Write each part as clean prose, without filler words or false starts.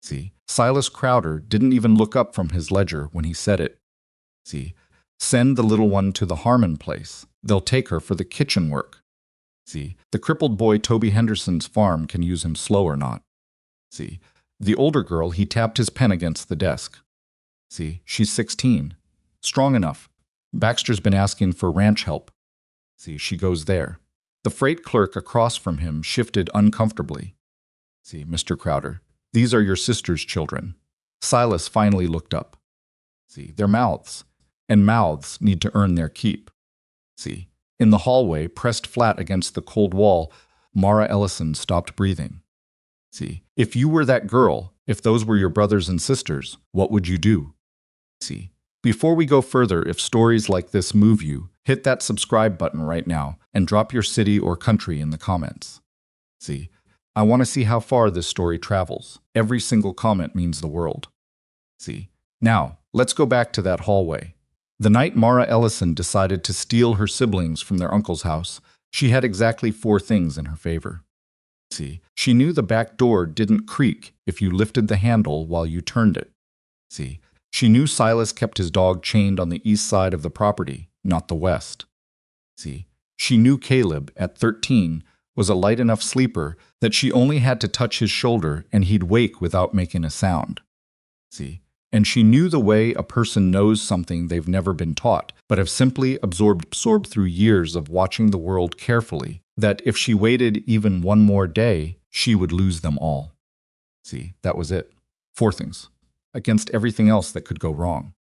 See, Silas Crowder didn't even look up from his ledger when he said it. See, send the little one to the Harmon place. They'll take her for the kitchen work. See, the crippled boy Toby Henderson's farm can use him slow or not. See, the older girl, he tapped his pen against the desk. See, she's 16. Strong enough. Baxter's been asking for ranch help. See, she goes there. The freight clerk across from him shifted uncomfortably. See, Mr. Crowder, these are your sister's children. Silas finally looked up. See, they're mouths, and mouths need to earn their keep. See, in the hallway, pressed flat against the cold wall, Mara Ellison stopped breathing. See, if you were that girl, if those were your brothers and sisters, what would you do? See, before we go further, if stories like this move you, hit that subscribe button right now and drop your city or country in the comments. See, I want to see how far this story travels. Every single comment means the world. See, now, let's go back to that hallway. The night Mara Ellison decided to steal her siblings from their uncle's house, she had exactly 4 things in her favor. See, she knew the back door didn't creak if you lifted the handle while you turned it. See, she knew Silas kept his dog chained on the east side of the property, not the west. See, she knew Caleb, at 13, was a light enough sleeper that she only had to touch his shoulder and he'd wake without making a sound. See, and she knew the way a person knows something they've never been taught, but have simply absorbed through years of watching the world carefully, that if she waited even one more day, she would lose them all. See, that was it. 4 things, against everything else that could go wrong.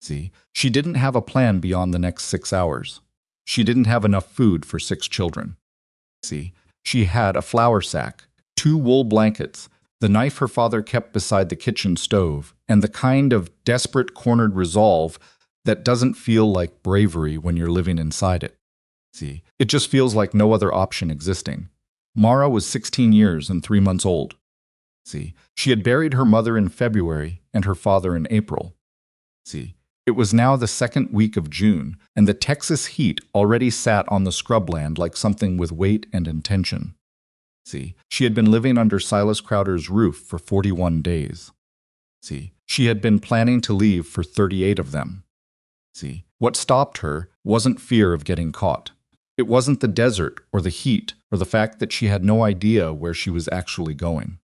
See, she didn't have a plan beyond the next 6 hours. She didn't have enough food for 6 children. See, she had a flour sack, 2 wool blankets, the knife her father kept beside the kitchen stove, and the kind of desperate cornered resolve that doesn't feel like bravery when you're living inside it. See, it just feels like no other option existing. Mara was 16 years and 3 months old. See, she had buried her mother in February and her father in April. See, it was now the 2nd week of June, and the Texas heat already sat on the scrubland like something with weight and intention. See, she had been living under Silas Crowder's roof for 41 days. See, she had been planning to leave for 38 of them. See, what stopped her wasn't fear of getting caught. It wasn't the desert or the heat or the fact that she had no idea where she was actually going.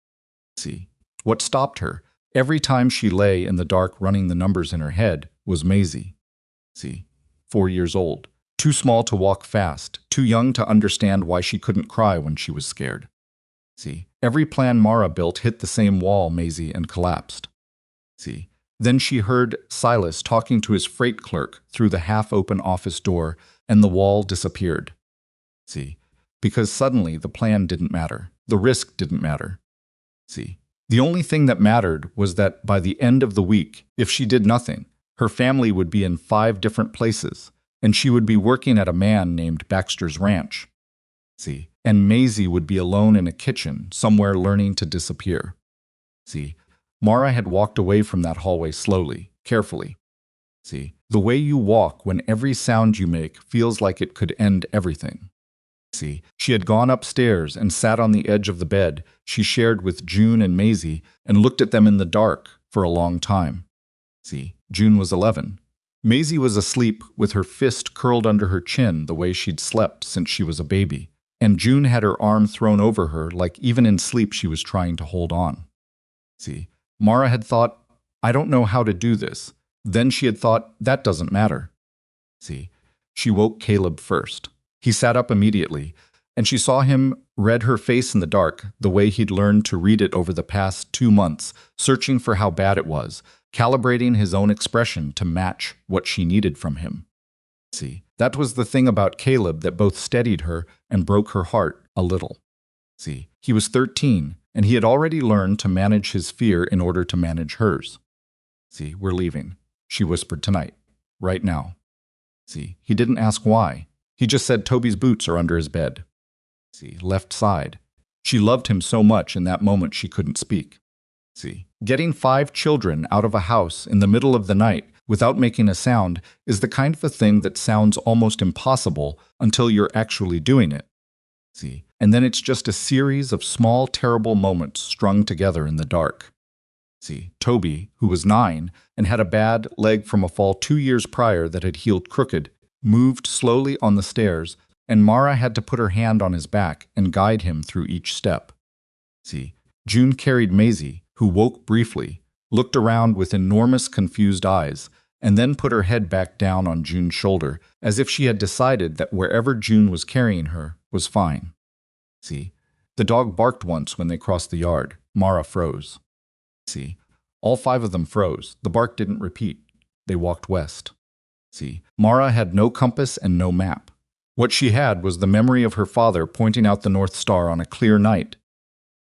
See, what stopped her, every time she lay in the dark running the numbers in her head, was Maisie. See, 4 years old, too small to walk fast, too young to understand why she couldn't cry when she was scared. See, every plan Mara built hit the same wall, Maisie, and collapsed. See, then she heard Silas talking to his freight clerk through the half-open office door, and the wall disappeared. See, because suddenly the plan didn't matter. The risk didn't matter. See, the only thing that mattered was that by the end of the week, if she did nothing, her family would be in 5 different places, and she would be working at a man named Baxter's ranch. See, and Maisie would be alone in a kitchen somewhere learning to disappear. See, Mara had walked away from that hallway slowly, carefully. See, the way you walk when every sound you make feels like it could end everything. See, she had gone upstairs and sat on the edge of the bed she shared with June and Maisie and looked at them in the dark for a long time. See, June was 11. Maisie was asleep with her fist curled under her chin the way she'd slept since she was a baby, and June had her arm thrown over her like even in sleep she was trying to hold on. See, Mara had thought, I don't know how to do this. Then she had thought, that doesn't matter. See, she woke Caleb first. He sat up immediately, and she saw him read her face in the dark the way he'd learned to read it over the past 2 months, searching for how bad it was, calibrating his own expression to match what she needed from him. See, that was the thing about Caleb that both steadied her and broke her heart a little. See, he was 13, and he had already learned to manage his fear in order to manage hers. See, we're leaving, she whispered tonight, right now. See, he didn't ask why. He just said Toby's boots are under his bed. See, left side. She loved him so much in that moment she couldn't speak. See, getting 5 children out of a house in the middle of the night without making a sound is the kind of a thing that sounds almost impossible until you're actually doing it. See, and then it's just a series of small, terrible moments strung together in the dark. See, Toby, who was 9 and had a bad leg from a fall 2 years prior that had healed crooked, moved slowly on the stairs, and Mara had to put her hand on his back and guide him through each step. See, June carried Maisie, who woke briefly, looked around with enormous confused eyes, and then put her head back down on June's shoulder, as if she had decided that wherever June was carrying her was fine. See, the dog barked once when they crossed the yard. Mara froze. See, all 5 of them froze. The bark didn't repeat. They walked west. See, Mara had no compass and no map. What she had was the memory of her father pointing out the North Star on a clear night.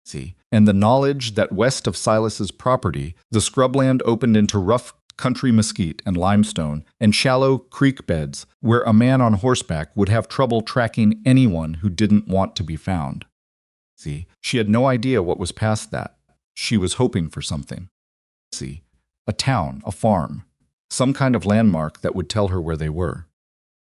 See, and the knowledge that west of Silas's property, the scrubland opened into rough country mesquite and limestone and shallow creek beds where a man on horseback would have trouble tracking anyone who didn't want to be found. See, she had no idea what was past that. She was hoping for something. See, a town, a farm, some kind of landmark that would tell her where they were.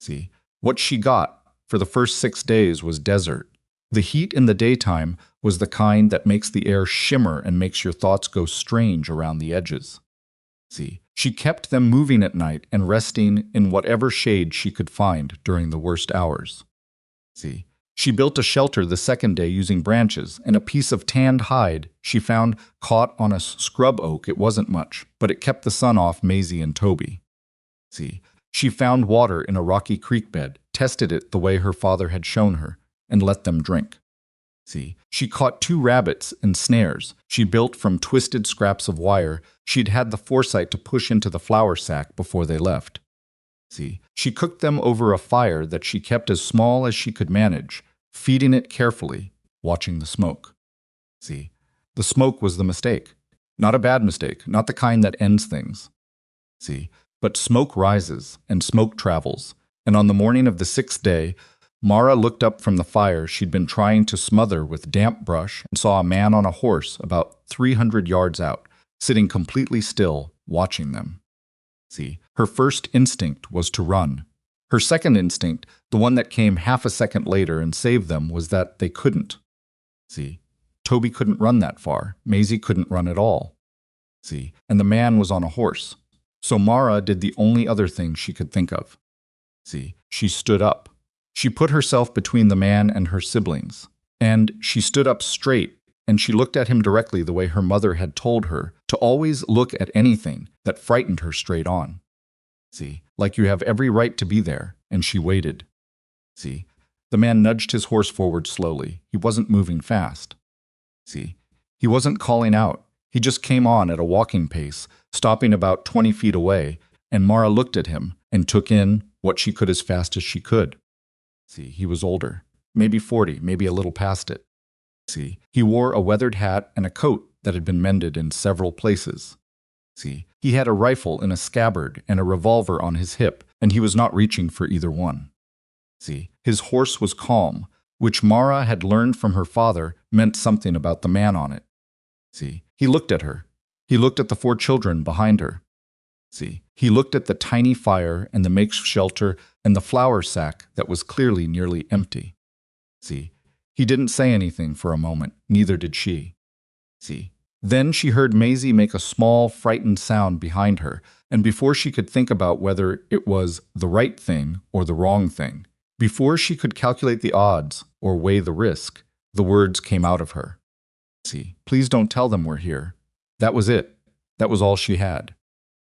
See, what she got for the first 6 days was desert. The heat in the daytime was the kind that makes the air shimmer and makes your thoughts go strange around the edges. See, she kept them moving at night and resting in whatever shade she could find during the worst hours. See, she built a shelter the second day using branches and a piece of tanned hide she found caught on a scrub oak. It wasn't much, but it kept the sun off Maisie and Toby. See, she found water in a rocky creek bed, tested it the way her father had shown her, and let them drink. See, she caught 2 rabbits in snares she built from twisted scraps of wire she'd had the foresight to push into the flour sack before they left. See, she cooked them over a fire that she kept as small as she could manage, feeding it carefully, watching the smoke. See, the smoke was the mistake. Not a bad mistake, not the kind that ends things. See, but smoke rises and smoke travels, and on the morning of the 6th day, Mara looked up from the fire she'd been trying to smother with damp brush and saw a man on a horse about 300 yards out, sitting completely still, watching them. See, her first instinct was to run. Her second instinct, the one that came half a second later and saved them, was that they couldn't. See, Toby couldn't run that far. Maisie couldn't run at all. See, and the man was on a horse. So Mara did the only other thing she could think of. See, she stood up. She put herself between the man and her siblings, and she stood up straight, and she looked at him directly the way her mother had told her to always look at anything that frightened her straight on. See, like you have every right to be there, and she waited. See, the man nudged his horse forward slowly. He wasn't moving fast. See, he wasn't calling out. He just came on at a walking pace, stopping about 20 feet away, and Mara looked at him and took in what she could as fast as she could. See, he was older, maybe 40, maybe a little past it. See, he wore a weathered hat and a coat that had been mended in several places. See, he had a rifle in a scabbard and a revolver on his hip, and he was not reaching for either one. See, his horse was calm, which Mara had learned from her father meant something about the man on it. See, he looked at her. He looked at the 4 children behind her. See, he looked at the tiny fire and the makeshift shelter and the flour sack that was clearly nearly empty. See, he didn't say anything for a moment, neither did she. See, then she heard Maisie make a small, frightened sound behind her, and before she could think about whether it was the right thing or the wrong thing, before she could calculate the odds or weigh the risk, the words came out of her. See, please don't tell them we're here. That was it. That was all she had.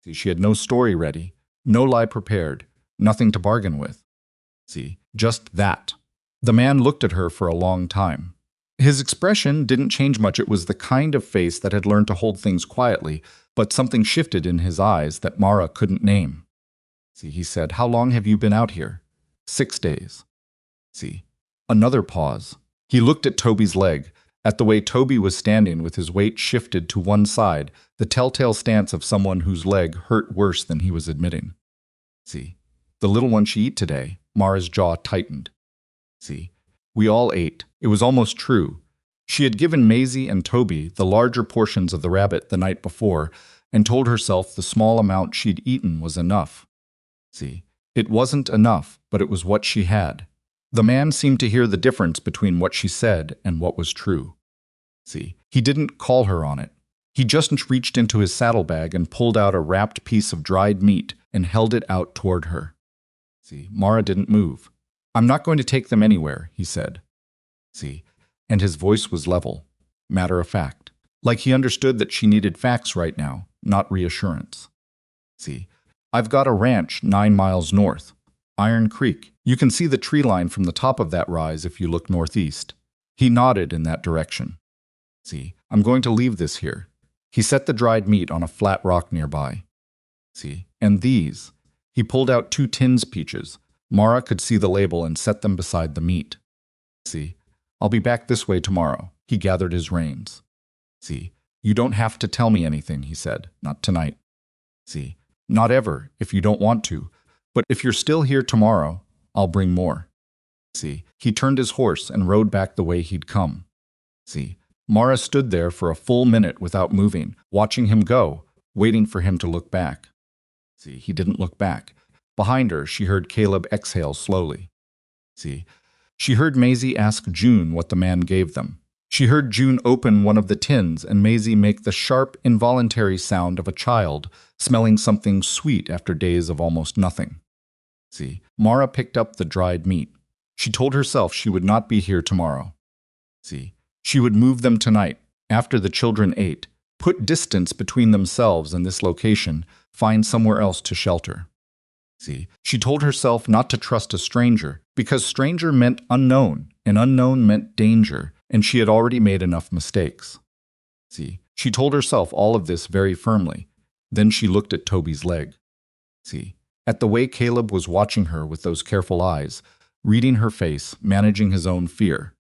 See, she had no story ready, no lie prepared, nothing to bargain with. See, just that. The man looked at her for a long time. His expression didn't change much. It was the kind of face that had learned to hold things quietly, but something shifted in his eyes that Mara couldn't name. See, he said, "How long have you been out here?" 6 days. See, another pause. He looked at Toby's leg, at the way Toby was standing with his weight shifted to one side, the telltale stance of someone whose leg hurt worse than he was admitting. See, the little one she ate today, Mara's jaw tightened. See, we all ate. It was almost true. She had given Maisie and Toby the larger portions of the rabbit the night before and told herself the small amount she'd eaten was enough. See, it wasn't enough, but it was what she had. The man seemed to hear the difference between what she said and what was true. See, he didn't call her on it. He just reached into his saddlebag and pulled out a wrapped piece of dried meat and held it out toward her. See, Mara didn't move. "I'm not going to take them anywhere," he said. See, and his voice was level, matter of fact, like he understood that she needed facts right now, not reassurance. "See, I've got a ranch 9 miles north, Iron Creek. You can see the tree line from the top of that rise if you look northeast." He nodded in that direction. "See, I'm going to leave this here." He set the dried meat on a flat rock nearby. "See, and these." He pulled out 2 tins peaches. Mara could see the label and set them beside the meat. "See, I'll be back this way tomorrow." He gathered his reins. "See, you don't have to tell me anything," he said. "Not tonight." "See, not ever, if you don't want to. But if you're still here tomorrow, I'll bring more." See, he turned his horse and rode back the way he'd come. See, Mara stood there for a full minute without moving, watching him go, waiting for him to look back. See, he didn't look back. Behind her, she heard Caleb exhale slowly. See, she heard Maisie ask June what the man gave them. She heard June open one of the tins and Maisie make the sharp, involuntary sound of a child smelling something sweet after days of almost nothing. See, Mara picked up the dried meat. She told herself she would not be here tomorrow. See, she would move them tonight, after the children ate, put distance between themselves and this location, find somewhere else to shelter. See, she told herself not to trust a stranger, because stranger meant unknown, and unknown meant danger, and she had already made enough mistakes. See, she told herself all of this very firmly. Then she looked at Toby's leg. See, at the way Caleb was watching her with those careful eyes, reading her face, managing his own fear.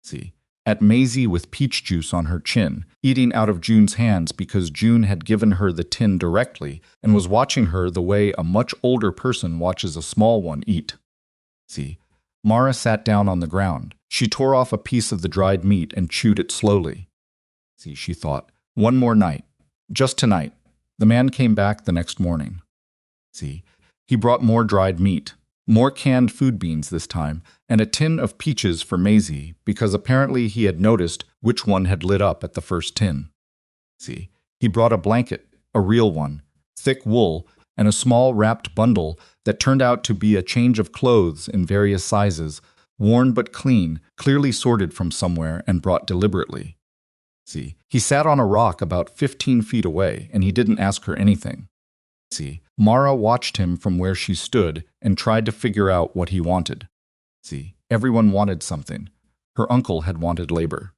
See, at Maisie with peach juice on her chin, eating out of June's hands because June had given her the tin directly and was watching her the way a much older person watches a small one eat. See, Mara sat down on the ground. She tore off a piece of the dried meat and chewed it slowly. See, she thought, one more night. Just tonight. The man came back the next morning. See, he brought more dried meat, more canned food beans this time, and a tin of peaches for Maisie, because apparently he had noticed which one had lit up at the first tin. See, he brought a blanket, a real one, thick wool, and a small wrapped bundle that turned out to be a change of clothes in various sizes, worn but clean, clearly sorted from somewhere and brought deliberately. See, he sat on a rock about 15 feet away, and he didn't ask her anything. See, Mara watched him from where she stood and tried to figure out what he wanted. See, everyone wanted something. Her uncle had wanted labor.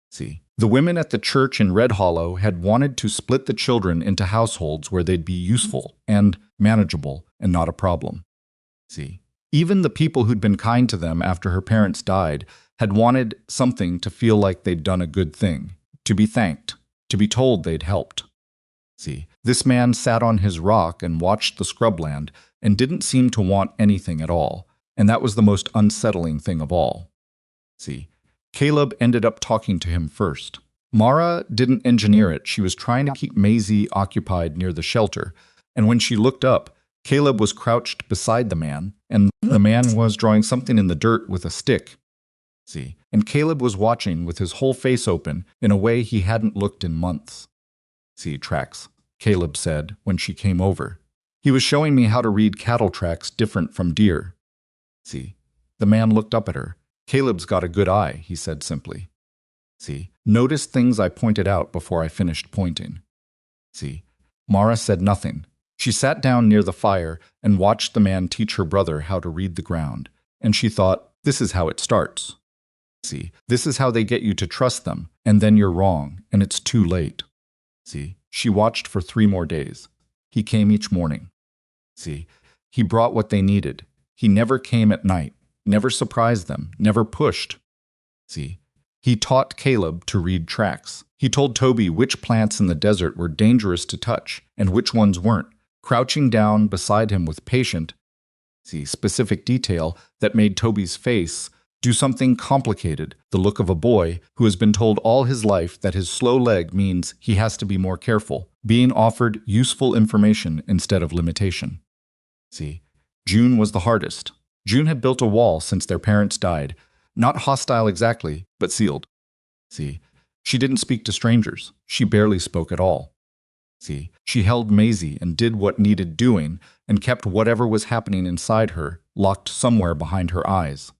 See, the women at the church in Red Hollow had wanted to split the children into households where they'd be useful and manageable and not a problem. See, even the people who'd been kind to them after her parents died had wanted something to feel like they'd done a good thing, to be thanked, to be told they'd helped. See, this man sat on his rock and watched the scrubland and didn't seem to want anything at all, and that was the most unsettling thing of all. See, Caleb ended up talking to him first. Mara didn't engineer it. She was trying to keep Maisie occupied near the shelter, and when she looked up, Caleb was crouched beside the man, and the man was drawing something in the dirt with a stick. See, and Caleb was watching with his whole face open in a way he hadn't looked in months. See, tracks, Caleb said when she came over. He was showing me how to read cattle tracks different from deer. See, the man looked up at her. Caleb's got a good eye, he said simply. See, notice things I pointed out before I finished pointing. See, Mara said nothing. She sat down near the fire and watched the man teach her brother how to read the ground, and she thought, this is how it starts. See, this is how they get you to trust them, and then you're wrong, and it's too late. See, she watched for 3 more days. He came each morning. See, he brought what they needed. He never came at night, never surprised them, never pushed. See, he taught Caleb to read tracks. He told Toby which plants in the desert were dangerous to touch and which ones weren't, crouching down beside him with patient, specific detail that made Toby's face do something complicated, the look of a boy who has been told all his life that his slow leg means he has to be more careful, being offered useful information instead of limitation. See, June was the hardest. June had built a wall since their parents died, not hostile exactly, but sealed. See, She didn't speak to strangers. She barely spoke at all. See, she held Maisie and did what needed doing and kept whatever was happening inside her locked somewhere behind her eyes.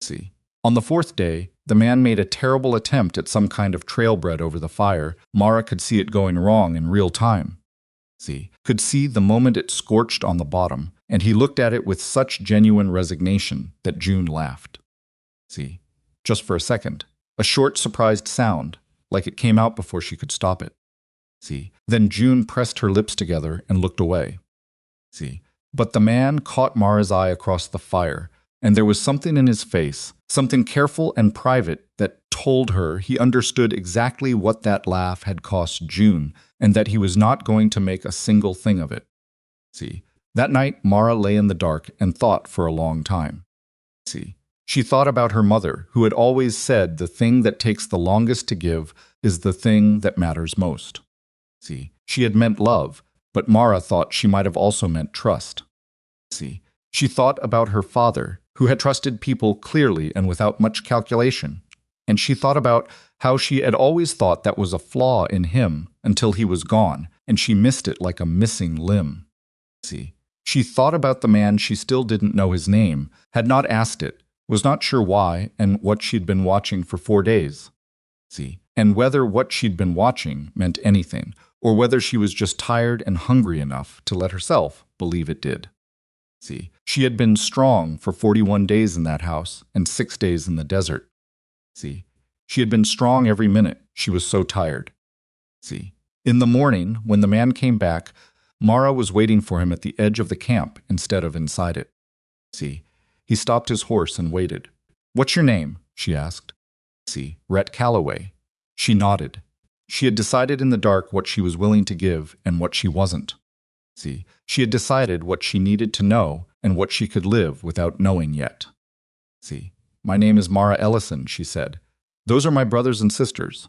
See, on the fourth day, the man made a terrible attempt at some kind of trail bread over the fire. Mara could see it going wrong in real time. See, could see the moment it scorched on the bottom, and he looked at it with such genuine resignation that June laughed. See, just for a second, a short surprised sound, like it came out before she could stop it. See, then June pressed her lips together and looked away. See, but the man caught Mara's eye across the fire, and there was something in his face, something careful and private that told her he understood exactly what that laugh had cost June, and that he was not going to make a single thing of it. See, that night Mara lay in the dark and thought for a long time. See, she thought about her mother, who had always said the thing that takes the longest to give is the thing that matters most. See, she had meant love, but Mara thought she might have also meant trust. See, she thought about her father, who had trusted people clearly and without much calculation, and she thought about how she had always thought that was a flaw in him until he was gone, and she missed it like a missing limb. See, she thought about the man she still didn't know his name, had not asked it, was not sure why, and what she'd been watching for 4 days. See, and whether what she'd been watching meant anything, or whether she was just tired and hungry enough to let herself believe it did. See, she had been strong for 41 days in that house and 6 days in the desert. See, she had been strong every minute. She was so tired. See, in the morning, when the man came back, Mara was waiting for him at the edge of the camp instead of inside it. See, he stopped his horse and waited. "What's your name?" she asked. See, Rhett Calloway. She nodded. She had decided in the dark what she was willing to give and what she wasn't. See, she had decided what she needed to know and what she could live without knowing yet. See, "My name is Mara Ellison," she said. "Those are my brothers and sisters."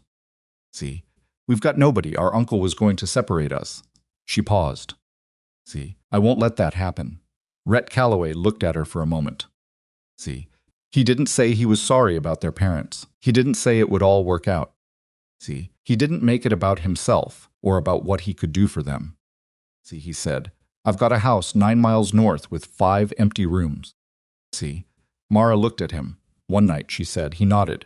See, "We've got nobody. Our uncle was going to separate us." She paused. See, "I won't let that happen." Rhett Calloway looked at her for a moment. See, he didn't say he was sorry about their parents. He didn't say it would all work out. See, he didn't make it about himself or about what he could do for them. See, he said, "I've got a house 9 miles north with 5 empty rooms." See, Mara looked at him. "One night," she said. He nodded.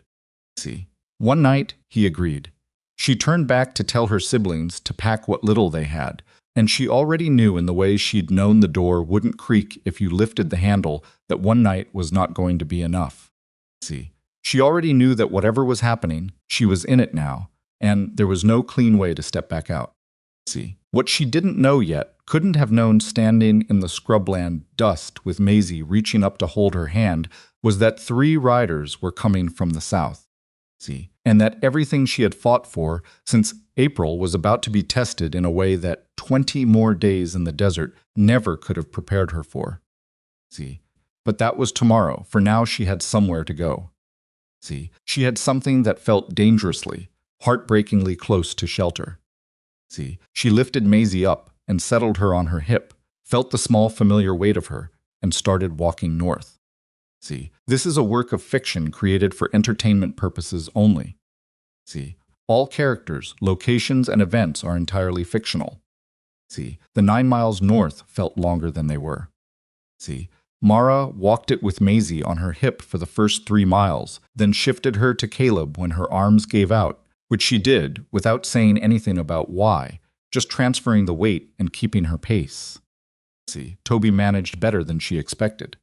See, "One night," he agreed. She turned back to tell her siblings to pack what little they had, and she already knew in the way she'd known the door wouldn't creak if you lifted the handle that one night was not going to be enough. See, she already knew that whatever was happening, she was in it now, and there was no clean way to step back out. See, what she didn't know yet, couldn't have known standing in the scrubland dust with Maisie reaching up to hold her hand, was that 3 riders were coming from the south. See, and that everything she had fought for since April was about to be tested in a way that 20 more days in the desert never could have prepared her for. See, but that was tomorrow, for now she had somewhere to go. See, she had something that felt dangerously, heartbreakingly close to shelter. See, she lifted Maisie up and settled her on her hip, felt the small familiar weight of her, and started walking north. See, this is a work of fiction created for entertainment purposes only. See, all characters, locations, and events are entirely fictional. See, the 9 miles north felt longer than they were. See, Mara walked it with Maisie on her hip for the first 3 miles, then shifted her to Caleb when her arms gave out, which she did without saying anything about why, just transferring the weight and keeping her pace. See, Toby managed better than she expected.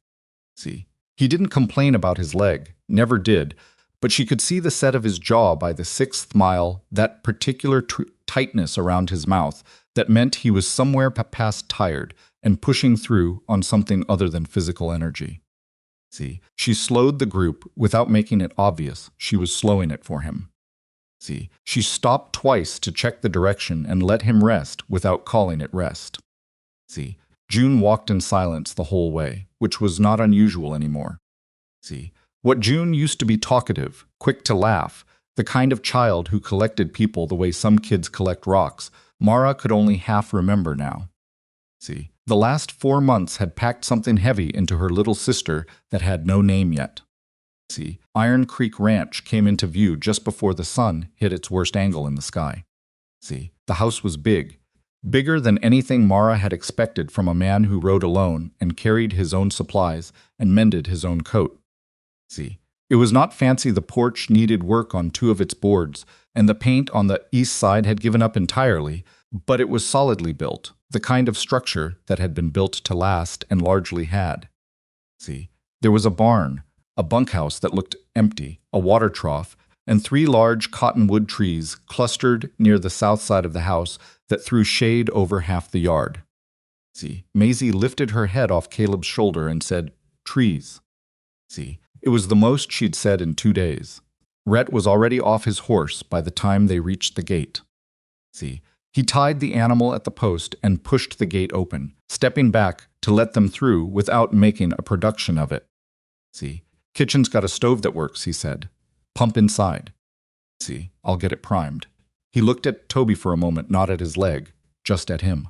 See, he didn't complain about his leg, never did, but she could see the set of his jaw by the 6th mile, that particular tightness around his mouth that meant he was somewhere past tired and pushing through on something other than physical energy. See, she slowed the group without making it obvious she was slowing it for him. See, she stopped twice to check the direction and let him rest without calling it rest. See, June walked in silence the whole way, which was not unusual anymore. See, what June used to be talkative, quick to laugh, the kind of child who collected people the way some kids collect rocks, Mara could only half remember now. See, the last 4 months had packed something heavy into her little sister that had no name yet. See, Iron Creek Ranch came into view just before the sun hit its worst angle in the sky. See, the house was big, bigger than anything Mara had expected from a man who rode alone and carried his own supplies and mended his own coat. See, it was not fancy. The porch needed work on two of its boards, and the paint on the east side had given up entirely, but it was solidly built, the kind of structure that had been built to last and largely had. See, there was a barn, a bunkhouse that looked empty, a water trough, and three large cottonwood trees clustered near the south side of the house that threw shade over half the yard. See, Maisie lifted her head off Caleb's shoulder and said, "Trees." See, it was the most she'd said in 2 days. Rhett was already off his horse by the time they reached the gate. See, he tied the animal at the post and pushed the gate open, stepping back to let them through without making a production of it. See, "Kitchen's got a stove that works," he said. "Pump inside." See, "I'll get it primed." He looked at Toby for a moment, not at his leg, just at him.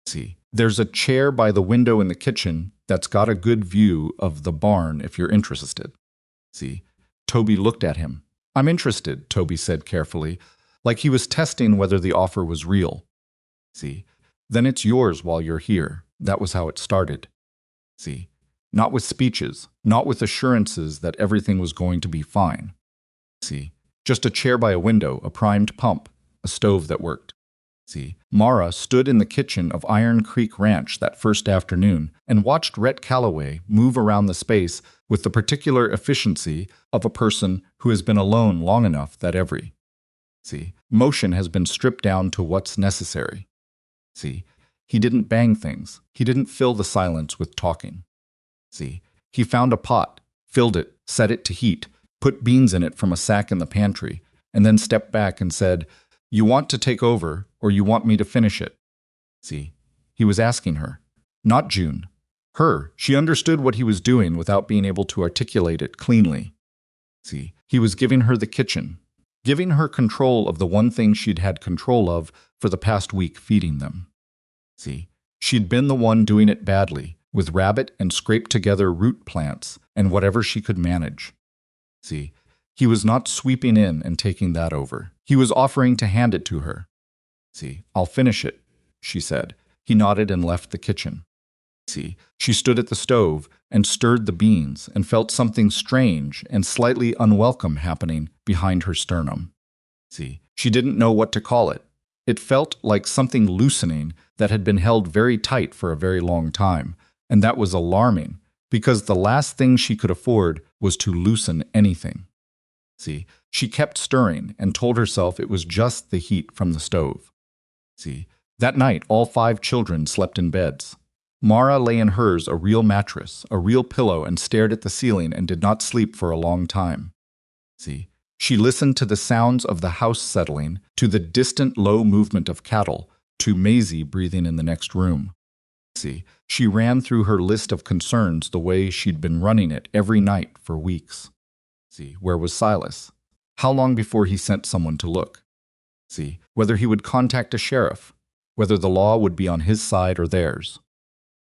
See, "There's a chair by the window in the kitchen that's got a good view of the barn if you're interested." See, Toby looked at him. "I'm interested," Toby said carefully, like he was testing whether the offer was real. See, "Then it's yours while you're here." That was how it started. See, not with speeches, not with assurances that everything was going to be fine. See, just a chair by a window, a primed pump, a stove that worked. See, Mara stood in the kitchen of Iron Creek Ranch that first afternoon and watched Rhett Calloway move around the space with the particular efficiency of a person who has been alone long enough that every motion has been stripped down to what's necessary. See, he didn't bang things. He didn't fill the silence with talking. See, he found a pot, filled it, set it to heat, put beans in it from a sack in the pantry, and then stepped back and said, "You want to take over, or you want me to finish it?" See, he was asking her, not June. Her. She understood what he was doing without being able to articulate it cleanly. See, he was giving her the kitchen, giving her control of the one thing she'd had control of for the past week, feeding them. See, she'd been the one doing it badly, with rabbit and scraped together root plants and whatever she could manage. See, he was not sweeping in and taking that over. He was offering to hand it to her. See, "I'll finish it," she said. He nodded and left the kitchen. See, she stood at the stove and stirred the beans and felt something strange and slightly unwelcome happening behind her sternum. See, she didn't know what to call it. It felt like something loosening that had been held very tight for a very long time, and that was alarming because the last thing she could afford was to loosen anything. See, she kept stirring and told herself it was just the heat from the stove. See, that night all 5 children slept in beds. Mara lay in hers, a real mattress, a real pillow, and stared at the ceiling and did not sleep for a long time. See, she listened to the sounds of the house settling, to the distant low movement of cattle, to Maisie breathing in the next room. See, she ran through her list of concerns the way she'd been running it every night for weeks. See, where was Silas? How long before he sent someone to look? See, whether he would contact a sheriff, whether the law would be on his side or theirs.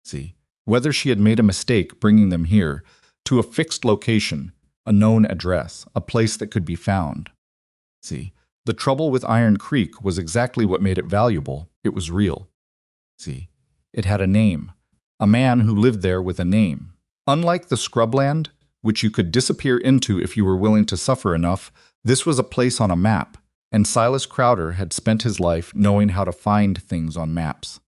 See, whether she had made a mistake bringing them here, to a fixed location, a known address, a place that could be found. See, the trouble with Iron Creek was exactly what made it valuable. It was real. See, it had a name, a man who lived there with a name. Unlike the scrubland, which you could disappear into if you were willing to suffer enough, this was a place on a map, and Silas Crowder had spent his life knowing how to find things on maps.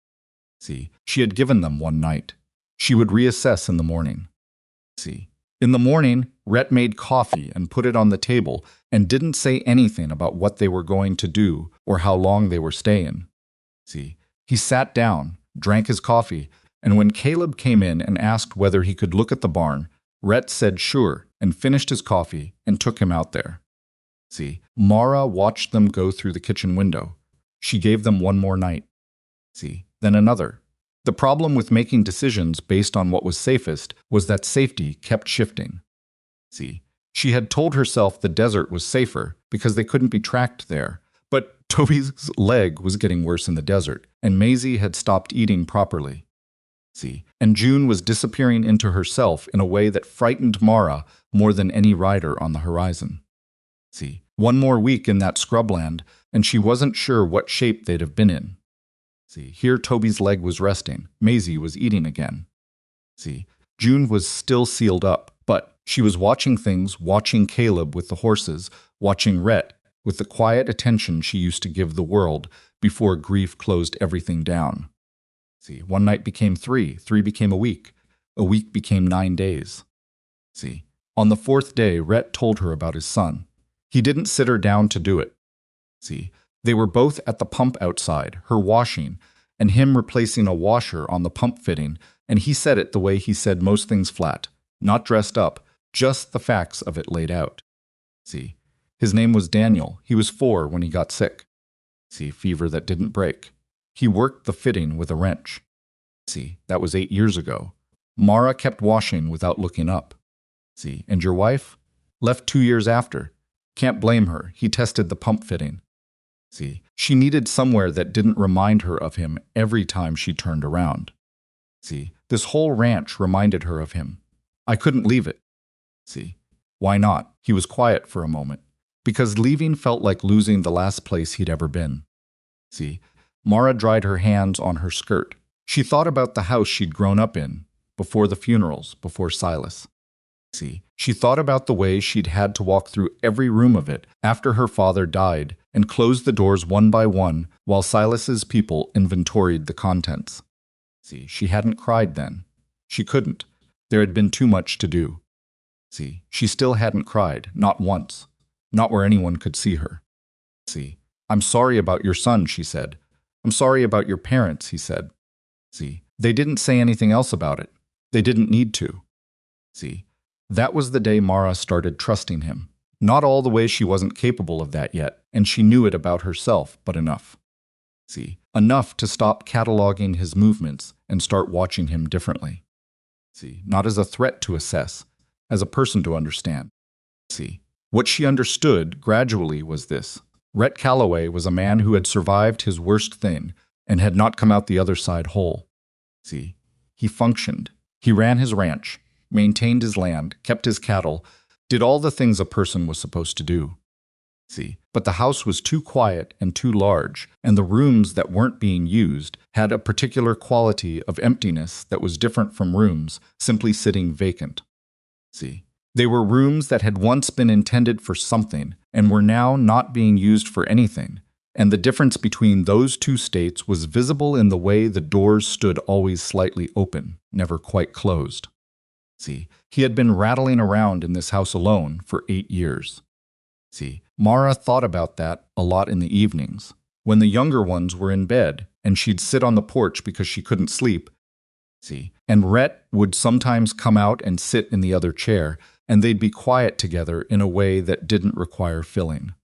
See, she had given them one night. She would reassess in the morning. See, in the morning, Rhett made coffee and put it on the table and didn't say anything about what they were going to do or how long they were staying. See, he sat down, drank his coffee, and when Caleb came in and asked whether he could look at the barn, Rhett said sure and finished his coffee and took him out there. See, Mara watched them go through the kitchen window. She gave them one more night. See, then another. The problem with making decisions based on what was safest was that safety kept shifting. See, she had told herself the desert was safer because they couldn't be tracked there, but Toby's leg was getting worse in the desert, and Maisie had stopped eating properly. See, and June was disappearing into herself in a way that frightened Mara more than any rider on the horizon. See, one more week in that scrubland, and she wasn't sure what shape they'd have been in. See, here Toby's leg was resting. Maisie was eating again. See, June was still sealed up, but she was watching things, watching Caleb with the horses, watching Rhett with the quiet attention she used to give the world before grief closed everything down. See, one night became 3 became a week became 9 days. See, on the 4th day, Rhett told her about his son. He didn't sit her down to do it. See, they were both at the pump outside, her washing, and him replacing a washer on the pump fitting, and he said it the way he said most things flat, not dressed up, just the facts of it laid out. See, his name was Daniel. He was 4 when he got sick. See, fever that didn't break. He worked the fitting with a wrench. See, that was 8 years ago. Mara kept washing without looking up. See, and your wife? Left 2 years after. Can't blame her. He tested the pump fitting. See, she needed somewhere that didn't remind her of him every time she turned around. See, this whole ranch reminded her of him. I couldn't leave it. See, why not? He was quiet for a moment. Because leaving felt like losing the last place he'd ever been. See, Mara dried her hands on her skirt. She thought about the house she'd grown up in, before the funerals, before Silas. See, she thought about the way she'd had to walk through every room of it after her father died and close the doors one by one while Silas's people inventoried the contents. See, she hadn't cried then. She couldn't. There had been too much to do. See, she still hadn't cried, not once. Not where anyone could see her. See, I'm sorry about your son, she said. I'm sorry about your parents, he said. See, they didn't say anything else about it. They didn't need to. See, that was the day Mara started trusting him. Not all the way she wasn't capable of that yet, and she knew it about herself, but enough. See, enough to stop cataloging his movements and start watching him differently. See, not as a threat to assess, as a person to understand. See, what she understood gradually was this. Rhett Calloway was a man who had survived his worst thing and had not come out the other side whole. See, he functioned. He ran his ranch, maintained his land, kept his cattle, did all the things a person was supposed to do. See, but the house was too quiet and too large, and the rooms that weren't being used had a particular quality of emptiness that was different from rooms simply sitting vacant. See, they were rooms that had once been intended for something and were now not being used for anything, and the difference between those two states was visible in the way the doors stood always slightly open, never quite closed. See, he had been rattling around in this house alone for 8 years. See, Mara thought about that a lot in the evenings, when the younger ones were in bed, and she'd sit on the porch because she couldn't sleep. See, and Rhett would sometimes come out and sit in the other chair, and they'd be quiet together in a way that didn't require filling.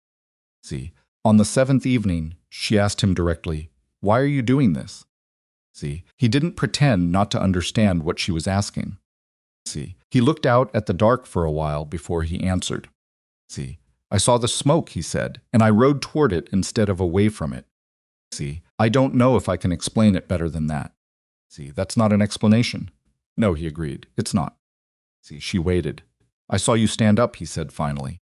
See, on the 7th evening, she asked him directly, "Why are you doing this?" See, he didn't pretend not to understand what she was asking. See, he looked out at the dark for a while before he answered. See, I saw the smoke, he said, and I rode toward it instead of away from it. See, I don't know if I can explain it better than that. See, that's not an explanation. No, he agreed, it's not. See, she waited. I saw you stand up, he said finally.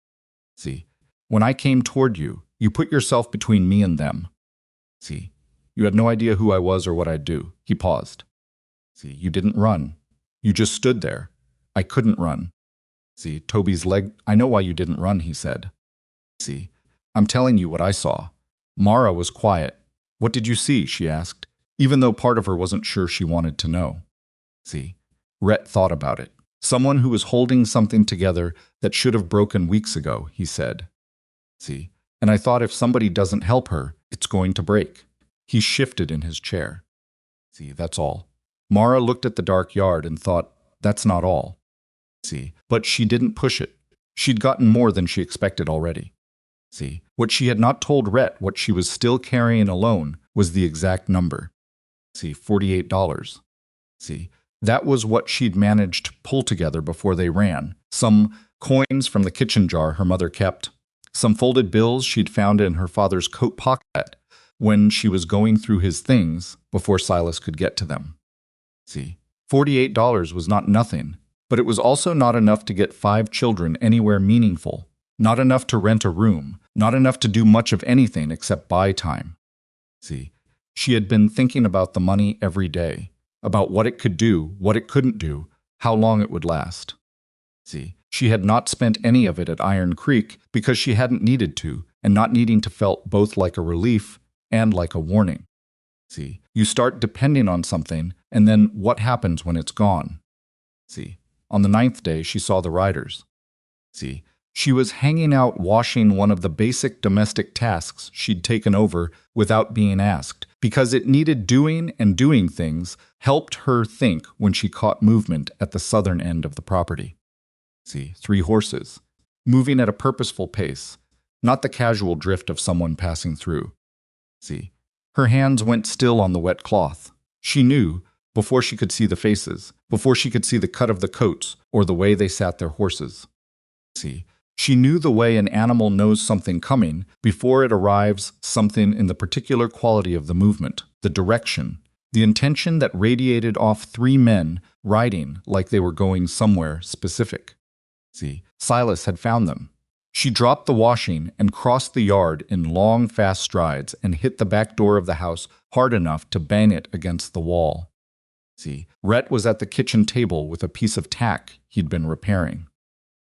See, when I came toward you, you put yourself between me and them. See, you had no idea who I was or what I'd do. He paused. See, you didn't run. You just stood there. I couldn't run. See, Toby's leg, I know why you didn't run, he said. See, I'm telling you what I saw. Mara was quiet. What did you see, she asked, even though part of her wasn't sure she wanted to know. See, Rhett thought about it. Someone who was holding something together that should have broken weeks ago, he said. See, and I thought if somebody doesn't help her, it's going to break. He shifted in his chair. See, that's all. Mara looked at the dark yard and thought, that's not all. See, but she didn't push it. She'd gotten more than she expected already. See, what she had not told Rhett, what she was still carrying alone, was the exact number. See, $48. See, that was what she'd managed to pull together before they ran. Some coins from the kitchen jar her mother kept. Some folded bills she'd found in her father's coat pocket when she was going through his things before Silas could get to them. See, $48 was not nothing, but it was also not enough to get 5 children anywhere meaningful, not enough to rent a room, not enough to do much of anything except buy time. See, she had been thinking about the money every day, about what it could do, what it couldn't do, how long it would last. See, she had not spent any of it at Iron Creek because she hadn't needed to, and not needing to felt both like a relief and like a warning. See, you start depending on something, and then what happens when it's gone? See, on the 9th day, she saw the riders. See, she was hanging out washing one of the basic domestic tasks she'd taken over without being asked, because it needed doing, and doing things helped her think when she caught movement at the southern end of the property. See, 3 horses, moving at a purposeful pace, not the casual drift of someone passing through. See, her hands went still on the wet cloth. She knew, before she could see the faces, before she could see the cut of the coats or the way they sat their horses. See, she knew the way an animal knows something coming before it arrives, something in the particular quality of the movement, the direction, the intention that radiated off 3 men riding like they were going somewhere specific. See, Silas had found them. She dropped the washing and crossed the yard in long, fast strides and hit the back door of the house hard enough to bang it against the wall. See, Rhett was at the kitchen table with a piece of tack he'd been repairing.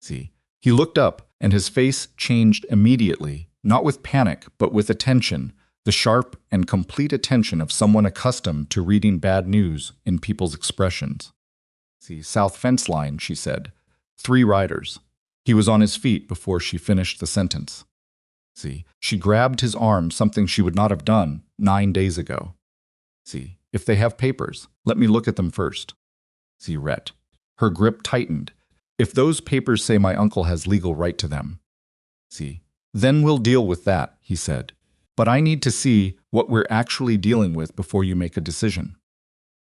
See, he looked up and his face changed immediately, not with panic, but with attention, the sharp and complete attention of someone accustomed to reading bad news in people's expressions. See, south fence line, she said. 3 riders. He was on his feet before she finished the sentence. See, she grabbed his arm, something she would not have done 9 days ago. See, if they have papers, let me look at them first. See, Rhett. Her grip tightened. If those papers say my uncle has legal right to them. See, then we'll deal with that, he said. But I need to see what we're actually dealing with before you make a decision.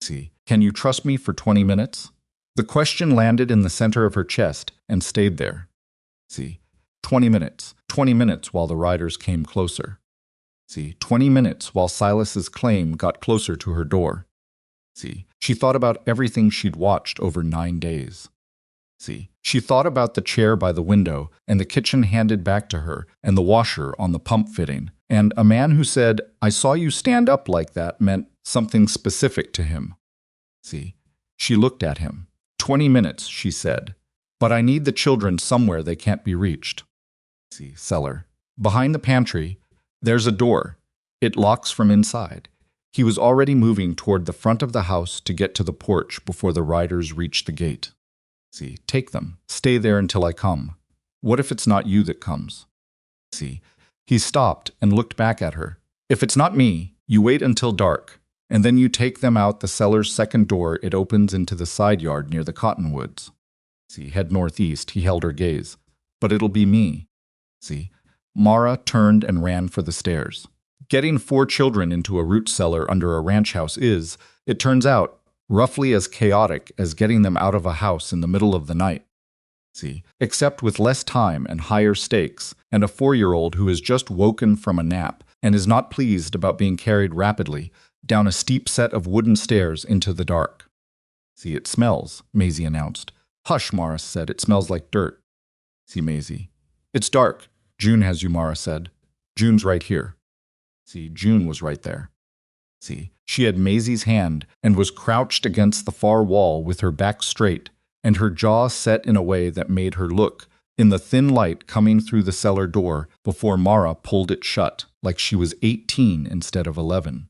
See, can you trust me for 20 minutes? The question landed in the center of her chest and stayed there. See, 20 minutes while the riders came closer. See, 20 minutes while Silas's claim got closer to her door. See, she thought about everything she'd watched over 9 days. See, she thought about the chair by the window and the kitchen handed back to her and the washer on the pump fitting, and a man who said, "I saw you stand up like that," meant something specific to him. See, she looked at him. 20 minutes, she said. But I need the children somewhere they can't be reached. See, cellar. Behind the pantry, there's a door. It locks from inside. He was already moving toward the front of the house to get to the porch before the riders reached the gate. See, take them. Stay there until I come. What if it's not you that comes? See, he stopped and looked back at her. If it's not me, you wait until dark, and then you take them out the cellar's second door. It opens into the side yard near the cottonwoods. See, head northeast. He held her gaze. But it'll be me. See, Mara turned and ran for the stairs. Getting 4 children into a root cellar under a ranch house is, it turns out, roughly as chaotic as getting them out of a house in the middle of the night. See, except with less time and higher stakes, and a 4-year-old who has just woken from a nap and is not pleased about being carried rapidly down a steep set of wooden stairs into the dark. See, it smells, Maisie announced. Hush, Mara said. It smells like dirt. See, Maisie. It's dark. June has you, Mara said. June's right here. See, June was right there. See, she had Maisie's hand and was crouched against the far wall with her back straight and her jaw set in a way that made her look, in the thin light coming through the cellar door before Mara pulled it shut, like she was 18 instead of 11.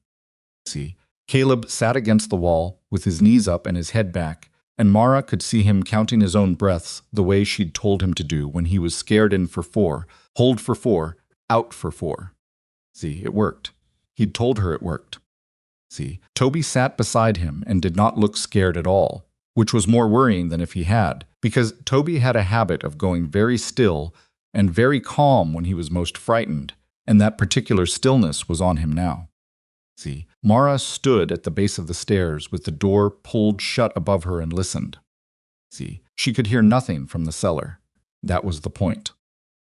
See, Caleb sat against the wall with his knees up and his head back, and Mara could see him counting his own breaths the way she'd told him to do when he was scared in for 4, hold for 4, out for 4. See, it worked. He'd told her it worked. See, Toby sat beside him and did not look scared at all, which was more worrying than if he had, because Toby had a habit of going very still and very calm when he was most frightened, and that particular stillness was on him now. See, Mara stood at the base of the stairs with the door pulled shut above her and listened. See, she could hear nothing from the cellar. That was the point.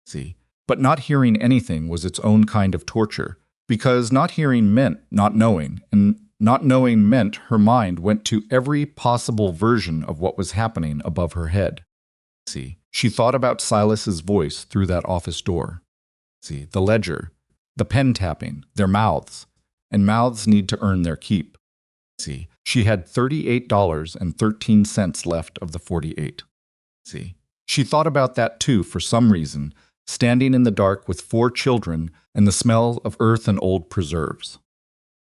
See, but not hearing anything was its own kind of torture, because not hearing meant not knowing, and Not knowing meant her mind went to every possible version of what was happening above her head. See, she thought about Silas's voice through that office door. See, the ledger, the pen tapping, their mouths, and mouths need to earn their keep. See, she had $38.13 left of the 48. See, she thought about that too for some reason, standing in the dark with 4 children and the smell of earth and old preserves.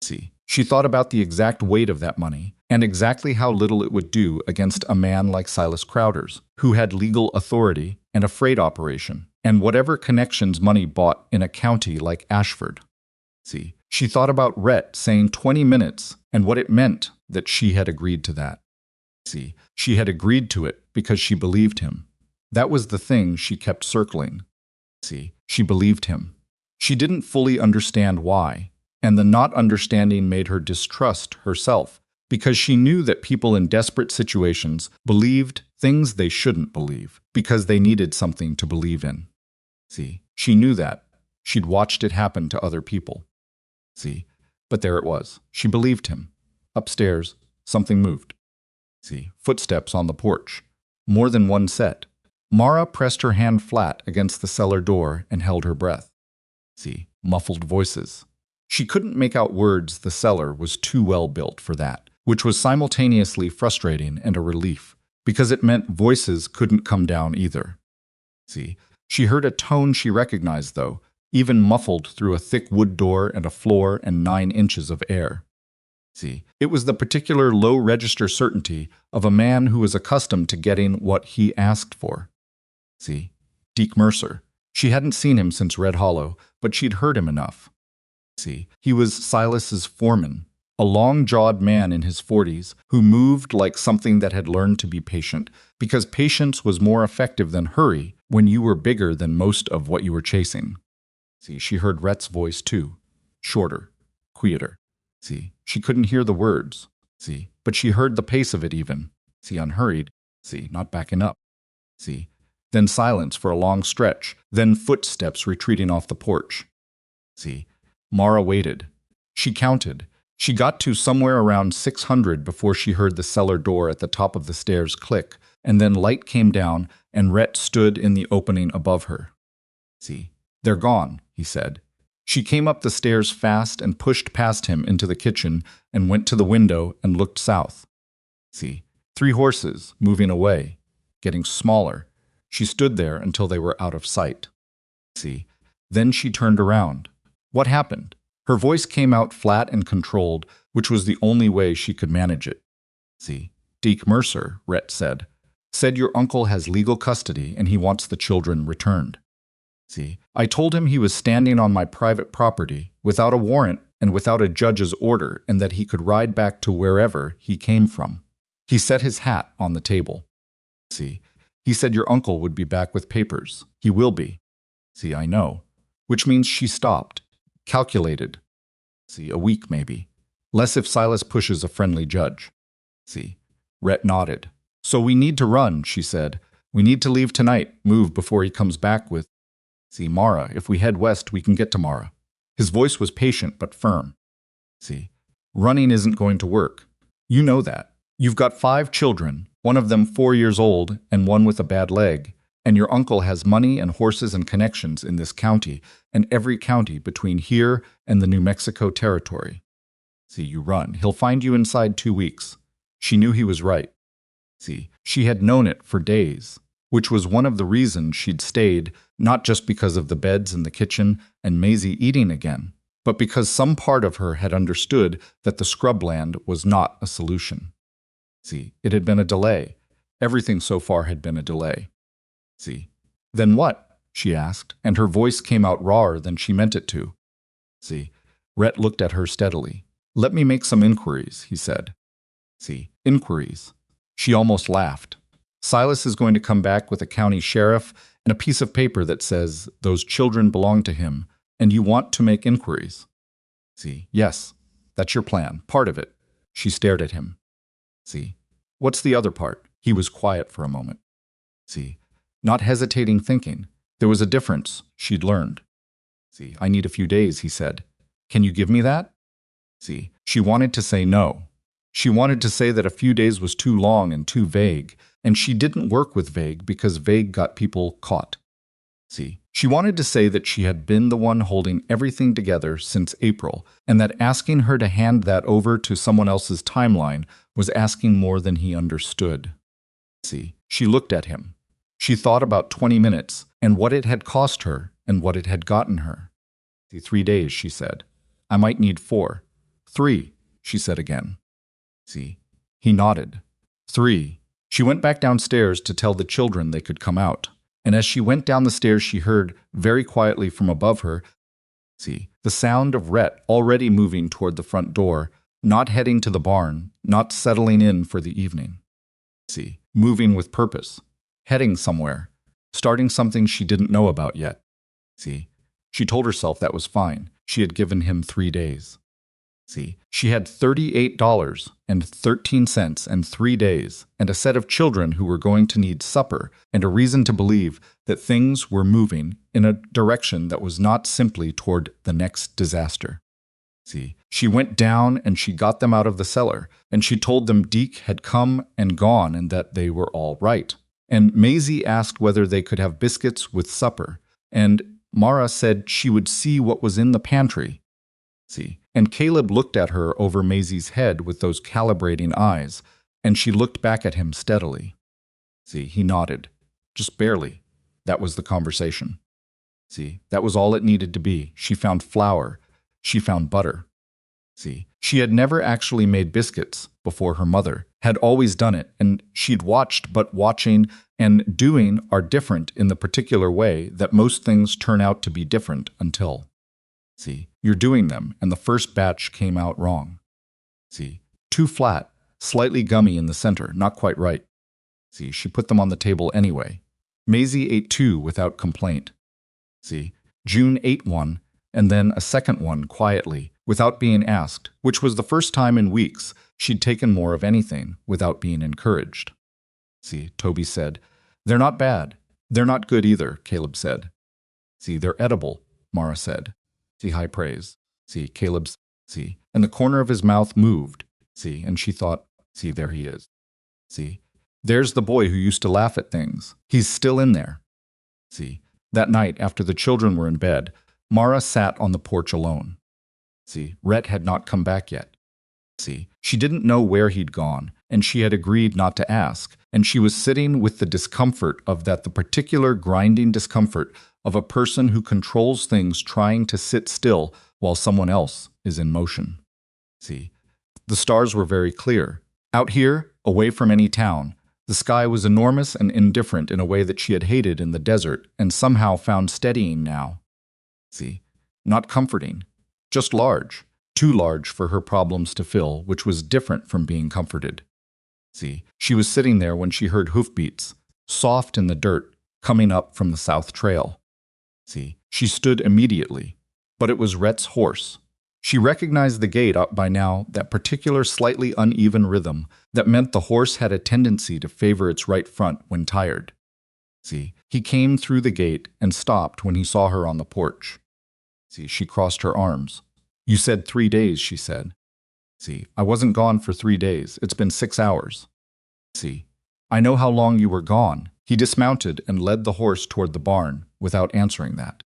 See, she thought about the exact weight of that money and exactly how little it would do against a man like Silas Crowder's, who had legal authority and a freight operation, and whatever connections money bought in a county like Ashford. See, she thought about Rhett saying 20 minutes and what it meant that she had agreed to that. See, she had agreed to it because she believed him. That was the thing she kept circling. See, she believed him. She didn't fully understand why, and the not understanding made her distrust herself, because she knew that people in desperate situations believed things they shouldn't believe, because they needed something to believe in. See, she knew that. She'd watched it happen to other people. See, but there it was. She believed him. Upstairs, something moved. See, footsteps on the porch. More than one set. Mara pressed her hand flat against the cellar door and held her breath. See, muffled voices. She couldn't make out words. The cellar was too well built for that, which was simultaneously frustrating and a relief, because it meant voices couldn't come down either. See, she heard a tone she recognized, though, even muffled through a thick wood door and a floor and 9 inches of air. See, it was the particular low-register certainty of a man who was accustomed to getting what he asked for. See, Deke Mercer. She hadn't seen him since Red Hollow, but she'd heard him enough. See, he was Silas's foreman, a long-jawed man in his 40s who moved like something that had learned to be patient, because patience was more effective than hurry when you were bigger than most of what you were chasing. See, she heard Rhett's voice too, shorter, quieter. See, she couldn't hear the words. See, but she heard the pace of it even. See, unhurried. See, not backing up. See, then silence for a long stretch, then footsteps retreating off the porch. See, Mara waited. She counted. She got to somewhere around 600 before she heard the cellar door at the top of the stairs click, and then light came down and Rhett stood in the opening above her. See, they're gone, he said. She came up the stairs fast and pushed past him into the kitchen and went to the window and looked south. See, 3 horses moving away, getting smaller. She stood there until they were out of sight. See, then she turned around. What happened? Her voice came out flat and controlled, which was the only way she could manage it. See, Deke Mercer, Rhett said your uncle has legal custody and he wants the children returned. See, I told him he was standing on my private property without a warrant and without a judge's order, and that he could ride back to wherever he came from. He set his hat on the table. See, he said your uncle would be back with papers. He will be. See, I know. Which means she stopped. Calculated. See, a week maybe. Less if Silas pushes a friendly judge. See, Rhett nodded. So we need to run, she said. We need to leave tonight, move before he comes back with... See, Mara, if we head west, we can get to Mara. His voice was patient but firm. See, running isn't going to work. You know that. You've got 5 children, one of them 4 years old and one with a bad leg, and your uncle has money and horses and connections in this county and every county between here and the New Mexico territory. See, you run. He'll find you inside 2 weeks. She knew he was right. See, she had known it for days, which was one of the reasons she'd stayed, not just because of the beds in the kitchen and Maisie eating again, but because some part of her had understood that the scrubland was not a solution. See, it had been a delay. Everything so far had been a delay. See, then what? She asked, and her voice came out rawer than she meant it to. See, Rhett looked at her steadily. Let me make some inquiries, he said. See, inquiries. She almost laughed. Silas is going to come back with a county sheriff and a piece of paper that says those children belong to him, and you want to make inquiries. See, yes, that's your plan, part of it. She stared at him. See, what's the other part? He was quiet for a moment. See, not hesitating, thinking. There was a difference, she'd learned. See, I need a few days, he said. Can you give me that? See, she wanted to say no. She wanted to say that a few days was too long and too vague, and she didn't work with vague because vague got people caught. See, she wanted to say that she had been the one holding everything together since April, and that asking her to hand that over to someone else's timeline was asking more than he understood. See, she looked at him. She thought about 20 minutes, and what it had cost her, and what it had gotten her. 3 days, she said. I might need 4. 3, she said again. See, he nodded. 3. She went back downstairs to tell the children they could come out. And as she went down the stairs, she heard, very quietly from above her, see, the sound of Rhett already moving toward the front door, not heading to the barn, not settling in for the evening. See, moving with purpose, heading somewhere, starting something she didn't know about yet. See, she told herself that was fine. She had given him 3 days. See, she had $38.13 and 3 days, and a set of children who were going to need supper, and a reason to believe that things were moving in a direction that was not simply toward the next disaster. See, she went down and she got them out of the cellar, and she told them Deke had come and gone and that they were all right. And Maisie asked whether they could have biscuits with supper, and Mara said she would see what was in the pantry. See, and Caleb looked at her over Maisie's head with those calibrating eyes, and she looked back at him steadily. See, he nodded. Just barely. That was the conversation. See, that was all it needed to be. She found flour. She found butter. See, she had never actually made biscuits before her mother had always done it, and she'd watched, but watching and doing are different in the particular way that most things turn out to be different until. See, you're doing them, and the first batch came out wrong. See, too flat, slightly gummy in the center, not quite right. See, she put them on the table anyway. Maisie ate 2 without complaint. See, June ate 1, and then a second one quietly, without being asked, which was the first time in weeks she'd taken more of anything without being encouraged. See, Toby said. They're not bad. They're not good either, Caleb said. See, they're edible, Mara said. See, high praise. See, Caleb's, see, and the corner of his mouth moved. See, and she thought, see, there he is. See, there's the boy who used to laugh at things. He's still in there. See, that night after the children were in bed, Mara sat on the porch alone. See, Rhett had not come back yet. See, she didn't know where he'd gone, and she had agreed not to ask, and she was sitting with the discomfort of that, the particular grinding discomfort of a person who controls things trying to sit still while someone else is in motion. See, the stars were very clear. Out here, away from any town, the sky was enormous and indifferent in a way that she had hated in the desert and somehow found steadying now. See, not comforting, just large, too large for her problems to fill, which was different from being comforted. See, she was sitting there when she heard hoofbeats, soft in the dirt, coming up from the south trail. See, she stood immediately, but it was Rhett's horse. She recognized the gait up by now, that particular slightly uneven rhythm that meant the horse had a tendency to favor its right front when tired. See, he came through the gate and stopped when he saw her on the porch. See, she crossed her arms. You said 3 days, she said. See, I wasn't gone for 3 days. It's been 6 hours. See, I know how long you were gone. He dismounted and led the horse toward the barn without answering that.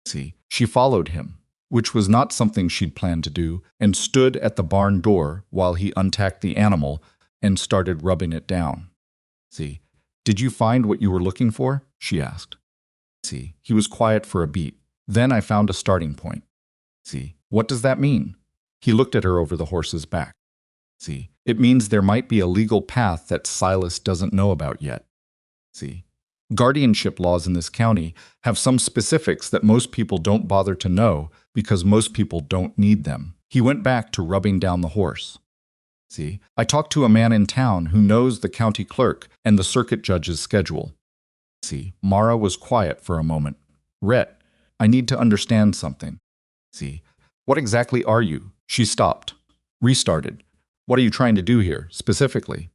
See, she followed him, which was not something she'd planned to do, and stood at the barn door while he untacked the animal and started rubbing it down. See, did you find what you were looking for? She asked. See, he was quiet for a beat. Then I found a starting point. See, what does that mean? He looked at her over the horse's back. See, it means there might be a legal path that Silas doesn't know about yet. See, guardianship laws in this county have some specifics that most people don't bother to know because most people don't need them. He went back to rubbing down the horse. See, I talked to a man in town who knows the county clerk and the circuit judge's schedule. See, Mara was quiet for a moment. Rhett, I need to understand something. See, what exactly are you? She stopped, restarted. What are you trying to do here, specifically?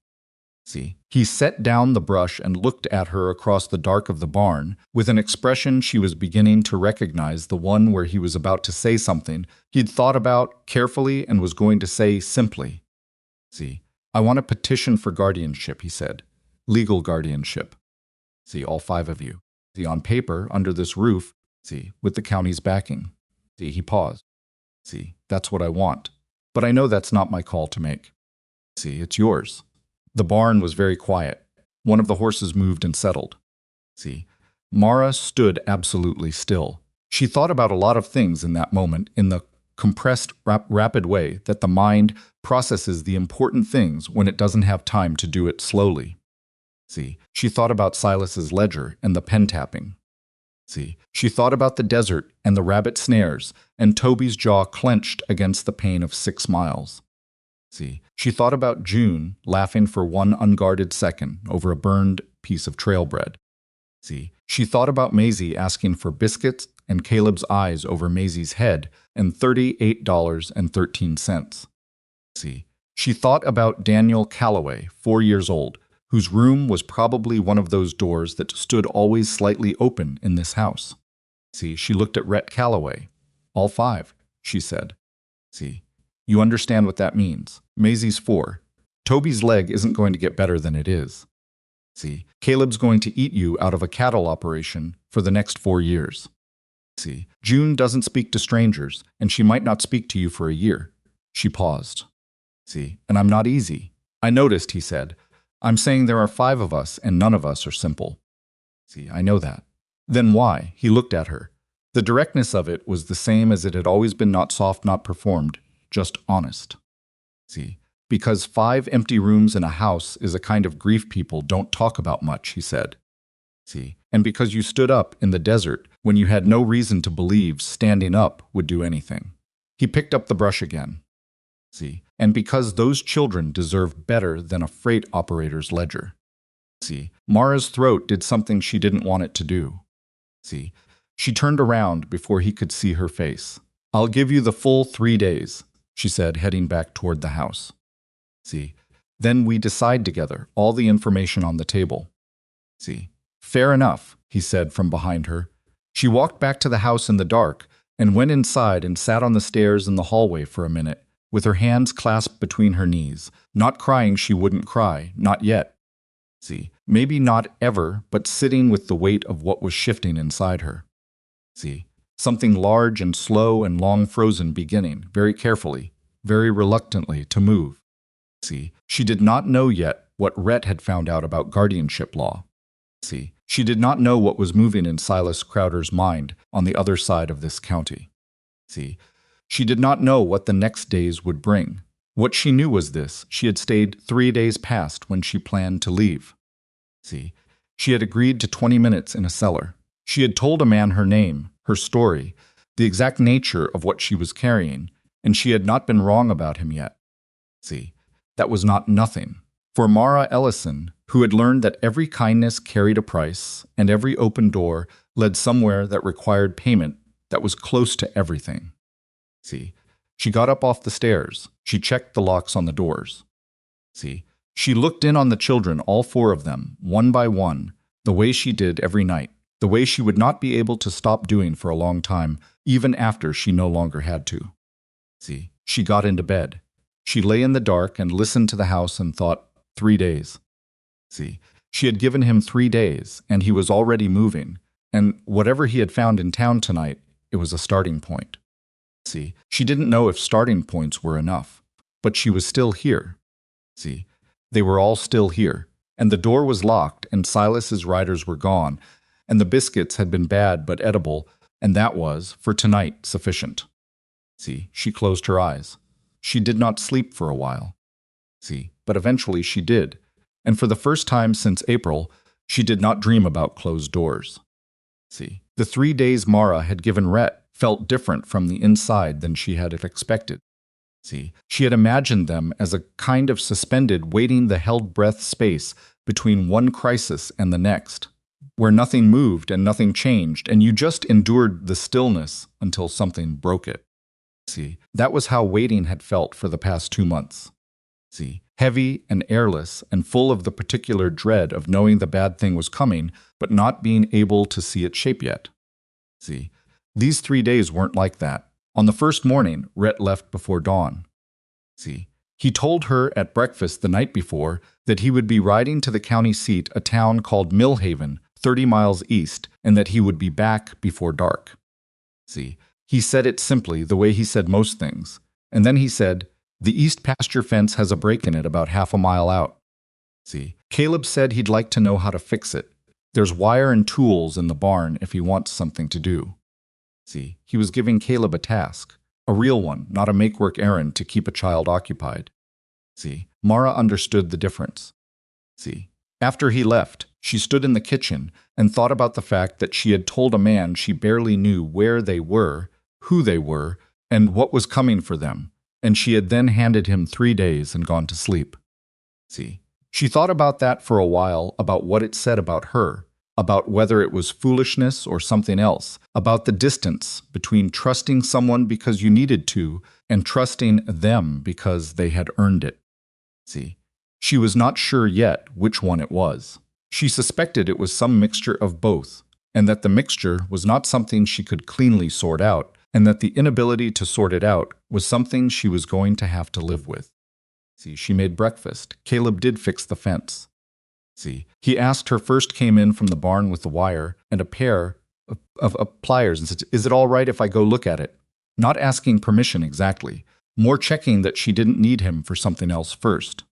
See, he set down the brush and looked at her across the dark of the barn with an expression she was beginning to recognize, the one where he was about to say something he'd thought about carefully and was going to say simply. See, I want a petition for guardianship, he said. Legal guardianship. See, all 5 of you. See, on paper, under this roof, see, with the county's backing. See, he paused. See, that's what I want. But I know that's not my call to make. See, it's yours. The barn was very quiet. One of the horses moved and settled. See, Mara stood absolutely still. She thought about a lot of things in that moment in the compressed, rapid way that the mind processes the important things when it doesn't have time to do it slowly. See, she thought about Silas's ledger and the pen tapping. See, she thought about the desert and the rabbit snares and Toby's jaw clenched against the pain of 6 miles. See, she thought about June laughing for one unguarded second over a burned piece of trail bread. See, she thought about Maisie asking for biscuits and Caleb's eyes over Maisie's head and $38.13. See, she thought about Daniel Calloway, 4 years old, whose room was probably one of those doors that stood always slightly open in this house. See, she looked at Rhett Calloway. All 5, she said. See, you understand what that means. Maisie's 4. Toby's leg isn't going to get better than it is. See, Caleb's going to eat you out of a cattle operation for the next 4 years. See, June doesn't speak to strangers, and she might not speak to you for a year. She paused. See, and I'm not easy. I noticed, he said. I'm saying there are 5 of us, and none of us are simple. See, I know that. Then why? He looked at her. The directness of it was the same as it had always been, not soft, not performed, just honest. See, because 5 empty rooms in a house is a kind of grief people don't talk about much, he said. See, and because you stood up in the desert when you had no reason to believe standing up would do anything. He picked up the brush again. See, and because those children deserve better than a freight operator's ledger. See, Mara's throat did something she didn't want it to do. See, she turned around before he could see her face. I'll give you the full 3 days, she said, heading back toward the house. See, then we decide together, all the information on the table. See, fair enough, he said from behind her. She walked back to the house in the dark and went inside and sat on the stairs in the hallway for a minute, with her hands clasped between her knees, not crying. She wouldn't cry, not yet. See, maybe not ever, but sitting with the weight of what was shifting inside her. See, something large and slow and long frozen beginning, very carefully, very reluctantly, to move. See, she did not know yet what Rhett had found out about guardianship law. See, she did not know what was moving in Silas Crowder's mind on the other side of this county. See, she did not know what the next days would bring. What she knew was this: she had stayed 3 days past when she planned to leave. See, she had agreed to 20 minutes in a cellar. She had told a man her name, her story, the exact nature of what she was carrying, and she had not been wrong about him yet. See, that was not nothing. For Mara Ellison, who had learned that every kindness carried a price, and every open door led somewhere that required payment that was close to everything. See, she got up off the stairs. She checked the locks on the doors. See, she looked in on the children, all 4 of them, one by one, the way she did every night, the way she would not be able to stop doing for a long time, even after she no longer had to. See, she got into bed. She lay in the dark and listened to the house and thought, 3 days. See, she had given him 3 days, and he was already moving, and whatever he had found in town tonight, it was a starting point. See, she didn't know if starting points were enough, but she was still here. See, they were all still here, and the door was locked, and Silas's riders were gone, and the biscuits had been bad but edible, and that was, for tonight, sufficient. See, she closed her eyes. She did not sleep for a while. See, but eventually she did, and for the first time since April, she did not dream about closed doors. See, the 3 days Mara had given Rhett felt different from the inside than she had expected. See, she had imagined them as a kind of suspended, waiting the held breath space between one crisis and the next, where nothing moved and nothing changed, and you just endured the stillness until something broke it. See, that was how waiting had felt for the past 2 months. See, heavy and airless and full of the particular dread of knowing the bad thing was coming, but not being able to see its shape yet. See, these 3 days weren't like that. On the first morning, Rhett left before dawn. See, he told her at breakfast the night before that he would be riding to the county seat, a town called Millhaven, 30 miles east, and that he would be back before dark. See, he said it simply, the way he said most things. And then he said, "The east pasture fence has a break in it about half a mile out." See, Caleb said he'd like to know how to fix it. There's wire and tools in the barn if he wants something to do. See, he was giving Caleb a task, a real one, not a make-work errand to keep a child occupied. See, Mara understood the difference. See, after he left, she stood in the kitchen and thought about the fact that she had told a man she barely knew where they were, who they were, and what was coming for them, and she had then handed him 3 days and gone to sleep. See, she thought about that for a while, about what it said about her, about whether it was foolishness or something else, about the distance between trusting someone because you needed to and trusting them because they had earned it. See, she was not sure yet which one it was. She suspected it was some mixture of both, and that the mixture was not something she could cleanly sort out, and that the inability to sort it out was something she was going to have to live with. See, she made breakfast. Caleb did fix the fence. See, he asked her, first came in from the barn with the wire and a pair of pliers and said, "Is it all right if I go look at it?" Not asking permission exactly, more checking that she didn't need him for something else first.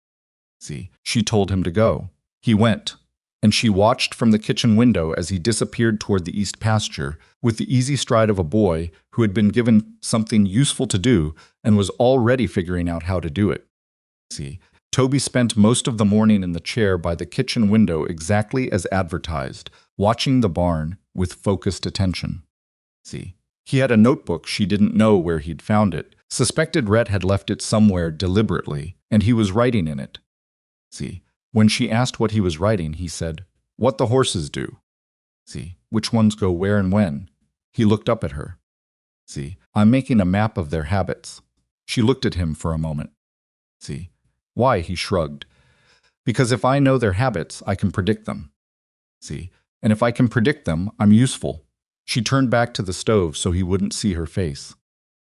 See, she told him to go. He went, and she watched from the kitchen window as he disappeared toward the east pasture with the easy stride of a boy who had been given something useful to do and was already figuring out how to do it. See, Toby spent most of the morning in the chair by the kitchen window exactly as advertised, watching the barn with focused attention. See, he had a notebook she didn't know where he'd found it, suspected Rhett had left it somewhere deliberately, and he was writing in it. See, when she asked what he was writing, he said, "What the horses do." See, which ones go where and when. He looked up at her. See, "I'm making a map of their habits." She looked at him for a moment. See, "Why?" he shrugged. "Because if I know their habits, I can predict them." See, "And if I can predict them, I'm useful." She turned back to the stove so he wouldn't see her face.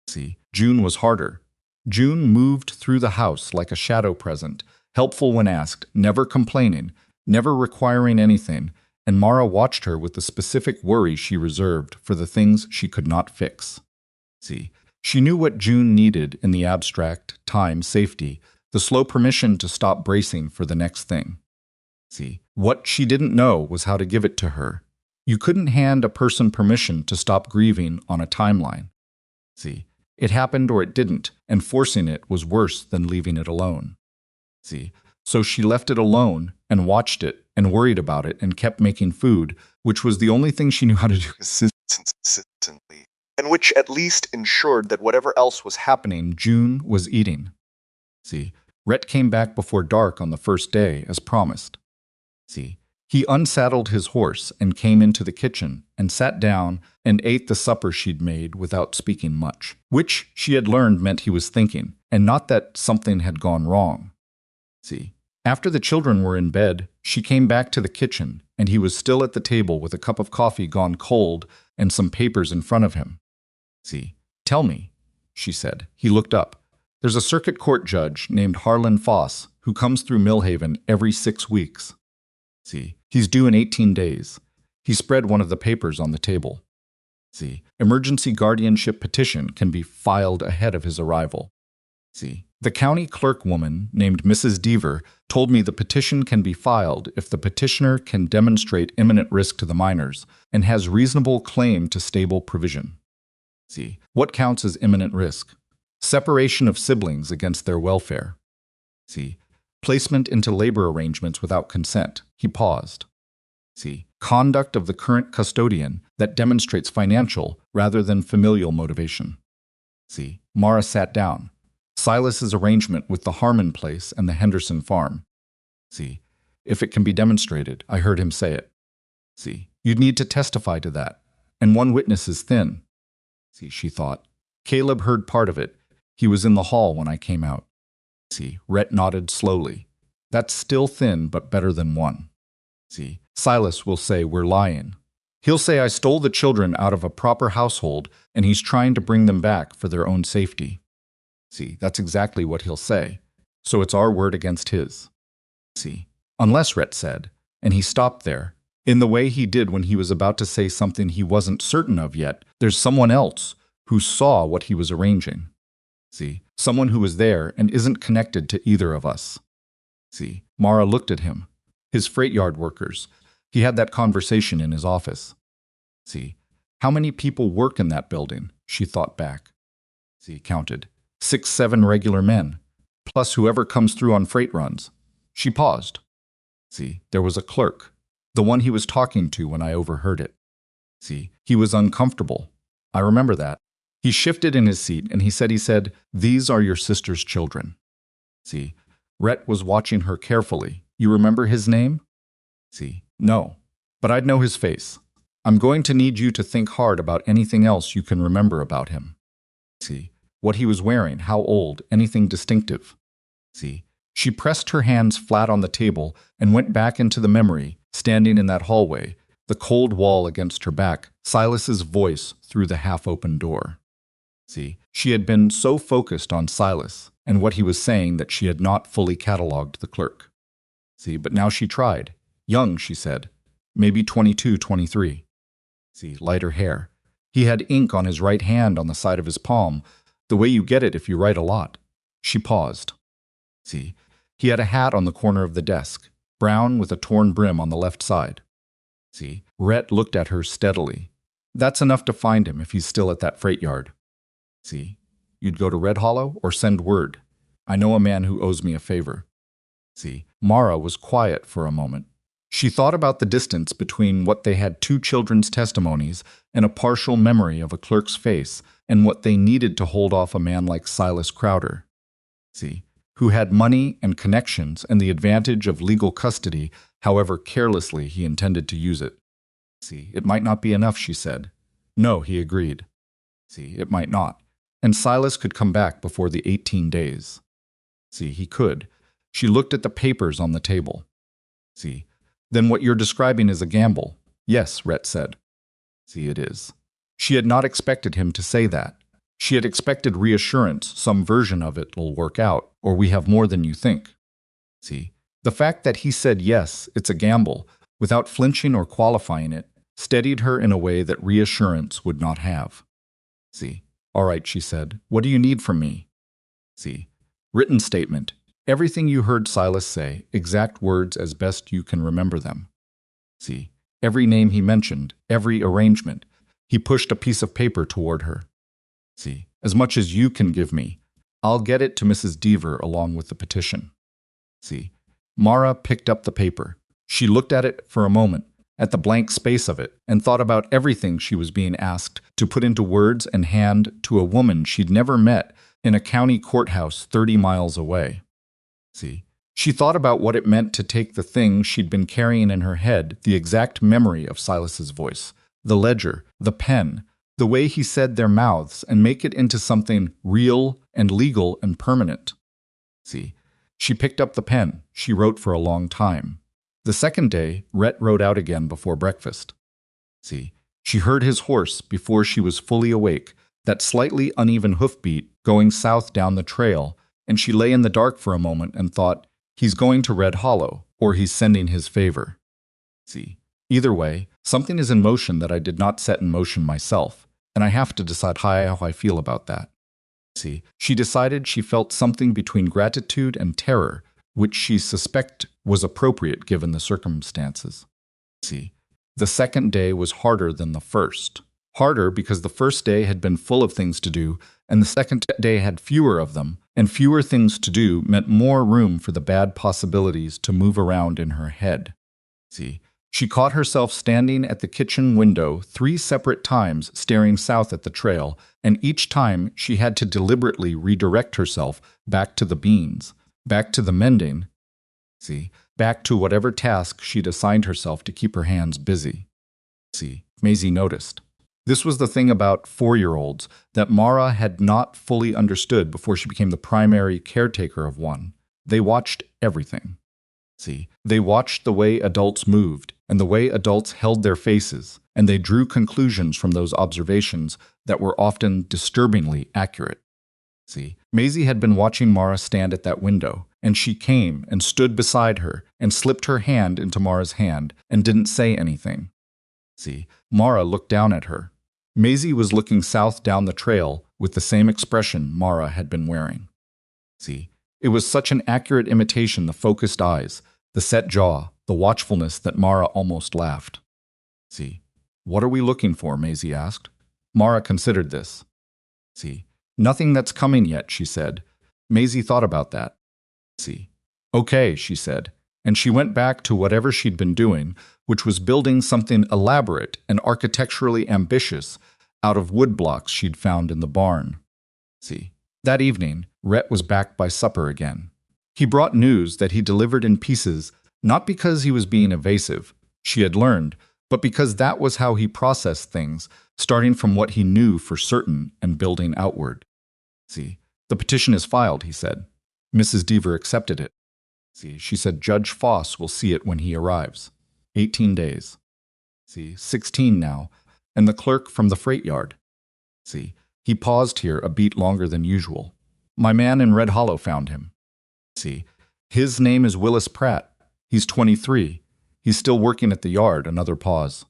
See, June was harder. June moved through the house like a shadow present, helpful when asked, never complaining, never requiring anything, and Mara watched her with the specific worry she reserved for the things she could not fix. See, she knew what June needed in the abstract, time, safety, the slow permission to stop bracing for the next thing. See, what she didn't know was how to give it to her. You couldn't hand a person permission to stop grieving on a timeline. See, it happened or it didn't, and forcing it was worse than leaving it alone. See, so she left it alone and watched it and worried about it and kept making food, which was the only thing she knew how to do consistently, and which at least ensured that whatever else was happening, June was eating. See, Rhett came back before dark on the first day, as promised. See, he unsaddled his horse and came into the kitchen and sat down and ate the supper she'd made without speaking much, which she had learned meant he was thinking, and not that something had gone wrong. See, after the children were in bed, she came back to the kitchen, and he was still at the table with a cup of coffee gone cold and some papers in front of him. See, "Tell me," she said. He looked up. "There's a circuit court judge named Harlan Foss who comes through Millhaven every 6 weeks. See, he's due in 18 days. He spread one of the papers on the table. See, emergency guardianship petition can be filed ahead of his arrival. See, the county clerk woman named Mrs. Deaver told me the petition can be filed if the petitioner can demonstrate imminent risk to the minors and has reasonable claim to stable provision. See, what counts as imminent risk? Separation of siblings against their welfare. See, placement into labor arrangements without consent." He paused. See, conduct of the current custodian that demonstrates financial rather than familial motivation. See, Mara sat down. Silas's arrangement with the Harmon place and the Henderson farm. See, if it can be demonstrated, I heard him say it. See, you'd need to testify to that, and one witness is thin. See, she thought. Caleb heard part of it. He was in the hall when I came out. See, Rhett nodded slowly. That's still thin, but better than one. See, Silas will say we're lying. He'll say I stole the children out of a proper household and he's trying to bring them back for their own safety. See, that's exactly what he'll say. So it's our word against his. See, unless Rhett said, and he stopped there, in the way he did when he was about to say something he wasn't certain of yet, there's someone else who saw what he was arranging. See, someone who was there and isn't connected to either of us. See, Mara looked at him. His freight yard workers. He had that conversation in his office. See, how many people work in that building? She thought back. See, counted. 6, 7 regular men, plus whoever comes through on freight runs. She paused. See, there was a clerk, the one he was talking to when I overheard it. See, he was uncomfortable. I remember that. He shifted in his seat and he said, these are your sister's children. See, Rhett was watching her carefully. You remember his name? See, no, but I'd know his face. I'm going to need you to think hard about anything else you can remember about him. See, what he was wearing, how old, anything distinctive. See, she pressed her hands flat on the table and went back into the memory, standing in that hallway, the cold wall against her back, Silas's voice through the half-open door. See, she had been so focused on Silas and what he was saying that she had not fully cataloged the clerk. See, but now she tried. Young, she said. Maybe 22, 23. See, lighter hair. He had ink on his right hand on the side of his palm, the way you get it if you write a lot. She paused. See, he had a hat on the corner of the desk, brown with a torn brim on the left side. See, Rhett looked at her steadily. That's enough to find him if he's still at that freight yard. See, you'd go to Red Hollow or send word. I know a man who owes me a favor. See, Mara was quiet for a moment. She thought about the distance between what they had 2 children's testimonies and a partial memory of a clerk's face and what they needed to hold off a man like Silas Crowder. See, who had money and connections and the advantage of legal custody, however carelessly he intended to use it. See, it might not be enough, she said. No, he agreed. See, it might not. And Silas could come back before the 18 days. See, he could. She looked at the papers on the table. See, then what you're describing is a gamble. Yes, Rhett said. See, it is. She had not expected him to say that. She had expected reassurance, some version of it will work out, or we have more than you think. See, the fact that he said yes, it's a gamble, without flinching or qualifying it, steadied her in a way that reassurance would not have. See, all right, she said, what do you need from me? See, written statement. Everything you heard Silas say, exact words as best you can remember them. See, every name he mentioned, every arrangement. He pushed a piece of paper toward her. See, as much as you can give me. I'll get it to Mrs. Deaver along with the petition. See, Mara picked up the paper. She looked at it for a moment, at the blank space of it, and thought about everything she was being asked to put into words and hand to a woman she'd never met in a county courthouse 30 miles away. See, she thought about what it meant to take the thing she'd been carrying in her head, the exact memory of Silas's voice, the ledger, the pen, the way he said their mouths, and make it into something real and legal and permanent. See, she picked up the pen. She wrote for a long time. The second day, Rhett rode out again before breakfast. See, she heard his horse before she was fully awake, that slightly uneven hoofbeat going south down the trail, and she lay in the dark for a moment and thought, he's going to Red Hollow, or he's sending his favor. See, either way, something is in motion that I did not set in motion myself, and I have to decide how I feel about that. See, she decided she felt something between gratitude and terror, which she suspected was appropriate given the circumstances. See, the second day was harder than the first. Harder because the first day had been full of things to do, and the second day had fewer of them, and fewer things to do meant more room for the bad possibilities to move around in her head. See, she caught herself standing at the kitchen window 3 separate times staring south at the trail, and each time she had to deliberately redirect herself back to the beans, back to the mending, see, back to whatever task she'd assigned herself to keep her hands busy. See, Maisie noticed. This was the thing about 4-year-olds that Mara had not fully understood before she became the primary caretaker of one. They watched everything. See, they watched the way adults moved and the way adults held their faces, and they drew conclusions from those observations that were often disturbingly accurate. See, Maisie had been watching Mara stand at that window, and she came and stood beside her and slipped her hand into Mara's hand and didn't say anything. See, Mara looked down at her. Maisie was looking south down the trail with the same expression Mara had been wearing. See, it was such an accurate imitation, the focused eyes, the set jaw, the watchfulness, that Mara almost laughed. See, what are we looking for? Maisie asked. Mara considered this. See, nothing that's coming yet, she said. Maisie thought about that. See, okay, she said, and she went back to whatever she'd been doing, which was building something elaborate and architecturally ambitious out of wood blocks she'd found in the barn. See, that evening, Rhett was back by supper again. He brought news that he delivered in pieces, not because he was being evasive, she had learned, but because that was how he processed things, starting from what he knew for certain and building outward. See, the petition is filed, he said. Mrs. Deaver accepted it. See, she said Judge Foss will see it when he arrives. 18 days. See, 16 now, and the clerk from the freight yard. See, he paused here a beat longer than usual. My man in Red Hollow found him. See, his name is Willis Pratt. He's 23. He's still working at the yard. Another pause.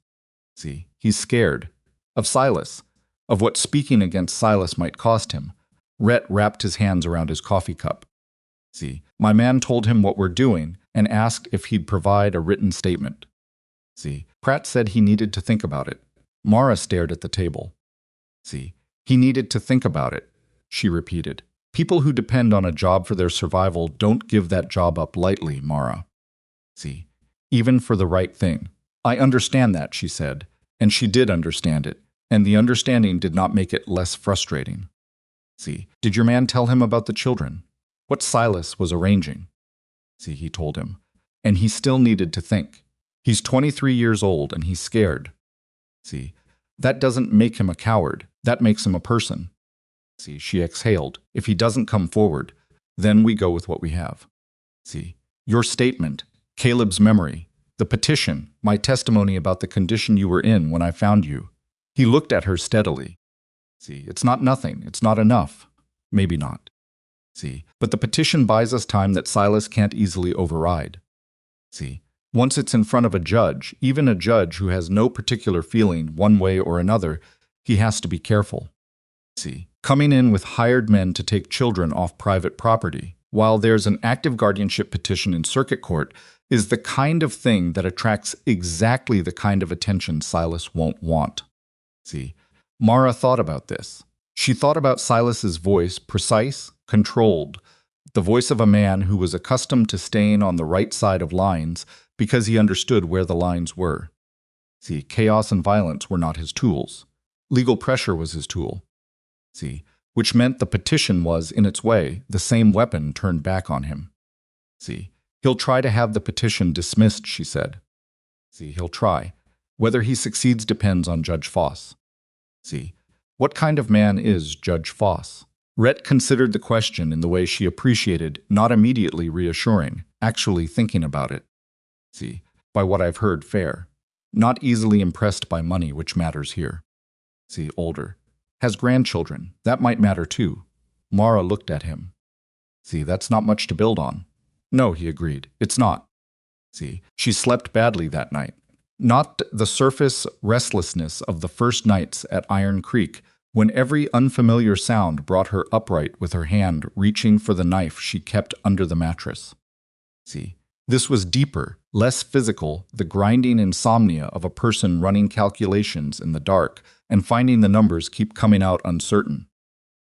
See, he's scared. Of Silas. Of what speaking against Silas might cost him. Rhett wrapped his hands around his coffee cup. See, my man told him what we're doing and asked if he'd provide a written statement. See, Pratt said he needed to think about it. Mara stared at the table. See, he needed to think about it, she repeated. People who depend on a job for their survival don't give that job up lightly, Mara. See, even for the right thing. I understand that, she said, and she did understand it, and the understanding did not make it less frustrating. See, did your man tell him about the children? What Silas was arranging? See, he told him, and he still needed to think. He's 23 years old and he's scared. See, that doesn't make him a coward, that makes him a person. See, she exhaled. If he doesn't come forward, then we go with what we have. See, your statement, Caleb's memory, the petition, my testimony about the condition you were in when I found you. He looked at her steadily. See, it's not nothing, it's not enough. Maybe not. See, but the petition buys us time that Silas can't easily override. See, once it's in front of a judge, even a judge who has no particular feeling one way or another, he has to be careful. See, coming in with hired men to take children off private property, while there's an active guardianship petition in circuit court, is the kind of thing that attracts exactly the kind of attention Silas won't want. See, Mara thought about this. She thought about Silas's voice, precise, controlled, the voice of a man who was accustomed to staying on the right side of lines because he understood where the lines were. See, chaos and violence were not his tools. Legal pressure was his tool. See, which meant the petition was, in its way, the same weapon turned back on him. See, he'll try to have the petition dismissed, she said. See, he'll try. Whether he succeeds depends on Judge Foss. See, what kind of man is Judge Foss? Rhett considered the question in the way she appreciated, not immediately reassuring, actually thinking about it. See, by what I've heard, fair. Not easily impressed by money, which matters here. See, older. Has grandchildren. That might matter too. Mara looked at him. See, that's not much to build on. No, he agreed. It's not. See, she slept badly that night. Not the surface restlessness of the first nights at Iron Creek, when every unfamiliar sound brought her upright with her hand reaching for the knife she kept under the mattress. See, this was deeper, less physical, the grinding insomnia of a person running calculations in the dark and finding the numbers keep coming out uncertain.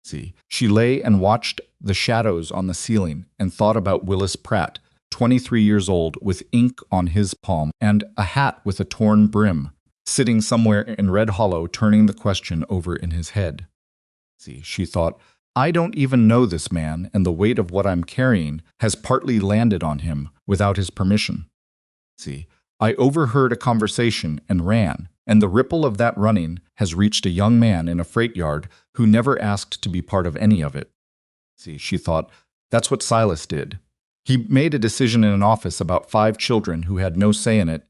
See, she lay and watched the shadows on the ceiling and thought about Willis Pratt, 23 years old, with ink on his palm and a hat with a torn brim, sitting somewhere in Red Hollow turning the question over in his head. See, she thought, I don't even know this man, and the weight of what I'm carrying has partly landed on him without his permission. See, I overheard a conversation and ran, And the ripple of that running has reached a young man in a freight yard who never asked to be part of any of it. See, she thought, that's what Silas did. He made a decision in an office about 5 children who had no say in it.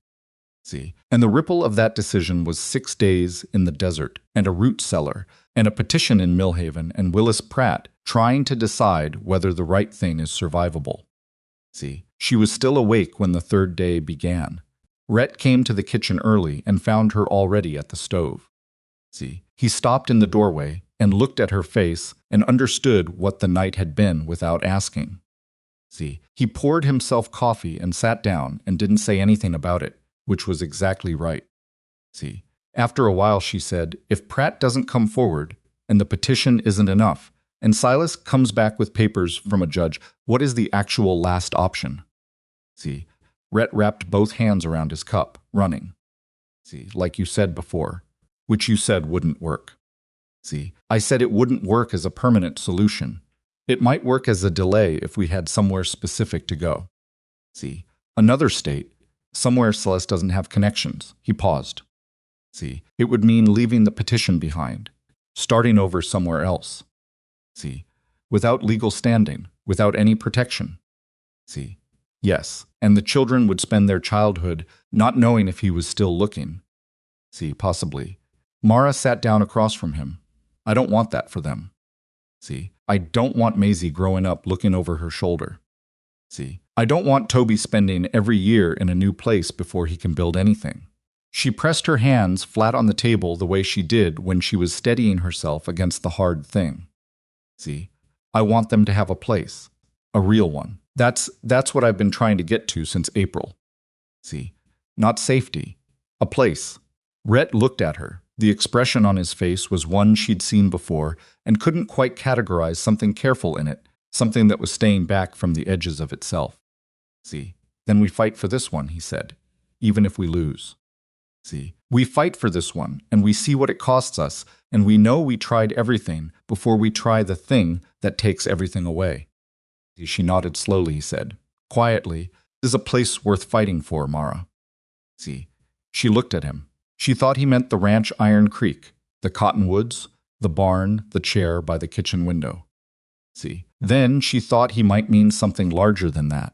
See, and the ripple of that decision was 6 days in the desert, and a root cellar, and a petition in Millhaven and Willis Pratt trying to decide whether the right thing is survivable. See, she was still awake when the 3rd day began. Rhett came to the kitchen early and found her already at the stove. See, he stopped in the doorway and looked at her face and understood what the night had been without asking. See, he poured himself coffee and sat down and didn't say anything about it, which was exactly right. See, after a while she said, if Pratt doesn't come forward and the petition isn't enough, and Silas comes back with papers from a judge, what is the actual last option? See, Rhett wrapped both hands around his cup, running. See, like you said before, which you said wouldn't work. See, I said it wouldn't work as a permanent solution. It might work as a delay if we had somewhere specific to go. See, another state, somewhere Celeste doesn't have connections. He paused. See, it would mean leaving the petition behind, starting over somewhere else. See, without legal standing, without any protection. See, yes, and the children would spend their childhood not knowing if he was still looking. See, possibly. Mara sat down across from him. I don't want that for them. See, I don't want Maisie growing up looking over her shoulder. See, I don't want Toby spending every year in a new place before he can build anything. She pressed her hands flat on the table the way she did when she was steadying herself against the hard thing. See, I want them to have a place, a real one. That's what I've been trying to get to since April. See, not safety, a place. Rhett looked at her. The expression on his face was one she'd seen before and couldn't quite categorize something careful in it, something that was staying back from the edges of itself. See, then we fight for this one, he said, even if we lose. See, we fight for this one, and we see what it costs us, and we know we tried everything before we try the thing that takes everything away. She nodded slowly, he said, quietly, this is a place worth fighting for, Mara. See, she looked at him. She thought he meant the ranch Iron Creek, the cottonwoods, the barn, the chair by the kitchen window. See, then she thought he might mean something larger than that.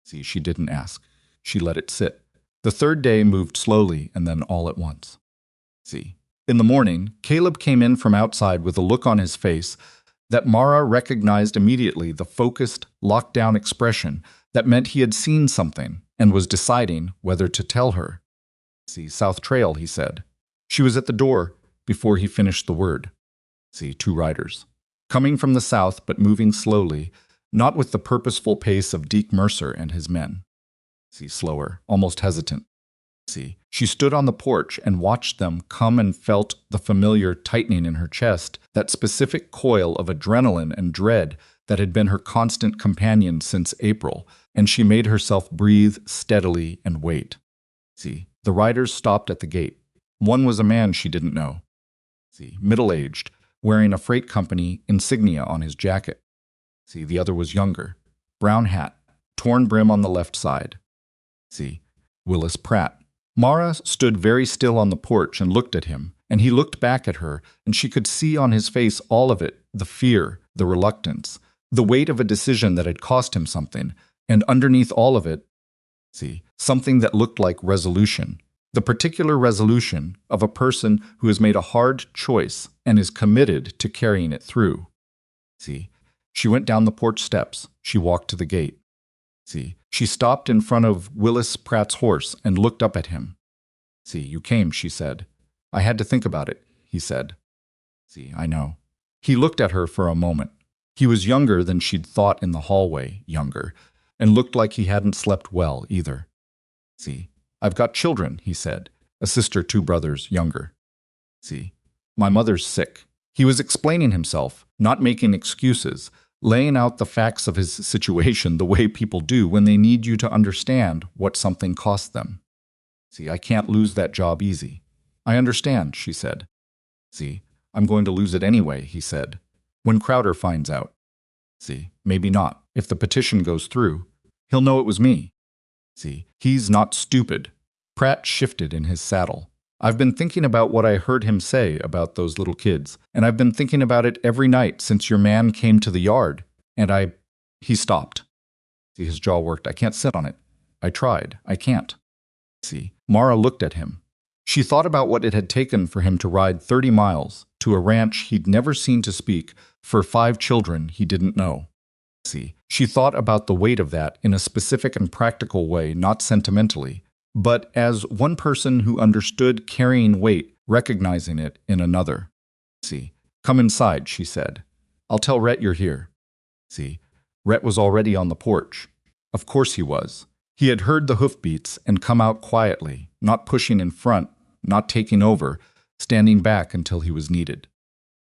See, she didn't ask. She let it sit. The 3rd day moved slowly and then all at once. See, in the morning, Caleb came in from outside with a look on his face that Mara recognized immediately, the focused, locked-down expression that meant he had seen something and was deciding whether to tell her. See, South Trail, he said. She was at the door before he finished the word. See, 2 riders. Coming from the south but moving slowly, not with the purposeful pace of Deke Mercer and his men. See, slower, almost hesitant. See, she stood on the porch and watched them come and felt the familiar tightening in her chest, that specific coil of adrenaline and dread that had been her constant companion since April, and she made herself breathe steadily and wait. See, the riders stopped at the gate. One was a man she didn't know. See, middle-aged, wearing a freight company insignia on his jacket. See, the other was younger, brown hat, torn brim on the left side. See, Willis Pratt. Mara stood very still on the porch and looked at him, and he looked back at her, and she could see on his face all of it, the fear, the reluctance, the weight of a decision that had cost him something, and underneath all of it, see, something that looked like resolution, the particular resolution of a person who has made a hard choice and is committed to carrying it through. See, she went down the porch steps. She walked to the gate. See, she stopped in front of Willis Pratt's horse and looked up at him. See, you came, she said. I had to think about it, he said. See, I know. He looked at her for a moment. He was younger than she'd thought in the hallway, younger, and looked like he hadn't slept well either. See, I've got children, he said, a sister, 2 brothers, younger. See, my mother's sick. He was explaining himself, not making excuses, laying out the facts of his situation the way people do when they need you to understand what something cost them. See, I can't lose that job easy. I understand, she said. See, I'm going to lose it anyway, he said. When Crowder finds out. See, maybe not. If the petition goes through, he'll know it was me. See, he's not stupid. Pratt shifted in his saddle. I've been thinking about what I heard him say about those little kids, and I've been thinking about it every night since your man came to the yard, and He stopped. See, his jaw worked. I can't sit on it. I tried. I can't. See, Mara looked at him. She thought about what it had taken for him to ride 30 miles to a ranch he'd never seen to speak for 5 children he didn't know. See, she thought about the weight of that in a specific and practical way, not sentimentally, but as one person who understood carrying weight, recognizing it in another. See, come inside, she said. I'll tell Rhett you're here. See, Rhett was already on the porch. Of course he was. He had heard the hoofbeats and come out quietly, not pushing in front, not taking over, standing back until he was needed.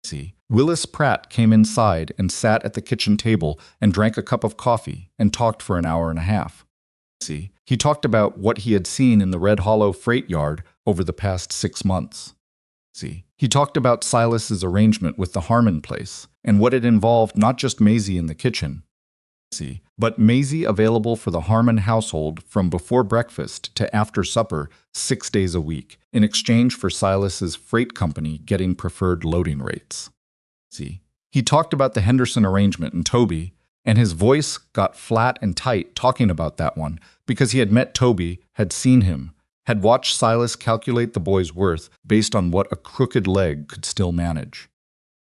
See, Willis Pratt came inside and sat at the kitchen table and drank a cup of coffee and talked for an hour and a half. See, he talked about what he had seen in the Red Hollow freight yard over the past 6 months. See, he talked about Silas's arrangement with the Harmon place and what it involved, not just Maisie in the kitchen, see, but Maisie available for the Harmon household from before breakfast to after supper 6 days a week in exchange for Silas's freight company getting preferred loading rates. See, he talked about the Henderson arrangement and Toby, and his voice got flat and tight talking about that one because he had met Toby, had seen him, had watched Silas calculate the boy's worth based on what a crooked leg could still manage.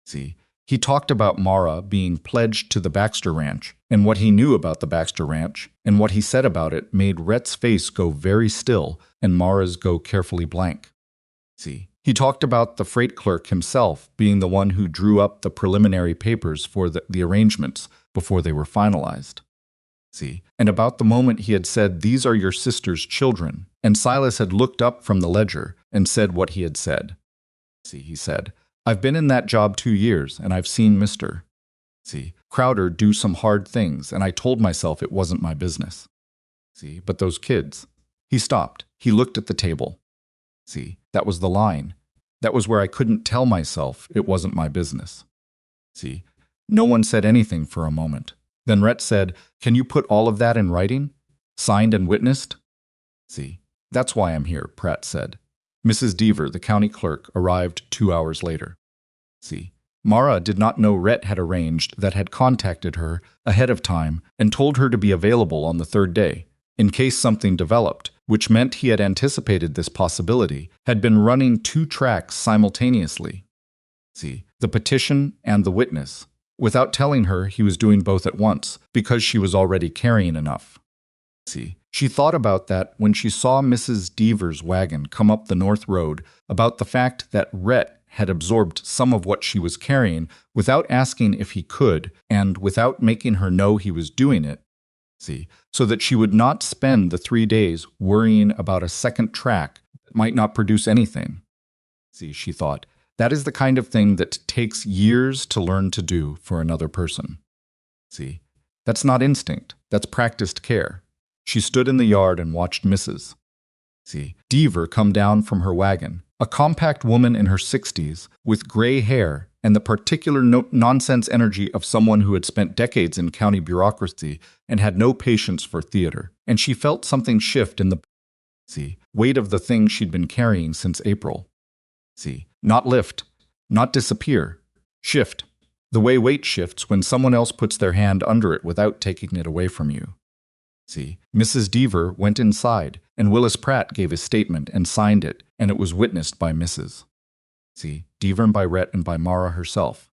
See, he talked about Mara being pledged to the Baxter Ranch, and what he knew about the Baxter Ranch, and what he said about it made Rhett's face go very still and Mara's go carefully blank. See, he talked about the freight clerk himself being the one who drew up the preliminary papers for the arrangements before they were finalized. See, and about the moment he had said, "These are your sister's children," and Silas had looked up from the ledger and said what he had said. See, he said, "I've been in that job 2 years, and I've seen Mr. See, Crowder do some hard things, and I told myself it wasn't my business. See, but those kids." He stopped. He looked at the table. See, that was the line. That was where I couldn't tell myself it wasn't my business. See, no one said anything for a moment. Then Rhett said, "Can you put all of that in writing? Signed and witnessed?" See, that's why I'm here, Pratt said. Mrs. Deaver, the county clerk, arrived 2 hours later. See, Mara did not know Rhett had arranged that had contacted her ahead of time and told her to be available on the 3rd day, in case something developed, which meant he had anticipated this possibility, had been running 2 tracks simultaneously. See, the petition and the witness, without telling her he was doing both at once, because she was already carrying enough. See, she thought about that when she saw Mrs. Deaver's wagon come up the north road, about the fact that Rhett had absorbed some of what she was carrying without asking if he could, and without making her know he was doing it. See, so that she would not spend the 3 days worrying about a second track that might not produce anything. See, she thought, that is the kind of thing that takes years to learn to do for another person. See, that's not instinct, that's practiced care. She stood in the yard and watched Mrs. See, Deaver come down from her wagon, a compact woman in her 60s with gray hair and the particular nonsense energy of someone who had spent decades in county bureaucracy and had no patience for theater. And she felt something shift in the weight of the thing she'd been carrying since April. See, not lift, not disappear, shift, the way weight shifts when someone else puts their hand under it without taking it away from you. See, Mrs. Deaver went inside, and Willis Pratt gave his statement and signed it, and it was witnessed by Mrs. See, Deaver and by Rhett and by Mara herself.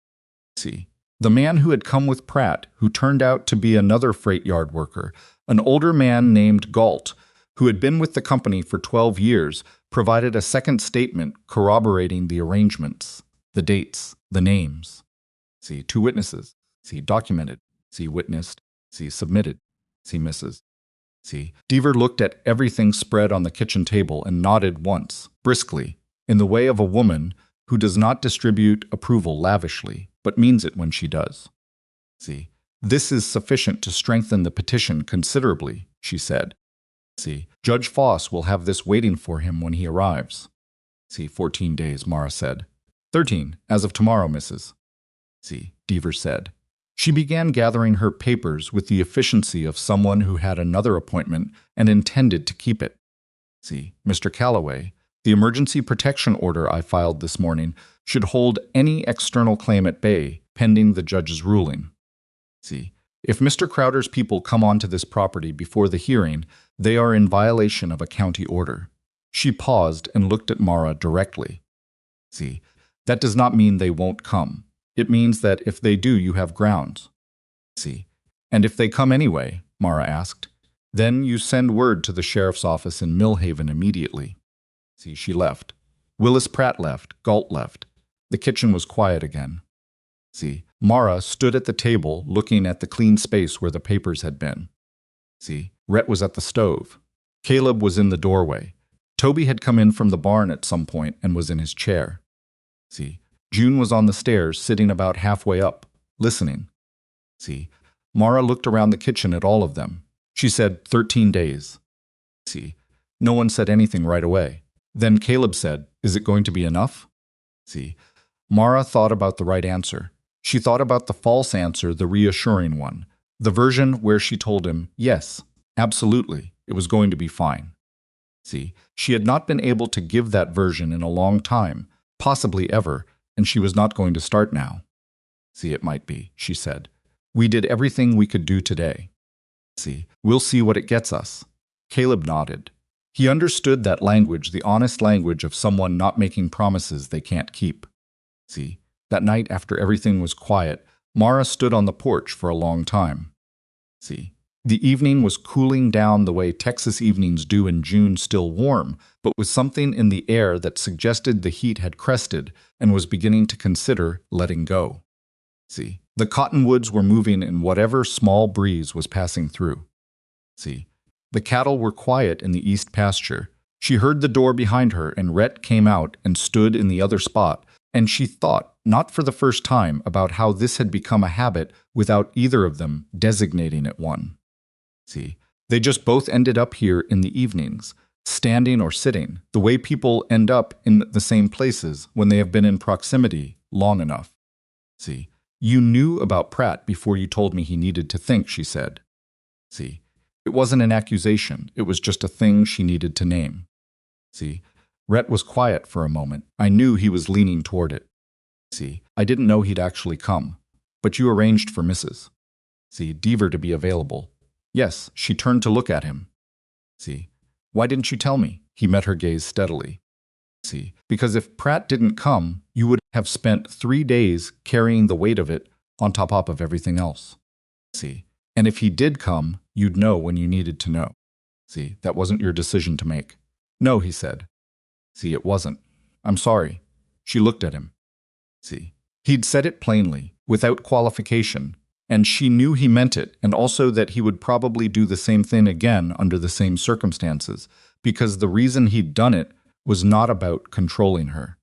See, the man who had come with Pratt, who turned out to be another freight yard worker, an older man named Galt, who had been with the company for 12 years, provided a second statement corroborating the arrangements, the dates, the names. See, 2 witnesses. See, documented. See, witnessed. See, submitted. See, Mrs. See, Deaver looked at everything spread on the kitchen table and nodded once, briskly, in the way of a woman who does not distribute approval lavishly, but means it when she does. See, this is sufficient to strengthen the petition considerably, she said. See, Judge Foss will have this waiting for him when he arrives. See, 14 days, Mara said. 13, as of tomorrow, Mrs. See, Deaver said. She began gathering her papers with the efficiency of someone who had another appointment and intended to keep it. See, Mr. Calloway, The emergency protection order I filed this morning should hold any external claim at bay pending the judge's ruling. See, if Mr. Crowder's people come onto this property before the hearing, they are in violation of a county order. She paused and looked at Mara directly. See, that does not mean they won't come. It means that if they do, you have grounds. See, and if they come anyway, Mara asked, then you send word to the sheriff's office in Millhaven immediately. See, she left. Willis Pratt left. Galt left. The kitchen was quiet again. See, Mara stood at the table looking at the clean space where the papers had been. See, Rhett was at the stove. Caleb was in the doorway. Toby had come in from the barn at some point and was in his chair. See, June was on the stairs sitting about halfway up, listening. See, Mara looked around the kitchen at all of them. She said 13 days. See, no one said anything right away. Then Caleb said, "Is it going to be enough?" See, Mara thought about the right answer. She thought about the false answer, the reassuring one, the version where she told him, yes, absolutely, it was going to be fine. See, she had not been able to give that version in a long time, possibly ever, and she was not going to start now. See, it might be, she said. We did everything we could do today. See, we'll see what it gets us. Caleb nodded. He understood that language, the honest language of someone not making promises they can't keep. See, that night after everything was quiet, Mara stood on the porch for a long time. See, the evening was cooling down the way Texas evenings do in June, still warm, but with something in the air that suggested the heat had crested and was beginning to consider letting go. See, the cottonwoods were moving in whatever small breeze was passing through. See, the cattle were quiet in the east pasture. She heard the door behind her, and Rhett came out and stood in the other spot, and she thought, not for the first time, about how this had become a habit without either of them designating it one. See, they just both ended up here in the evenings, standing or sitting, the way people end up in the same places when they have been in proximity long enough. See, you knew about Pratt before you told me he needed to think, she said. See, it wasn't an accusation, it was just a thing she needed to name. See, Rhett was quiet for a moment. I knew he was leaning toward it. See, I didn't know he'd actually come. But you arranged for Mrs. See, Deaver to be available. Yes, she turned to look at him. See, why didn't you tell me? He met her gaze steadily. See, because if Pratt didn't come, you would have spent 3 days carrying the weight of it on top of everything else. See, and if he did come, you'd know when you needed to know. See, that wasn't your decision to make. No, he said. See, it wasn't. I'm sorry. She looked at him. See, he'd said it plainly, without qualification, and she knew he meant it, and also that he would probably do the same thing again under the same circumstances, because the reason he'd done it was not about controlling her.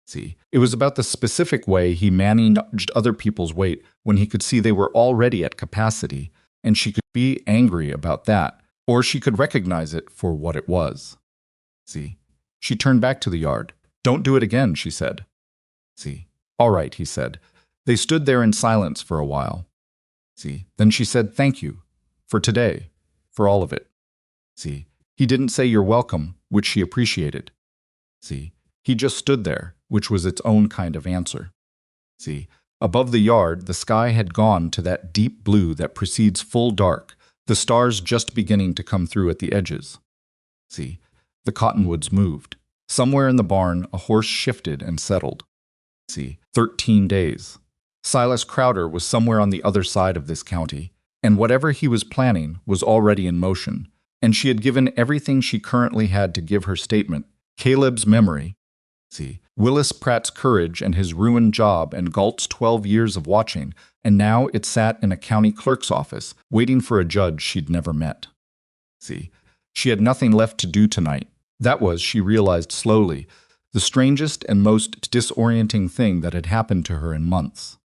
See, it was about the specific way he managed other people's weight when he could see they were already at capacity, and she could be angry about that, or she could recognize it for what it was. See, she turned back to the yard. Don't do it again, she said. See, all right, he said. They stood there in silence for a while. See, then she said, thank you, for today, for all of it. See, he didn't say you're welcome, which she appreciated. See, he just stood there, which was its own kind of answer. See, above the yard, the sky had gone to that deep blue that precedes full dark, the stars just beginning to come through at the edges. See, the cottonwoods moved. Somewhere in the barn, a horse shifted and settled. See, 13 days. Silas Crowder was somewhere on the other side of this county, and whatever he was planning was already in motion, and she had given everything she currently had to give her statement, Caleb's memory, see, Willis Pratt's courage and his ruined job and Galt's 12 years of watching, and now it sat in a county clerk's office, waiting for a judge she'd never met. See, she had nothing left to do tonight. That was, she realized slowly, the strangest and most disorienting thing that had happened to her in months.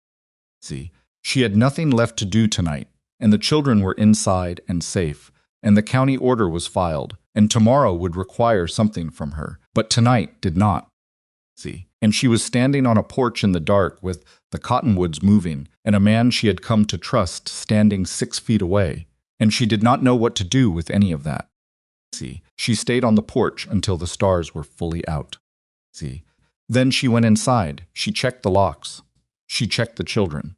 See, she had nothing left to do tonight, and the children were inside and safe, and the county order was filed, and tomorrow would require something from her, but tonight did not. See, and she was standing on a porch in the dark with the cottonwoods moving, and a man she had come to trust standing 6 feet away, and she did not know what to do with any of that. See, she stayed on the porch until the stars were fully out. See, then she went inside. She checked the locks. She checked the children.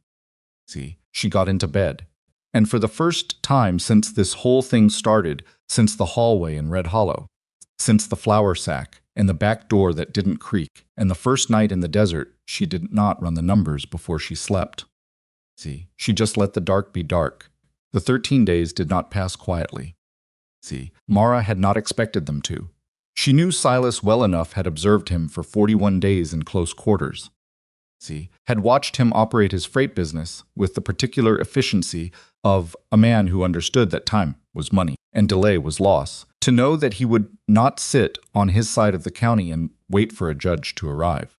See, she got into bed. And for the first time since this whole thing started, since the hallway in Red Hollow, since the flour sack and the back door that didn't creak, and the first night in the desert, she did not run the numbers before she slept. See, she just let the dark be dark. The 13 days did not pass quietly. See, Mara had not expected them to. She knew Silas well enough, had observed him for 41 days in close quarters. See, had watched him operate his freight business with the particular efficiency of a man who understood that time was money and delay was loss, to know that he would not sit on his side of the county and wait for a judge to arrive.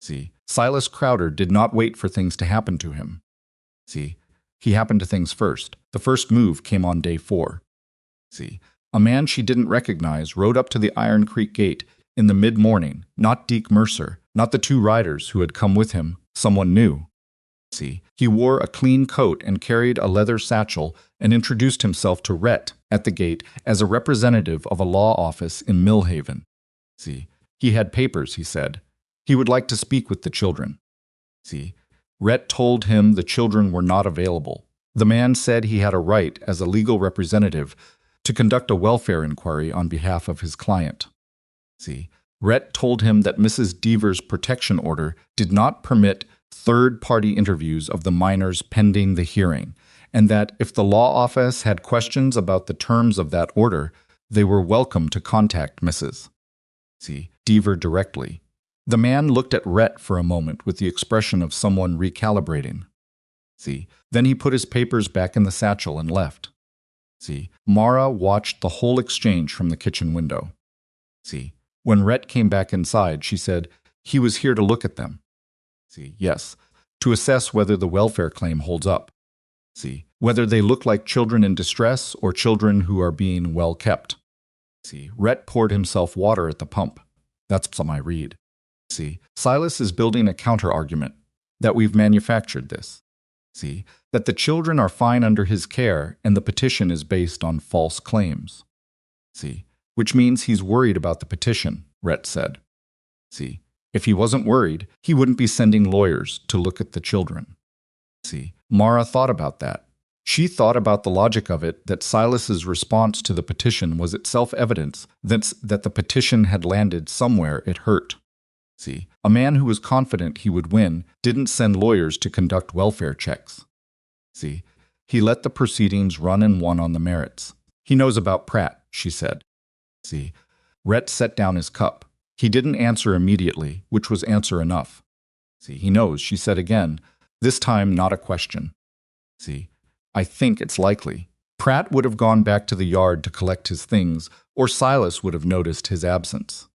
See, Silas Crowder did not wait for things to happen to him. See, he happened to things first. The first move came on day 4. See, a man she didn't recognize rode up to the Iron Creek gate in the mid-morning, not Deke Mercer, not the 2 riders who had come with him, someone new. See, he wore a clean coat and carried a leather satchel and introduced himself to Rhett at the gate as a representative of a law office in Millhaven. See, he had papers, he said. He would like to speak with the children. See, Rhett told him the children were not available. The man said he had a right as a legal representative to conduct a welfare inquiry on behalf of his client. See, Rhett told him that Mrs. Deaver's protection order did not permit third-party interviews of the minors pending the hearing, and that if the law office had questions about the terms of that order, they were welcome to contact Mrs. Deaver directly. The man looked at Rhett for a moment with the expression of someone recalibrating. Then he put his papers back in the satchel and left. Mara watched the whole exchange from the kitchen window. When Rhett came back inside, she said, "He was here to look at them." Yes, to assess whether the welfare claim holds up. Whether they look like children in distress or children who are being well kept. Rhett poured himself water at the pump. That's some I read. Silas is building a counter-argument that we've manufactured this. That the children are fine under his care and the petition is based on false claims. Which means he's worried about the petition, Rhett said. If he wasn't worried, he wouldn't be sending lawyers to look at the children. Mara thought about that. She thought about the logic of it, that Silas's response to the petition was itself evidence that the petition had landed somewhere it hurt. A man who was confident he would win didn't send lawyers to conduct welfare checks. He let the proceedings run and won on the merits. He knows about Pratt, she said. Rhett set down his cup. He didn't answer immediately, which was answer enough. He knows, she said again, this time not a question. I think it's likely. Pratt would have gone back to the yard to collect his things, or Silas would have noticed his absence.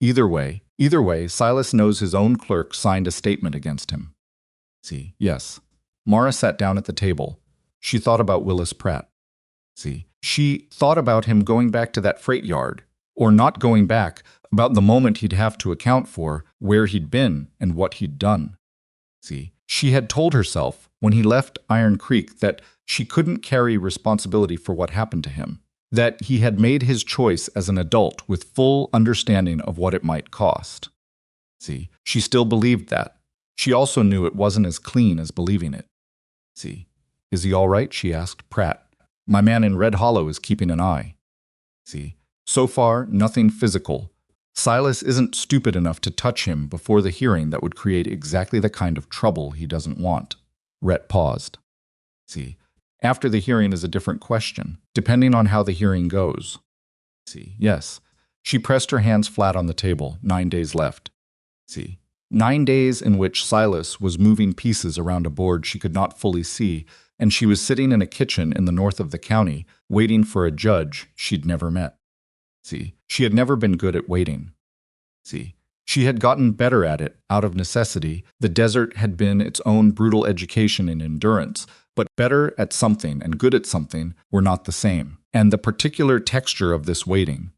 Either way, Silas knows his own clerk signed a statement against him. Yes. Mara sat down at the table. She thought about Willis Pratt. She thought about him going back to that freight yard, or not going back, about the moment he'd have to account for where he'd been and what he'd done. She had told herself, when he left Iron Creek, that she couldn't carry responsibility for what happened to him, that he had made his choice as an adult with full understanding of what it might cost. She still believed that. She also knew it wasn't as clean as believing it. Is he all right? She asked Pratt. My man in Red Hollow is keeping an eye. So far, nothing physical. Silas isn't stupid enough to touch him before the hearing that would create exactly the kind of trouble he doesn't want. Rhett paused. After the hearing is a different question, depending on how the hearing goes. Yes. She pressed her hands flat on the table. 9 days left. 9 days in which Silas was moving pieces around a board she could not fully see, and she was sitting in a kitchen in the north of the county, waiting for a judge she'd never met. She had never been good at waiting. She had gotten better at it out of necessity. The desert had been its own brutal education in endurance, but better at something and good at something were not the same. And the particular texture of this waiting,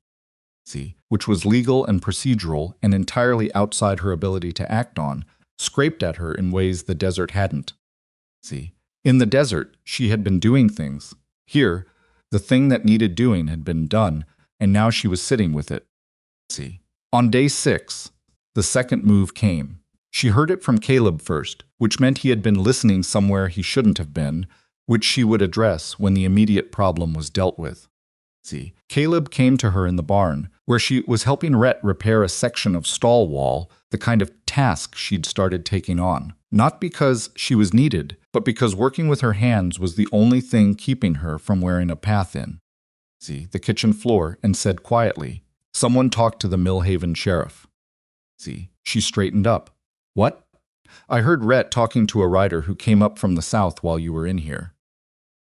which was legal and procedural and entirely outside her ability to act on, scraped at her in ways the desert hadn't. In the desert, she had been doing things. Here, The thing that needed doing had been done, and now she was sitting with it. See. On day 6, the second move came. She heard it from Caleb first, which meant he had been listening somewhere he shouldn't have been, which she would address when the immediate problem was dealt with. See, Caleb came to her in the barn, where she was helping Rhett repair a section of stall wall, the kind of task she'd started taking on. Not because she was needed, but because working with her hands was the only thing keeping her from wearing a path in. See, the kitchen floor, and said quietly, "Someone talked to the Millhaven sheriff." See, she straightened up. "What?" "I heard Rhett talking to a rider who came up from the south while you were in here."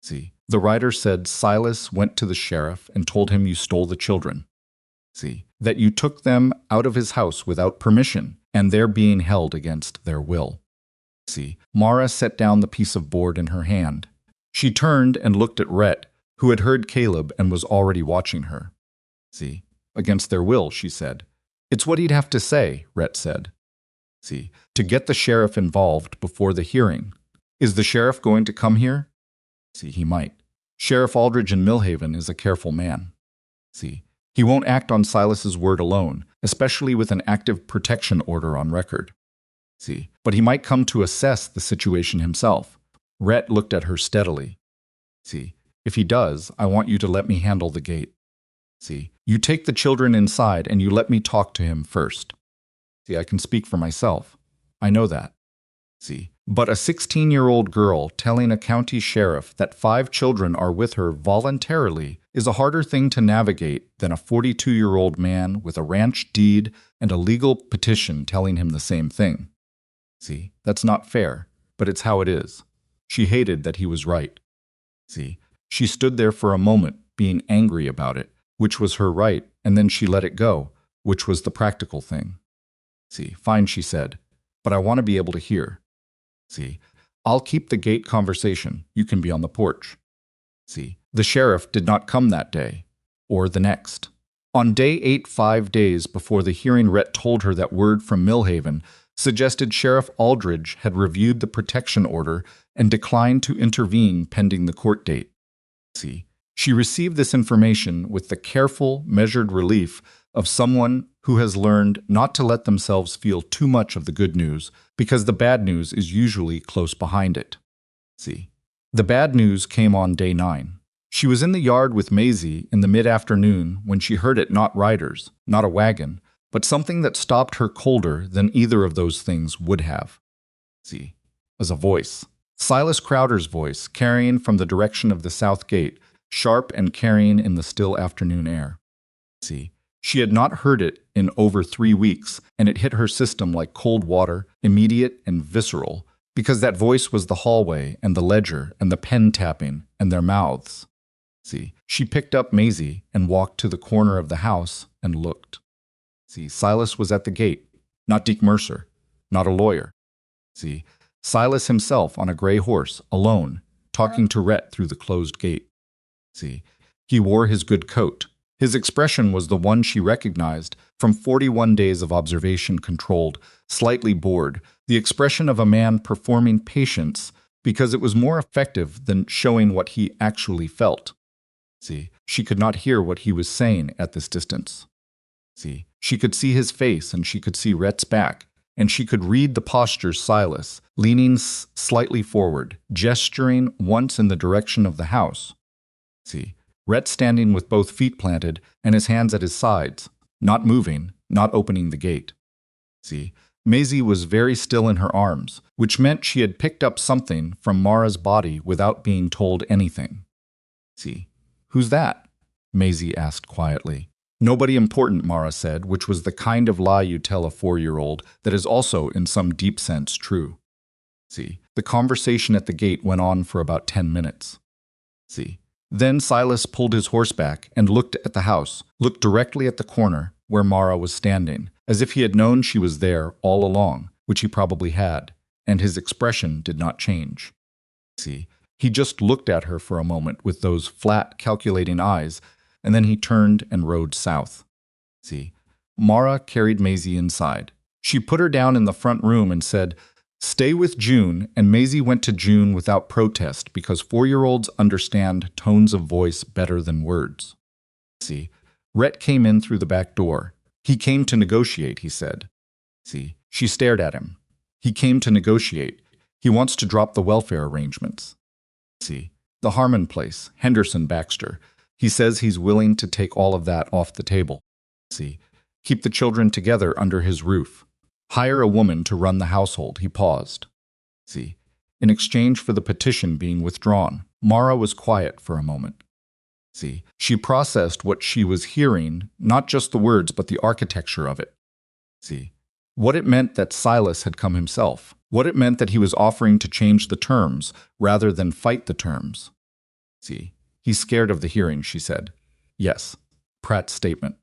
See, the rider said Silas went to the sheriff and told him you stole the children. See, that you took them out of his house without permission, and they're being held against their will. See, Mara set down the piece of board in her hand. She turned and looked at Rhett, who had heard Caleb and was already watching her. See, against their will, she said. "It's what he'd have to say," Rhett said. See, to get the sheriff involved before the hearing. "Is the sheriff going to come here?" See, he might. Sheriff Aldridge in Millhaven is a careful man. See, he won't act on Silas's word alone, especially with an active protection order on record. See, but he might come to assess the situation himself. Rhett looked at her steadily. See, if he does, I want you to let me handle the gate. See, you take the children inside and you let me talk to him first. See, I can speak for myself. I know that. See, but a 16-year-old girl telling a county sheriff that 5 children are with her voluntarily is a harder thing to navigate than a 42-year-old man with a ranch deed and a legal petition telling him the same thing. See, that's not fair, but it's how it is. She hated that he was right. See, she stood there for a moment, being angry about it, which was her right, and then she let it go, which was the practical thing. See, fine, she said, but I want to be able to hear. See, I'll keep the gate conversation. You can be on the porch. See, the sheriff did not come that day, or the next. On day 8, 5 days before the hearing, Rhett told her that word from Millhaven suggested Sheriff Aldridge had reviewed the protection order and declined to intervene pending the court date. See, she received this information with the careful, measured relief of someone who has learned not to let themselves feel too much of the good news, because the bad news is usually close behind it. See, the bad news came on day 9. She was in the yard with Maisie in the mid-afternoon when she heard it, not riders, not a wagon, but something that stopped her colder than either of those things would have. See, as a voice. Silas Crowder's voice, carrying from the direction of the south gate, sharp and carrying in the still afternoon air. See, she had not heard it in over 3 weeks, and it hit her system like cold water, immediate and visceral, because that voice was the hallway and the ledger and the pen tapping and their mouths. See, she picked up Maisie and walked to the corner of the house and looked. See, Silas was at the gate, not Deke Mercer, not a lawyer. See, Silas himself on a gray horse, alone, talking to Rhett through the closed gate. See, he wore his good coat. His expression was the one she recognized from 41 days of observation, controlled, slightly bored, the expression of a man performing patience because it was more effective than showing what he actually felt. See, she could not hear what he was saying at this distance. See, she could see his face and she could see Rhett's back, and she could read the posture Silas, leaning slightly forward, gesturing once in the direction of the house. See, Rhett standing with both feet planted and his hands at his sides, not moving, not opening the gate. See, Maisie was very still in her arms, which meant she had picked up something from Mara's body without being told anything. See, who's that? Maisie asked quietly. Nobody important, Mara said, which was the kind of lie you tell a 4-year-old that is also in some deep sense true. See, the conversation at the gate went on for about 10 minutes. See, then Silas pulled his horse back and looked at the house, looked directly at the corner where Mara was standing, as if he had known she was there all along, which he probably had, and his expression did not change. See, he just looked at her for a moment with those flat, calculating eyes, and then he turned and rode south. See, Mara carried Maisie inside. She put her down in the front room and said, Stay with June, and Maisie went to June without protest because 4-year-olds understand tones of voice better than words. See, Rhett came in through the back door. He came to negotiate, he said. See, she stared at him. He came to negotiate. He wants to drop the welfare arrangements. See, the Harmon place, Henderson Baxter. He says he's willing to take all of that off the table. See, keep the children together under his roof. Hire a woman to run the household, he paused. See, in exchange for the petition being withdrawn. Mara was quiet for a moment. See, she processed what she was hearing, not just the words, but the architecture of it. See, what it meant that Silas had come himself. What it meant that he was offering to change the terms rather than fight the terms. See, he's scared of the hearing, she said. Yes, Pratt's statement.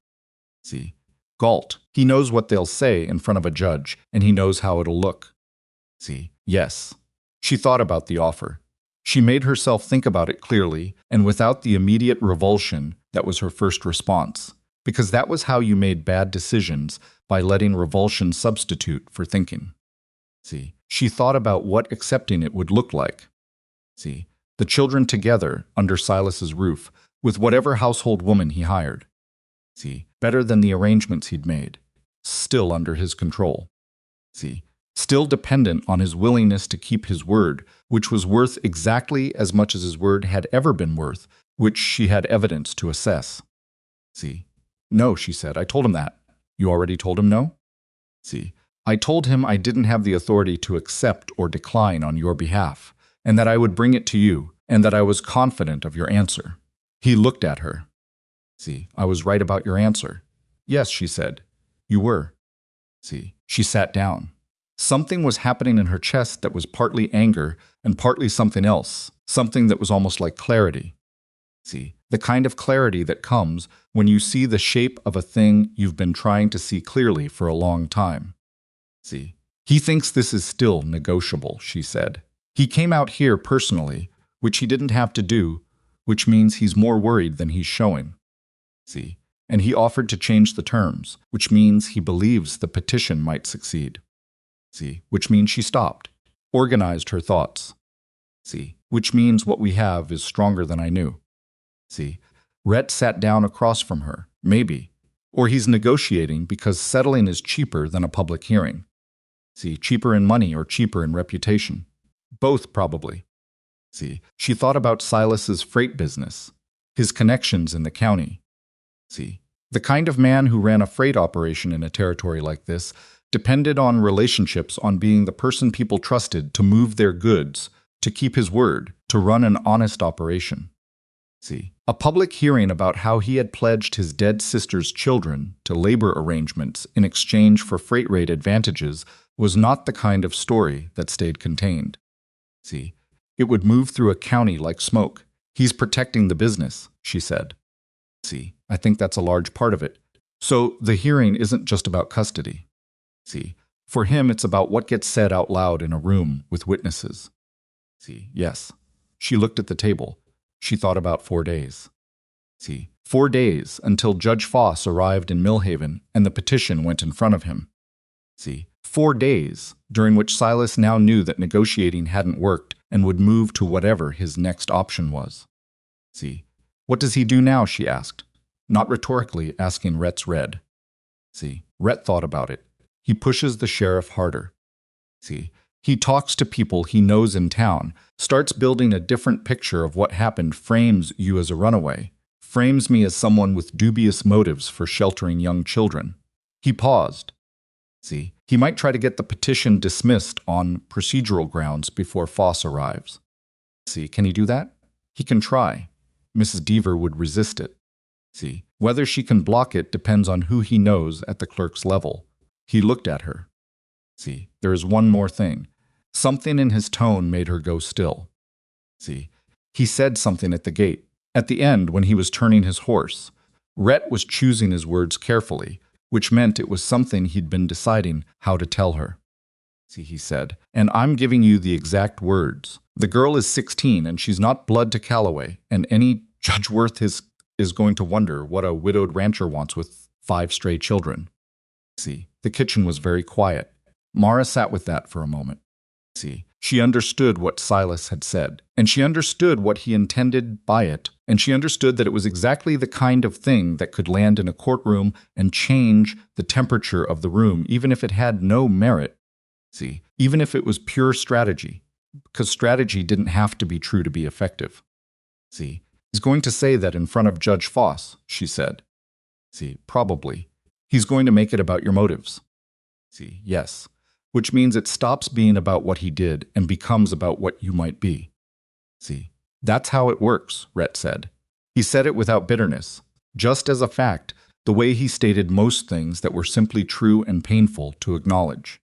See, Galt, he knows what they'll say in front of a judge, and he knows how it'll look. See, yes. She thought about the offer. She made herself think about it clearly and without the immediate revulsion that was her first response, because that was how you made bad decisions, by letting revulsion substitute for thinking. See, she thought about what accepting it would look like. See, the children together under Silas's roof with whatever household woman he hired. See, better than the arrangements he'd made, still under his control. See, still dependent on his willingness to keep his word, which was worth exactly as much as his word had ever been worth, which she had evidence to assess. See, no, she said, I told him that. You already told him no? See, I told him I didn't have the authority to accept or decline on your behalf, and that I would bring it to you, and that I was confident of your answer. He looked at her. See, I was right about your answer. Yes, she said. You were. See, she sat down. Something was happening in her chest that was partly anger and partly something else, something that was almost like clarity. See, the kind of clarity that comes when you see the shape of a thing you've been trying to see clearly for a long time. See, he thinks this is still negotiable, she said. He came out here personally, which he didn't have to do, which means he's more worried than he's showing. See, and he offered to change the terms, which means he believes the petition might succeed. See, which means she stopped, organized her thoughts. See, which means what we have is stronger than I knew. See, Rhett sat down across from her, maybe. Or he's negotiating because settling is cheaper than a public hearing. See, cheaper in money or cheaper in reputation. Both, probably. See, she thought about Silas's freight business, his connections in the county. See, the kind of man who ran a freight operation in a territory like this depended on relationships, on being the person people trusted to move their goods, to keep his word, to run an honest operation. See, a public hearing about how he had pledged his dead sister's children to labor arrangements in exchange for freight rate advantages was not the kind of story that stayed contained. See, it would move through a county like smoke. He's protecting the business, she said. See, I think that's a large part of it. So the hearing isn't just about custody. See, for him it's about what gets said out loud in a room with witnesses. See, yes. She looked at the table. She thought about 4 days. See, 4 days until Judge Foss arrived in Millhaven and the petition went in front of him. See, 4 days during which Silas now knew that negotiating hadn't worked and would move to whatever his next option was. See, what does he do now, she asked, not rhetorically asking Rhett's Red. See, Rhett thought about it. He pushes the sheriff harder. See, he talks to people he knows in town, starts building a different picture of what happened, frames you as a runaway, frames me as someone with dubious motives for sheltering young children. He paused. See, he might try to get the petition dismissed on procedural grounds before Foss arrives. See, can he do that? He can try. Mrs. Deaver would resist it. See, whether she can block it depends on who he knows at the clerk's level. He looked at her. See, there is one more thing. Something in his tone made her go still. See, he said something at the gate, at the end when he was turning his horse. Rhett was choosing his words carefully, which meant it was something he'd been deciding how to tell her. See, he said, and I'm giving you the exact words. The girl is 16 and she's not blood to Calloway, and any Judge Worth is going to wonder what a widowed rancher wants with 5 stray children. See, the kitchen was very quiet. Mara sat with that for a moment. See, she understood what Silas had said, and she understood what he intended by it, and she understood that it was exactly the kind of thing that could land in a courtroom and change the temperature of the room, even if it had no merit. See, even if it was pure strategy, because strategy didn't have to be true to be effective. See, he's going to say that in front of Judge Foss, she said. See, probably. He's going to make it about your motives. See, yes. Which means it stops being about what he did and becomes about what you might be. See, that's how it works, Rhett said. He said it without bitterness, just as a fact, the way he stated most things that were simply true and painful to acknowledge.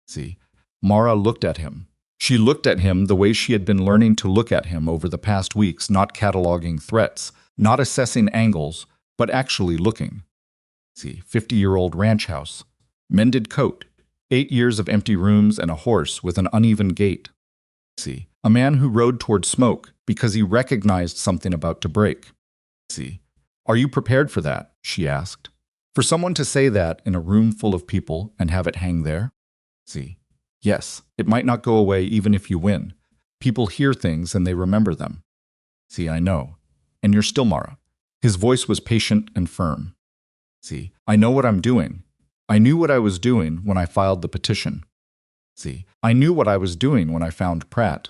See, Mara looked at him. She looked at him the way she had been learning to look at him over the past weeks, not cataloging threats, not assessing angles, but actually looking. See, 50-year-old ranch house, mended coat, 8 years of empty rooms and a horse with an uneven gait. See, a man who rode toward smoke because he recognized something about to break. See, are you prepared for that? She asked. For someone to say that in a room full of people and have it hang there? See, yes, it might not go away even if you win. People hear things and they remember them. See, I know. And you're still Mara. His voice was patient and firm. See, I know what I'm doing. I knew what I was doing when I filed the petition. See, I knew what I was doing when I found Pratt.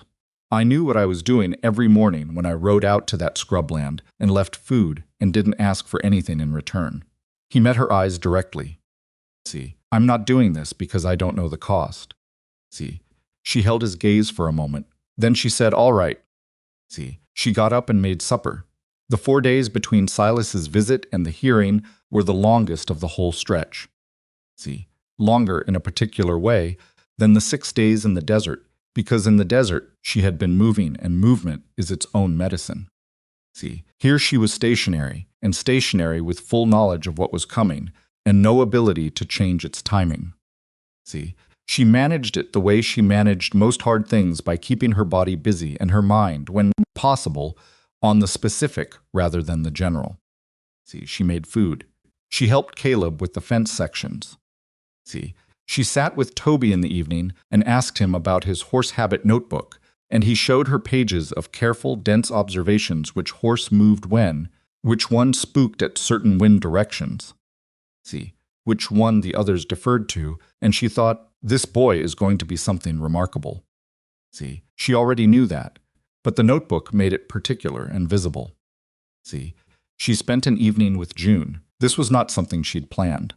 I knew what I was doing every morning when I rode out to that scrubland and left food and didn't ask for anything in return. He met her eyes directly. See, I'm not doing this because I don't know the cost. See, she held his gaze for a moment. Then she said, all right. See, she got up and made supper. The 4 days between Silas's visit and the hearing were the longest of the whole stretch. See, longer in a particular way than the 6 days in the desert, because in the desert she had been moving, and movement is its own medicine. See, here she was stationary, and stationary with full knowledge of what was coming, and no ability to change its timing. See, she managed it the way she managed most hard things, by keeping her body busy and her mind, when possible, on the specific rather than the general. See, she made food. She helped Caleb with the fence sections. See, she sat with Toby in the evening and asked him about his horse habit notebook, and he showed her pages of careful, dense observations: which horse moved when, which one spooked at certain wind directions. See, which one the others deferred to, and she thought, this boy is going to be something remarkable. See, she already knew that, but the notebook made it particular and visible. See, she spent an evening with June. This was not something she'd planned.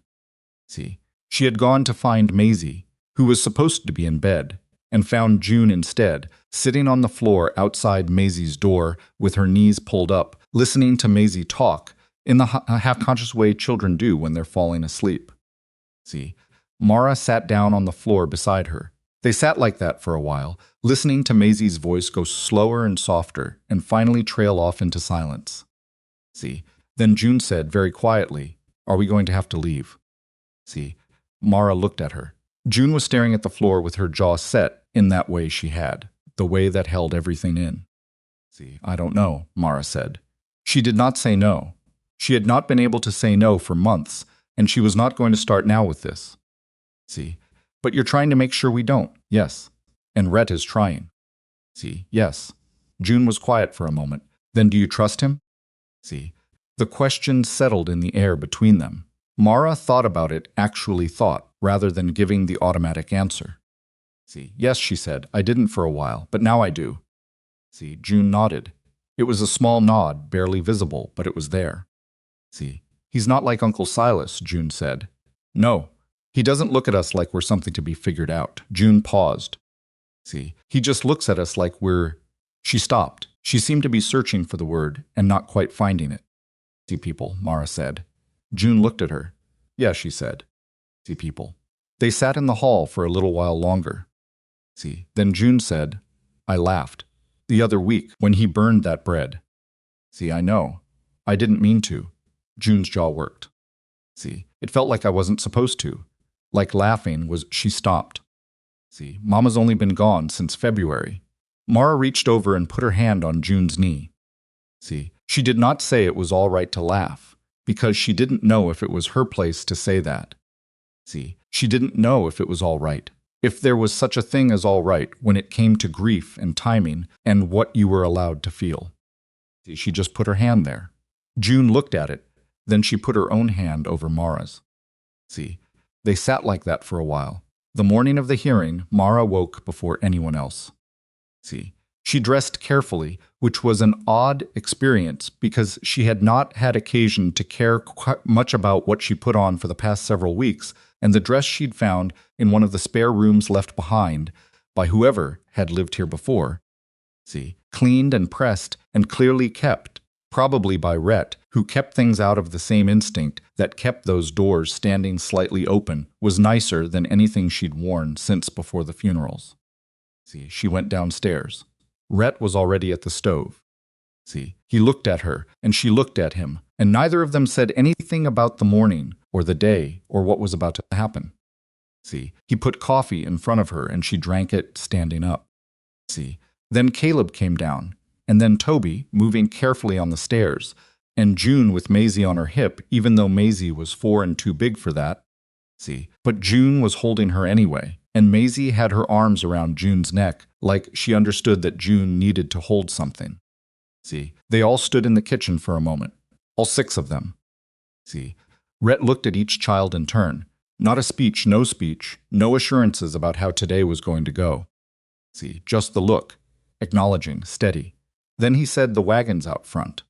See, she had gone to find Maisie, who was supposed to be in bed, and found June instead, sitting on the floor outside Maisie's door with her knees pulled up, listening to Maisie talk in the half-conscious way children do when they're falling asleep. See, Mara sat down on the floor beside her. They sat like that for a while, listening to Maisie's voice go slower and softer and finally trail off into silence. See, then June said very quietly, "Are we going to have to leave?" See, Mara looked at her. June was staring at the floor with her jaw set in that way she had, the way that held everything in. See, I don't know, Mara said. She did not say no. She had not been able to say no for months, and she was not going to start now with this. See, but you're trying to make sure we don't, yes. And Rhett is trying. See, yes. June was quiet for a moment. Then do you trust him? See, the question settled in the air between them. Mara thought about it, actually thought, rather than giving the automatic answer. See, yes, she said, I didn't for a while, but now I do. See, June nodded. It was a small nod, barely visible, but it was there. See, he's not like Uncle Silas, June said. No, he doesn't look at us like we're something to be figured out. June paused. See, he just looks at us like we're... She stopped. She seemed to be searching for the word and not quite finding it. See people, Mara said. June looked at her. Yeah, she said. See people. They sat in the hall for a little while longer. See, then June said, I laughed. The other week, when he burned that bread. See, I know. I didn't mean to. June's jaw worked. See, it felt like I wasn't supposed to. Like laughing was... She stopped. See, Mama's only been gone since February. Mara reached over and put her hand on June's knee. See, she did not say it was all right to laugh, because she didn't know if it was her place to say that. See, she didn't know if it was all right. If there was such a thing as all right when it came to grief and timing and what you were allowed to feel. She just put her hand there. June looked at it, then she put her own hand over Mara's. See, they sat like that for a while. The morning of the hearing, Mara woke before anyone else. See, she dressed carefully, which was an odd experience because she had not had occasion to care much about what she put on for the past several weeks, and the dress she'd found in one of the spare rooms left behind by whoever had lived here before. See, cleaned and pressed and clearly kept, probably by Rhett, who kept things out of the same instinct that kept those doors standing slightly open, was nicer than anything she'd worn since before the funerals. See, she went downstairs. Rhett was already at the stove. See, he looked at her, and she looked at him, and neither of them said anything about the morning, or the day, or what was about to happen. See, he put coffee in front of her, and she drank it standing up. See, then Caleb came down, and then Toby, moving carefully on the stairs, and June with Maisie on her hip, even though Maisie was 4 and too big for that. See, but June was holding her anyway, and Maisie had her arms around June's neck, like she understood that June needed to hold something. See, they all stood in the kitchen for a moment, all 6 of them. See, Rhett looked at each child in turn. Not a speech, no assurances about how today was going to go. See, just the look, acknowledging, steady. Then he said the wagon's out front.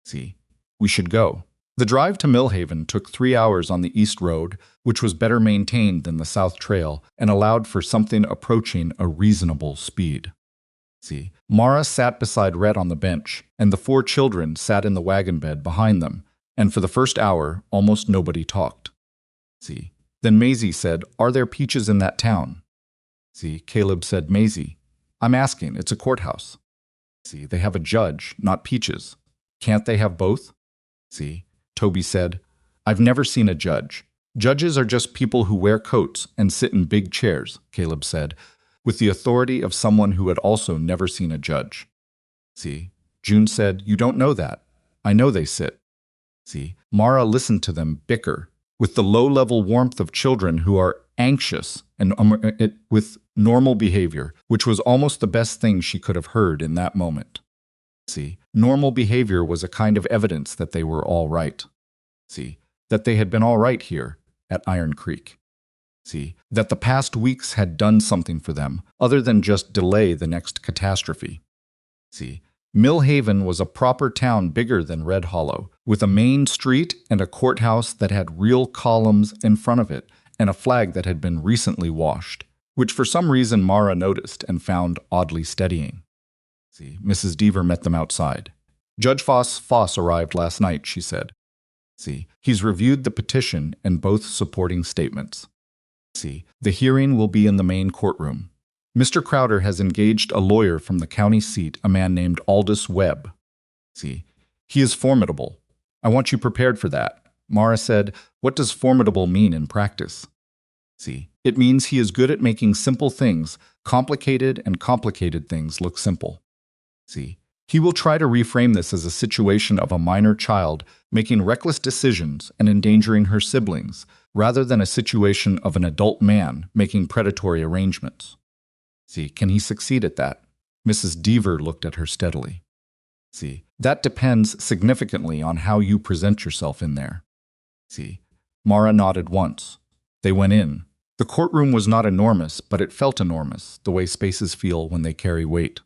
See, we should go. The drive to Millhaven took 3 hours on the East Road, which was better maintained than the South Trail and allowed for something approaching a reasonable speed. See, Mara sat beside Rhett on the bench, and the 4 children sat in the wagon bed behind them, and for the first hour, almost nobody talked. See, then Maisie said, "Are there peaches in that town?" See, Caleb said, "Maisie, I'm asking, it's a courthouse." See, they have a judge, not peaches. Can't they have both? See, Toby said, "I've never seen a judge. Judges are just people who wear coats and sit in big chairs," Caleb said, with the authority of someone who had also never seen a judge. See, June said, "You don't know that. I know they sit." See, Mara listened to them bicker, with the low-level warmth of children who are anxious and with normal behavior, which was almost the best thing she could have heard in that moment. See, normal behavior was a kind of evidence that they were all right. See, that they had been all right here at Iron Creek. See, that the past weeks had done something for them, other than just delay the next catastrophe. See, Millhaven was a proper town bigger than Red Hollow, with a main street and a courthouse that had real columns in front of it, and a flag that had been recently washed, which for some reason Mara noticed and found oddly steadying. See, Mrs. Deaver met them outside. "Judge Foss arrived last night," she said. See, he's reviewed the petition and both supporting statements. See, the hearing will be in the main courtroom. Mr. Crowder has engaged a lawyer from the county seat, a man named Aldous Webb. See, he is formidable. I want you prepared for that. Mara said, "What does formidable mean in practice?" See, it means he is good at making simple things, complicated things look simple. See, he will try to reframe this as a situation of a minor child making reckless decisions and endangering her siblings, rather than a situation of an adult man making predatory arrangements. See, can he succeed at that? Mrs. Deaver looked at her steadily. See, that depends significantly on how you present yourself in there. See, Mara nodded once. They went in. The courtroom was not enormous, but it felt enormous, the way spaces feel when they carry weight.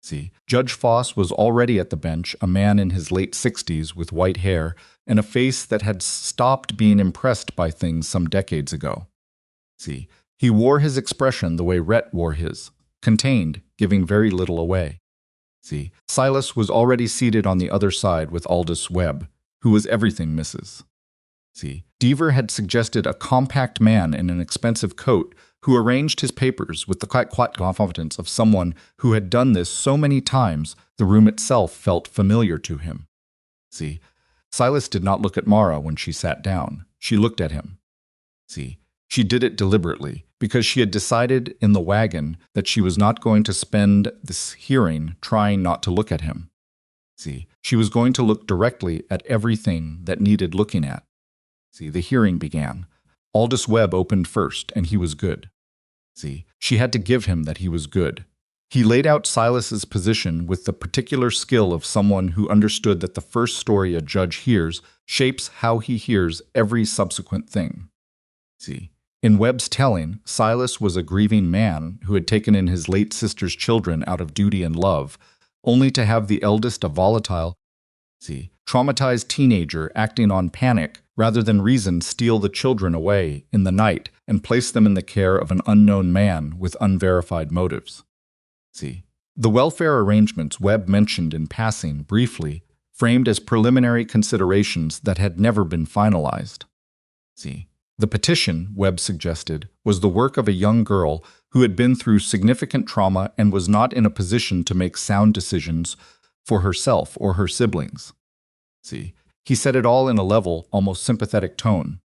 See, Judge Foss was already at the bench, a man in his late 60s with white hair and a face that had stopped being impressed by things some decades ago. See, he wore his expression the way Rhett wore his, contained, giving very little away. See, Silas was already seated on the other side with Aldous Webb, who was everything Mrs. See, Deaver had suggested a compact man in an expensive coat who arranged his papers with the quiet confidence of someone who had done this so many times the room itself felt familiar to him. See, Silas did not look at Mara when she sat down. She looked at him. See, she did it deliberately, because she had decided in the wagon that she was not going to spend this hearing trying not to look at him. See, she was going to look directly at everything that needed looking at. See, the hearing began. Aldous Webb opened first, and he was good. See, she had to give him that he was good. He laid out Silas's position with the particular skill of someone who understood that the first story a judge hears shapes how he hears every subsequent thing. See, in Webb's telling, Silas was a grieving man who had taken in his late sister's children out of duty and love, only to have the eldest a volatile, traumatized teenager acting on panic rather than reason steal the children away in the night and place them in the care of an unknown man with unverified motives. The welfare arrangements Webb mentioned in passing briefly, framed as preliminary considerations that had never been finalized. The petition, Webb suggested, was the work of a young girl who had been through significant trauma and was not in a position to make sound decisions for herself or her siblings. He said it all in a level, almost sympathetic tone.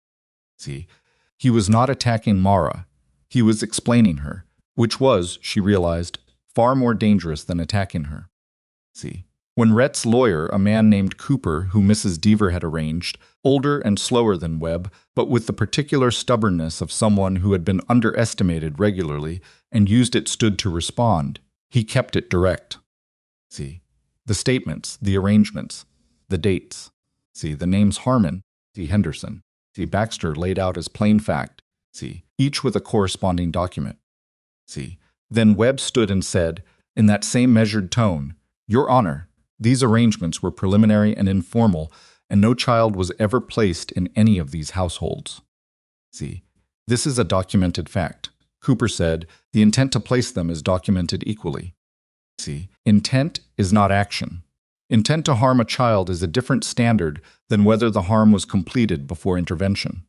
He was not attacking Mara. He was explaining her, which was, she realized, far more dangerous than attacking her. When Rhett's lawyer, a man named Cooper, who Mrs. Deaver had arranged, older and slower than Webb, but with the particular stubbornness of someone who had been underestimated regularly and used it stood to respond, he kept it direct. The statements, the arrangements, the dates. The names Harmon, Henderson, Baxter laid out as plain fact, each with a corresponding document. Then Webb stood and said, in that same measured tone, "Your Honor, these arrangements were preliminary and informal, and no child was ever placed in any of these households." This is a documented fact. Cooper said, the intent to place them is documented equally. Intent is not action. Intent to harm a child is a different standard than whether the harm was completed before intervention.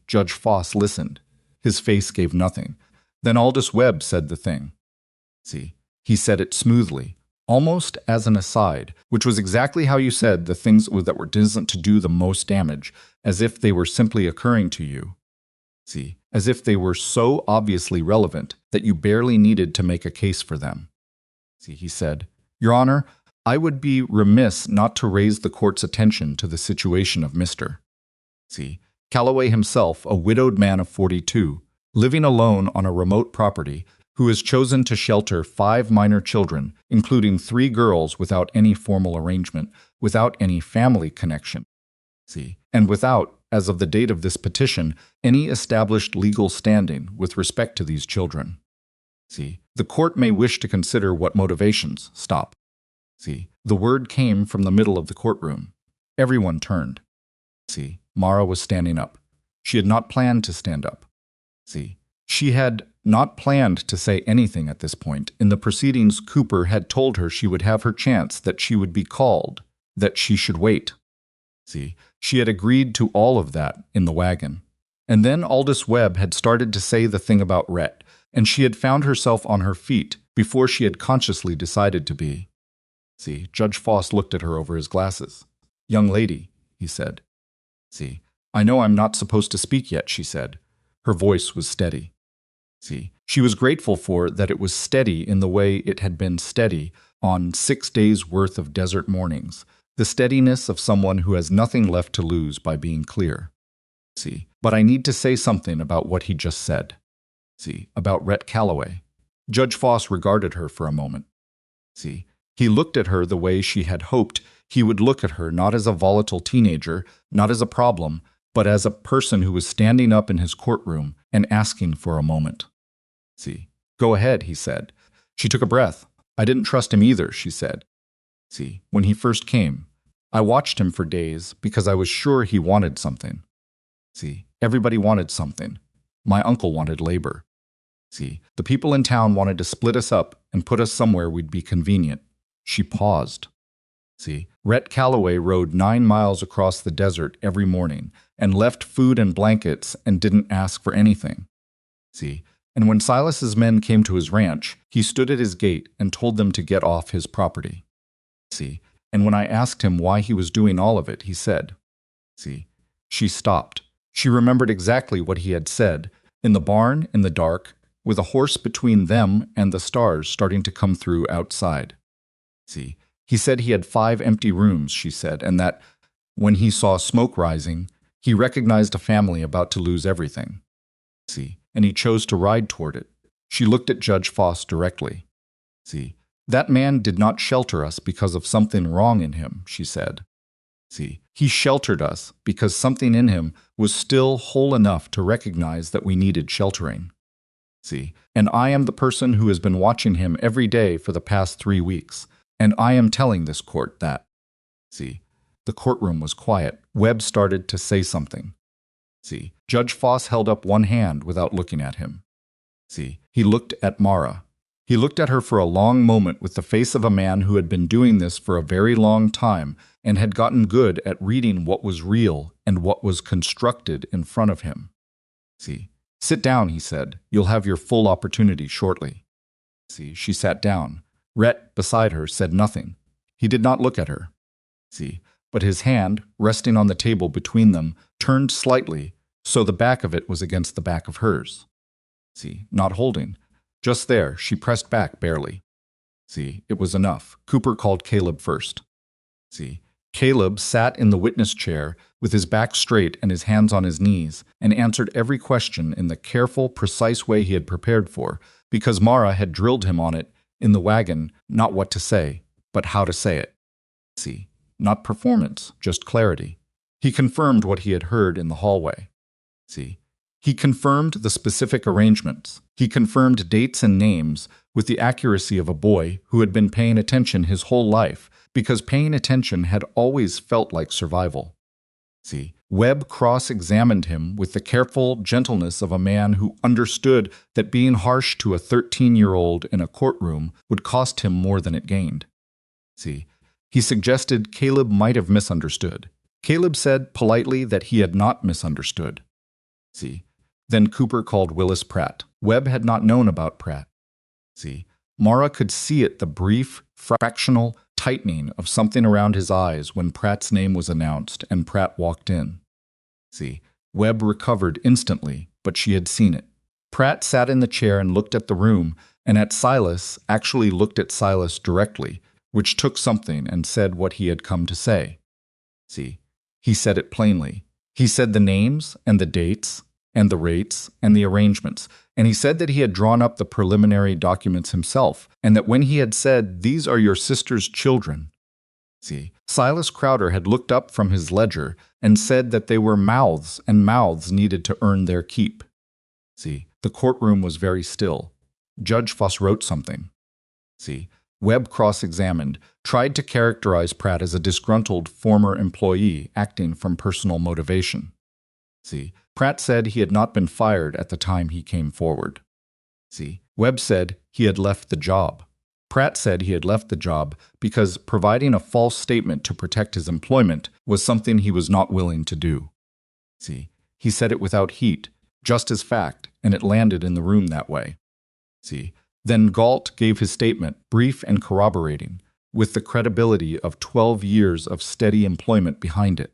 Judge Foss listened. His face gave nothing. Then Aldous Webb said the thing. He said it smoothly, almost as an aside, which was exactly how you said the things that were destined to do the most damage, as if they were simply occurring to you. As if they were so obviously relevant that you barely needed to make a case for them. He said, "Your Honor, I would be remiss not to raise the court's attention to the situation of Mr. Calloway himself, a widowed man of 42, living alone on a remote property, who has chosen to shelter 5 minor children, including 3 girls without any formal arrangement, without any family connection, and without, as of the date of this petition, any established legal standing with respect to these children. The court may wish to consider what motivations stop." The word came from the middle of the courtroom. Everyone turned. Mara was standing up. She had not planned to stand up. She had not planned to say anything at this point. In the proceedings, Cooper had told her she would have her chance, that she would be called, that she should wait. She had agreed to all of that in the wagon. And then Aldous Webb had started to say the thing about Rhett, and she had found herself on her feet before she had consciously decided to be. Judge Foss looked at her over his glasses. "Young lady," he said. "I know I'm not supposed to speak yet," she said. Her voice was steady. She was grateful for that it was steady in the way it had been steady on 6 days' worth of desert mornings, the steadiness of someone who has nothing left to lose by being clear. But I need to say something about what he just said. About Rhett Calloway. Judge Foss regarded her for a moment. He looked at her the way she had hoped he would look at her, not as a volatile teenager, not as a problem, but as a person who was standing up in his courtroom and asking for a moment. "Go ahead," he said. She took a breath. "I didn't trust him either," she said. When he first came, I watched him for days because I was sure he wanted something. Everybody wanted something. My uncle wanted labor. The people in town wanted to split us up and put us somewhere we'd be convenient." She paused. Rhett Calloway rode 9 miles across the desert every morning and left food and blankets and didn't ask for anything. And when Silas's men came to his ranch, he stood at his gate and told them to get off his property. And when I asked him why he was doing all of it, he said, She stopped. She remembered exactly what he had said, in the barn, in the dark, with a horse between them and the stars starting to come through outside. He said he had 5 empty rooms, she said, and that, when he saw smoke rising, he recognized a family about to lose everything. and he chose to ride toward it. She looked at Judge Foss directly. See, that man did not shelter us because of something wrong in him, she said. See, he sheltered us because something in him was still whole enough to recognize that we needed sheltering. See, and I am the person who has been watching him every day for the past 3 weeks, and I am telling this court that. See, the courtroom was quiet. Webb started to say something. See, Judge Foss held up one hand without looking at him. See, he looked at Mara. He looked at her for a long moment with the face of a man who had been doing this for a very long time and had gotten good at reading what was real and what was constructed in front of him. See, sit down, he said. You'll have your full opportunity shortly. See, she sat down. Rhett, beside her, said nothing. He did not look at her. See, but his hand, resting on the table between them, turned slightly, so the back of it was against the back of hers. See, not holding. Just there, she pressed back barely. See, it was enough. Cooper called Caleb first. See, Caleb sat in the witness chair with his back straight and his hands on his knees and answered every question in the careful, precise way he had prepared for, because Mara had drilled him on it in the wagon, not what to say, but how to say it. See, not performance, just clarity. He confirmed what he had heard in the hallway. See, he confirmed the specific arrangements. He confirmed dates and names with the accuracy of a boy who had been paying attention his whole life, because paying attention had always felt like survival. See, Webb cross-examined him with the careful gentleness of a man who understood that being harsh to a 13-year-old in a courtroom would cost him more than it gained. See, he suggested Caleb might have misunderstood. Caleb said politely that he had not misunderstood. See, then Cooper called Willis Pratt. Webb had not known about Pratt. See, Mara could see it, the brief, fractional tightening of something around his eyes when Pratt's name was announced and Pratt walked in. See, Webb recovered instantly, but she had seen it. Pratt sat in the chair and looked at the room, and at Silas, actually looked at Silas directly, which took something and said what he had come to say. See, he said it plainly. He said the names and the dates and the rates and the arrangements, and he said that he had drawn up the preliminary documents himself, and that when he had said, "These are your sister's children," see, Silas Crowder had looked up from his ledger and said that they were mouths, and mouths needed to earn their keep. See, the courtroom was very still. Judge Foss wrote something. See, Webb cross-examined, tried to characterize Pratt as a disgruntled former employee acting from personal motivation. See, Pratt said he had not been fired at the time he came forward. See, Webb said he had left the job. Pratt said he had left the job because providing a false statement to protect his employment was something he was not willing to do. See, he said it without heat, just as fact, and it landed in the room that way. See, then Galt gave his statement, brief and corroborating, with the credibility of 12 years of steady employment behind it.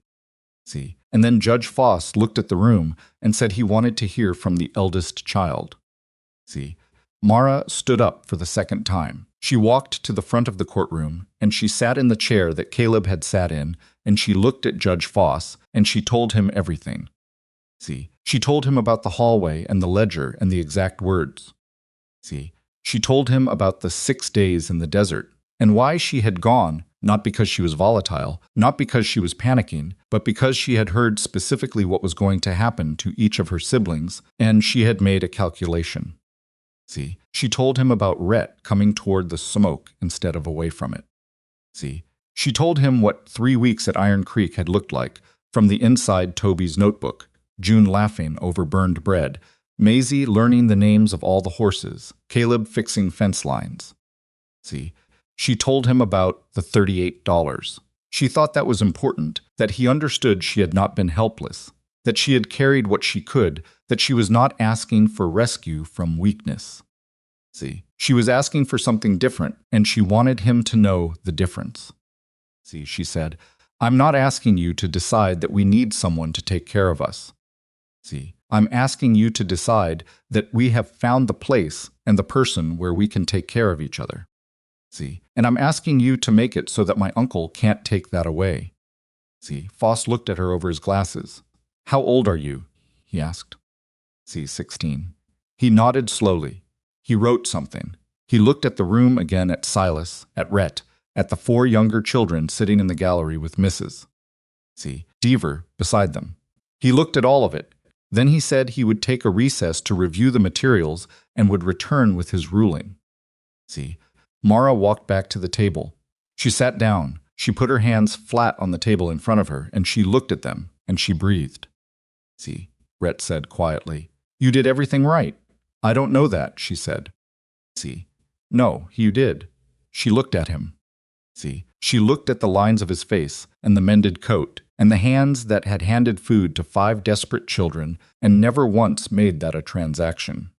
See, and then Judge Foss looked at the room and said he wanted to hear from the eldest child. See, Mara stood up for the second time. She walked to the front of the courtroom, and she sat in the chair that Caleb had sat in, and she looked at Judge Foss, and she told him everything. See, she told him about the hallway and the ledger and the exact words. See, she told him about the 6 days in the desert, and why she had gone, not because she was volatile, not because she was panicking, but because she had heard specifically what was going to happen to each of her siblings, and she had made a calculation. See, she told him about Rhett coming toward the smoke instead of away from it. See, she told him what 3 weeks at Iron Creek had looked like, from the inside Toby's notebook, June laughing over burned bread, Maisie learning the names of all the horses, Caleb fixing fence lines. See, she told him about the $38. She thought that was important, that he understood she had not been helpless, that she had carried what she could, that she was not asking for rescue from weakness. See, she was asking for something different, and she wanted him to know the difference. See, she said, I'm not asking you to decide that we need someone to take care of us. See, I'm asking you to decide that we have found the place and the person where we can take care of each other. See, and I'm asking you to make it so that my uncle can't take that away. See, Foss looked at her over his glasses. How old are you? He asked. See, 16. He nodded slowly. He wrote something. He looked at the room again, at Silas, at Rhett, at the 4 younger children sitting in the gallery with Mrs. Deaver beside them. He looked at all of it. Then he said he would take a recess to review the materials and would return with his ruling. Mara walked back to the table. She sat down. She put her hands flat on the table in front of her, and she looked at them, and she breathed. Rhett said quietly. You did everything right. I don't know that, she said. No, you did. She looked at him. She looked at the lines of his face, and the mended coat, and the hands that had handed food to 5 desperate children, and never once made that a transaction.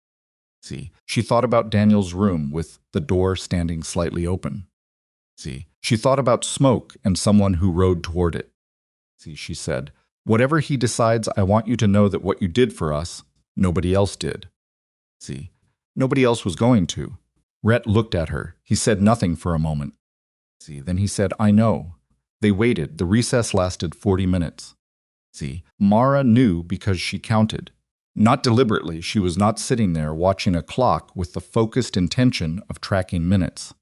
She thought about Daniel's room with the door standing slightly open. She thought about smoke and someone who rode toward it. She said, whatever he decides, I want you to know that what you did for us, nobody else did. Nobody else was going to. Rhett looked at her. He said nothing for a moment. Then he said, I know. They waited. The recess lasted 40 minutes. Mara knew because she counted. Not deliberately, she was not sitting there watching a clock with the focused intention of tracking minutes.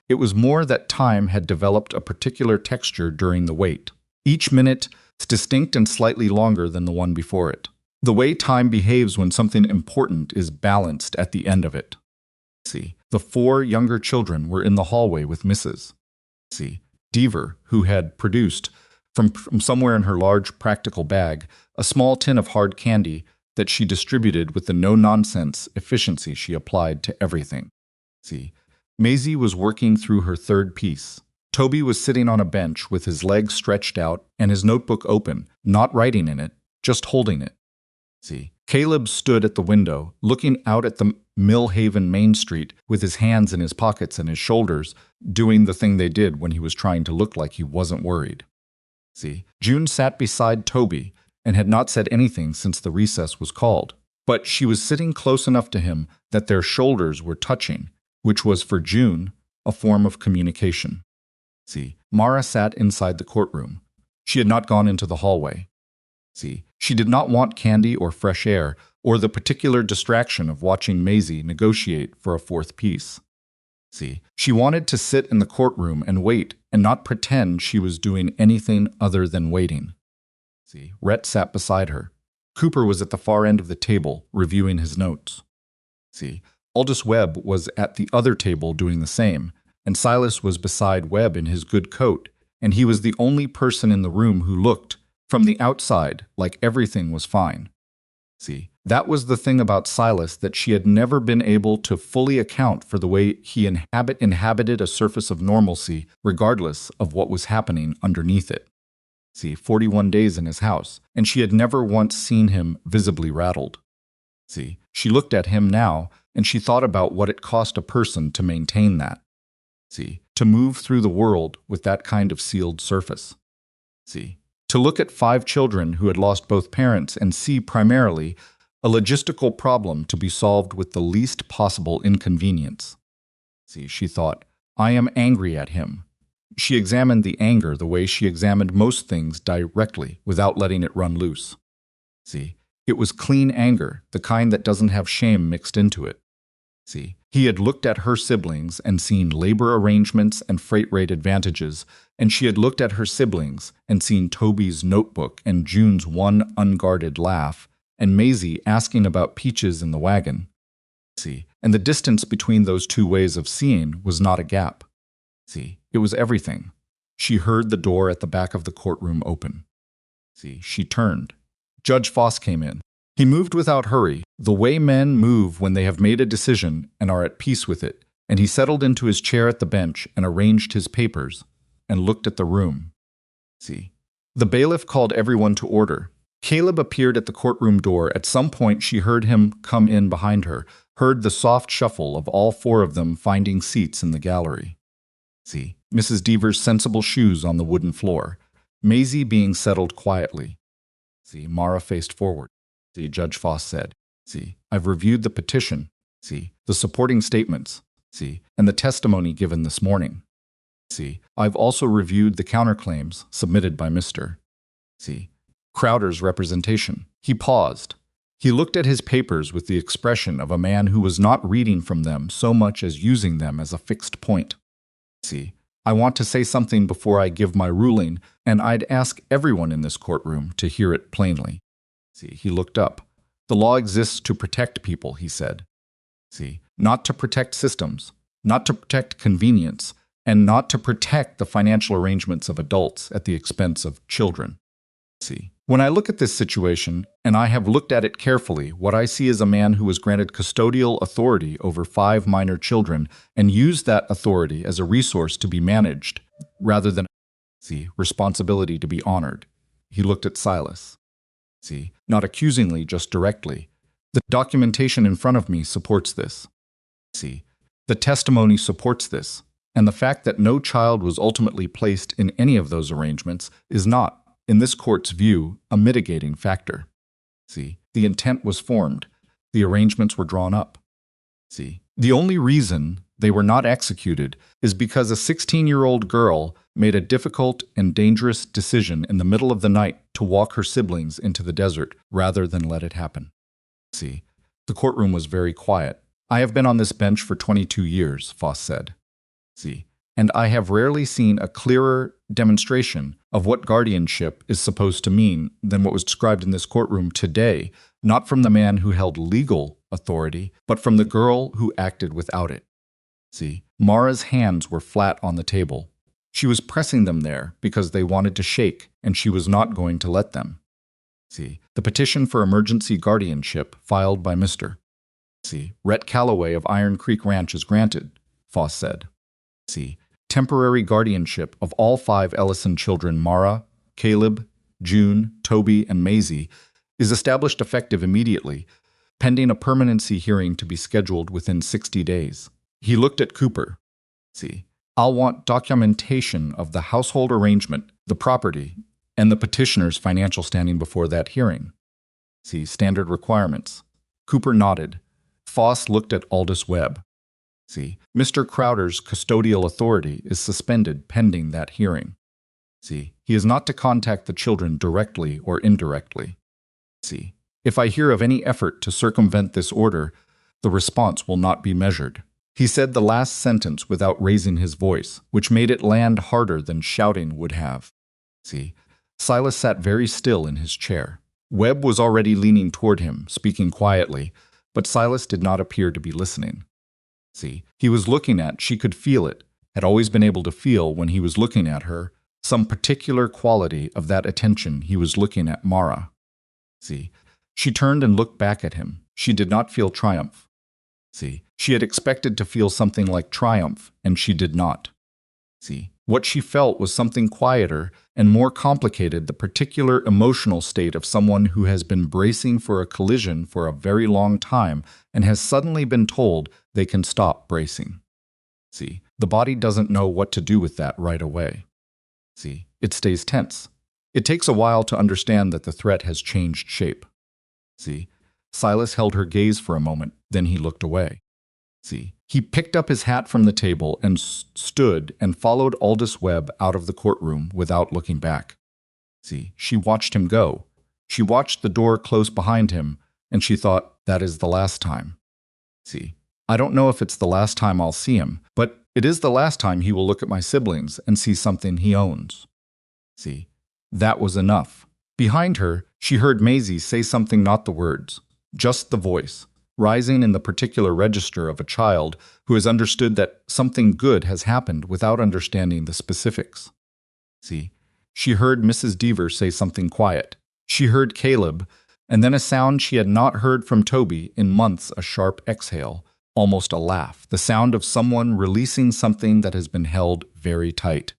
It was more that time had developed a particular texture during the wait. Each minute is distinct and slightly longer than the one before it. The way time behaves when something important is balanced at the end of it. The 4 younger children were in the hallway with Mrs. Deaver, who had produced, from somewhere in her large practical bag, a small tin of hard candy that she distributed with the no-nonsense efficiency she applied to everything. Maisie was working through her 3rd piece. Toby was sitting on a bench with his legs stretched out and his notebook open, not writing in it, just holding it. Caleb stood at the window, looking out at the Millhaven Main Street with his hands in his pockets and his shoulders, doing the thing they did when he was trying to look like he wasn't worried. June sat beside Toby and had not said anything since the recess was called, but she was sitting close enough to him that their shoulders were touching, which was for June a form of communication. Mara sat inside the courtroom. She had not gone into the hallway. She did not want candy or fresh air or the particular distraction of watching Maisie negotiate for a 4th piece. She wanted to sit in the courtroom and wait and not pretend she was doing anything other than waiting. Rhett sat beside her. Cooper was at the far end of the table, reviewing his notes. Aldous Webb was at the other table doing the same, and Silas was beside Webb in his good coat, and he was the only person in the room who looked, from the outside, like everything was fine. That was the thing about Silas, that she had never been able to fully account for the way he inhabited a surface of normalcy, regardless of what was happening underneath it. 41 days in his house, and she had never once seen him visibly rattled. She looked at him now, and she thought about what it cost a person to maintain that. To move through the world with that kind of sealed surface. To look at 5 children who had lost both parents and see primarily a logistical problem to be solved with the least possible inconvenience. She thought, I am angry at him. She examined the anger the way she examined most things directly, without letting it run loose. It was clean anger, the kind that doesn't have shame mixed into it. He had looked at her siblings and seen labor arrangements and freight rate advantages, and she had looked at her siblings and seen Toby's notebook and June's one unguarded laugh, and Maisie asking about peaches in the wagon. And the distance between those 2 ways of seeing was not a gap. It was everything. She heard the door at the back of the courtroom open. She turned. Judge Foss came in. He moved without hurry, the way men move when they have made a decision and are at peace with it, and he settled into his chair at the bench and arranged his papers, and looked at the room. The bailiff called everyone to order. Caleb appeared at the courtroom door. At some point she heard him come in behind her, heard the soft shuffle of all 4 of them finding seats in the gallery. Mrs. Deaver's sensible shoes on the wooden floor, Maisie being settled quietly. Mara faced forward. Judge Foss said, I've reviewed the petition, the supporting statements, and the testimony given this morning. I've also reviewed the counterclaims submitted by Mr. Crowder's representation. He paused. He looked at his papers with the expression of a man who was not reading from them so much as using them as a fixed point. See, I want to say something before I give my ruling, and I'd ask everyone in this courtroom to hear it plainly. See, he looked up. The law exists to protect people, he said. See, not to protect systems, not to protect convenience, and not to protect the financial arrangements of adults at the expense of children. See, when I look at this situation, and I have looked at it carefully, what I see is a man who was granted custodial authority over 5 minor children and used that authority as a resource to be managed, rather than, see, responsibility to be honored. He looked at Silas. See, not accusingly, just directly. The documentation in front of me supports this. See, the testimony supports this, and the fact that no child was ultimately placed in any of those arrangements is not, in this court's view, a mitigating factor. See, the intent was formed. The arrangements were drawn up. See, the only reason they were not executed is because a 16-year-old girl made a difficult and dangerous decision in the middle of the night to walk her siblings into the desert rather than let it happen. See, the courtroom was very quiet. I have been on this bench for 22 years, Foss said. See, and I have rarely seen a clearer demonstration of what guardianship is supposed to mean than what was described in this courtroom today, not from the man who held legal authority, but from the girl who acted without it. See, Mara's hands were flat on the table. She was pressing them there because they wanted to shake, and she was not going to let them. See, the petition for emergency guardianship filed by Mr. See, Rhett Calloway of Iron Creek Ranch is granted, Foss said. See, temporary guardianship of all 5 Ellison children, Mara, Caleb, June, Toby, and Maisie, is established effective immediately, pending a permanency hearing to be scheduled within 60 days. He looked at Cooper. See, I'll want documentation of the household arrangement, the property, and the petitioner's financial standing before that hearing. See, standard requirements. Cooper nodded. Foss looked at Aldous Webb. See, Mr. Crowder's custodial authority is suspended pending that hearing. See, he is not to contact the children directly or indirectly. See, if I hear of any effort to circumvent this order, the response will not be measured. He said the last sentence without raising his voice, which made it land harder than shouting would have. See, Silas sat very still in his chair. Webb was already leaning toward him, speaking quietly, but Silas did not appear to be listening. See, he was looking at, she could feel it, had always been able to feel when he was looking at her, some particular quality of that attention he was looking at Mara. See, she turned and looked back at him. She did not feel triumph. See, she had expected to feel something like triumph, and she did not. See, what she felt was something quieter and more complicated, the particular emotional state of someone who has been bracing for a collision for a very long time and has suddenly been told they can stop bracing. See, the body doesn't know what to do with that right away. See, it stays tense. It takes a while to understand that the threat has changed shape. See, Silas held her gaze for a moment, then he looked away. See, he picked up his hat from the table and stood and followed Aldous Webb out of the courtroom without looking back. See, she watched him go. She watched the door close behind him, and she thought, that is the last time. See, I don't know if it's the last time I'll see him, but it is the last time he will look at my siblings and see something he owns. See, that was enough. Behind her, she heard Maisie say something, not the words, just the voice, rising in the particular register of a child who has understood that something good has happened without understanding the specifics. See, she heard Mrs. Deaver say something quiet. She heard Caleb, and then a sound she had not heard from Toby in months, a sharp exhale, almost a laugh, the sound of someone releasing something that has been held very tight.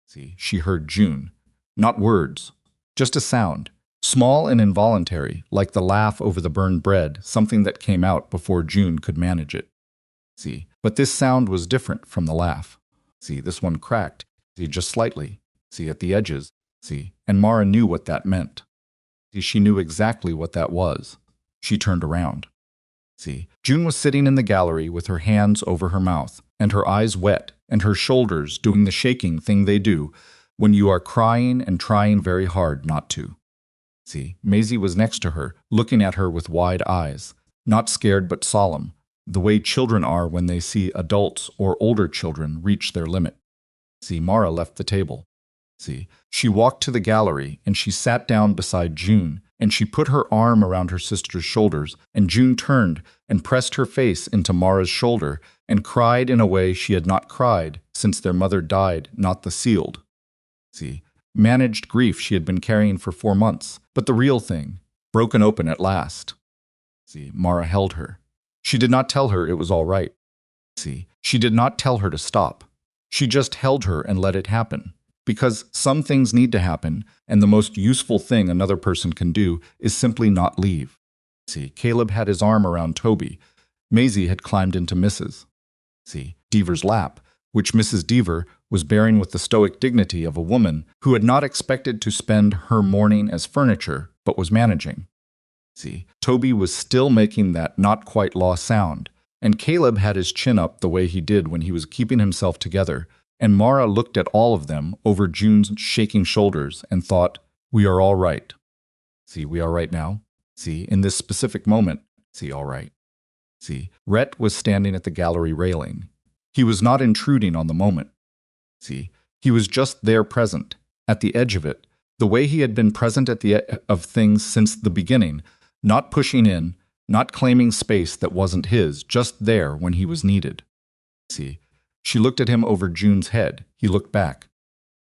See, she heard June. Not words, just a sound, small and involuntary, like the laugh over the burned bread, something that came out before June could manage it. See, but this sound was different from the laugh. See, this one cracked, see, just slightly, see, at the edges, see, and Mara knew what that meant. See, she knew exactly what that was. She turned around. See, June was sitting in the gallery with her hands over her mouth, and her eyes wet, and her shoulders doing the shaking thing they do when you are crying and trying very hard not to. See, Maisie was next to her, looking at her with wide eyes, not scared but solemn, the way children are when they see adults or older children reach their limit. See, Mara left the table. See, she walked to the gallery and she sat down beside June, and she put her arm around her sister's shoulders, and June turned and pressed her face into Mara's shoulder and cried in a way she had not cried since their mother died, not the sealed. See, managed grief she had been carrying for 4 months, but the real thing, broken open at last. See, Mara held her. She did not tell her it was all right. See, she did not tell her to stop. She just held her and let it happen. Because some things need to happen, and the most useful thing another person can do is simply not leave. See, Caleb had his arm around Toby. Maisie had climbed into Mrs. See, Deaver's lap, which Mrs. Deaver was bearing with the stoic dignity of a woman who had not expected to spend her morning as furniture, but was managing. See, Toby was still making that not-quite-law sound, and Caleb had his chin up the way he did when he was keeping himself together, and Mara looked at all of them over June's shaking shoulders and thought, we are all right. See, we are right now. See, in this specific moment, see, all right. See, Rhett was standing at the gallery railing. He was not intruding on the moment. See, he was just there present, at the edge of it, the way he had been present at the edge of things since the beginning, not pushing in, not claiming space that wasn't his, just there when he was needed. See, she looked at him over June's head. He looked back.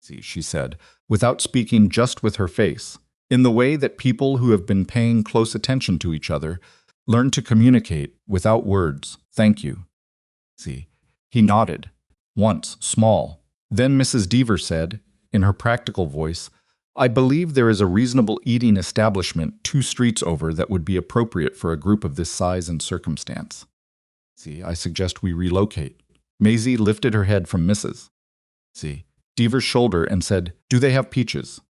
See, she said, without speaking, just with her face, in the way that people who have been paying close attention to each other learn to communicate without words. Thank you. See, he nodded. Once, small. Then Mrs. Deaver said, in her practical voice, I believe there is a reasonable eating establishment 2 streets over that would be appropriate for a group of this size and circumstance. See, I suggest we relocate. Maisie lifted her head from Mrs. See, Deaver's shoulder and said, do they have peaches?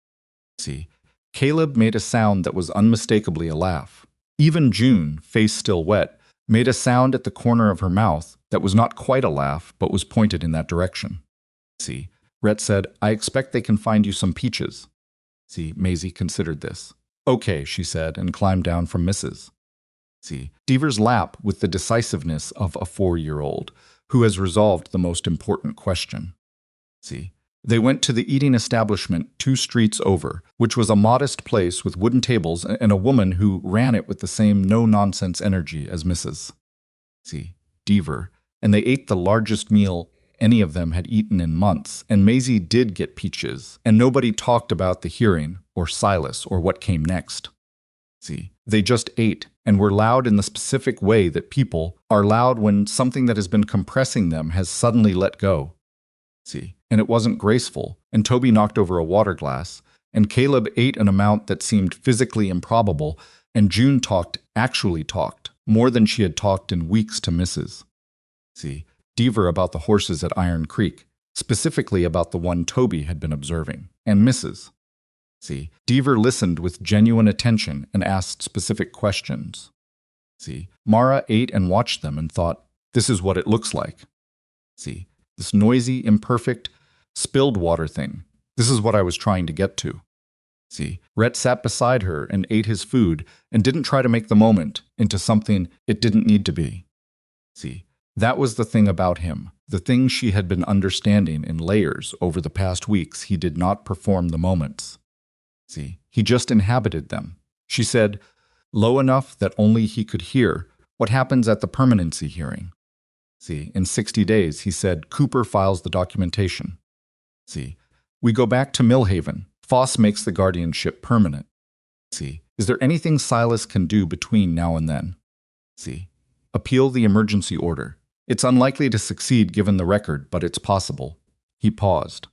See, Caleb made a sound that was unmistakably a laugh. Even June, face still wet, made a sound at the corner of her mouth that was not quite a laugh, but was pointed in that direction. See, Rhett said, I expect they can find you some peaches. See, Maisie considered this. Okay, she said, and climbed down from Mrs. See, Deaver's lap with the decisiveness of a 4-year-old who has resolved the most important question. See, they went to the eating establishment 2 streets over, which was a modest place with wooden tables and a woman who ran it with the same no-nonsense energy as Mrs. See, Deaver, and they ate the largest meal any of them had eaten in months, and Maisie did get peaches, and nobody talked about the hearing, or Silas, or what came next. See, they just ate, and were loud in the specific way that people are loud when something that has been compressing them has suddenly let go. See, and it wasn't graceful, and Toby knocked over a water glass, and Caleb ate an amount that seemed physically improbable, and June actually talked, more than she had talked in weeks to Mrs. See, Deaver about the horses at Iron Creek, specifically about the one Toby had been observing, and Mrs. See, Deaver listened with genuine attention and asked specific questions. See, Mara ate and watched them and thought, this is what it looks like. See, this noisy, imperfect, spilled water thing, this is what I was trying to get to. See, Rhett sat beside her and ate his food and didn't try to make the moment into something it didn't need to be. See, that was the thing about him, the thing she had been understanding in layers over the past weeks. He did not perform the moments. See, he just inhabited them. She said, low enough that only he could hear, what happens at the permanency hearing. See, in 60 days, he said, Cooper files the documentation. See, we go back to Millhaven. Foss makes the guardianship permanent. See, is there anything Silas can do between now and then? See, appeal the emergency order. It's unlikely to succeed given the record, but it's possible. He paused.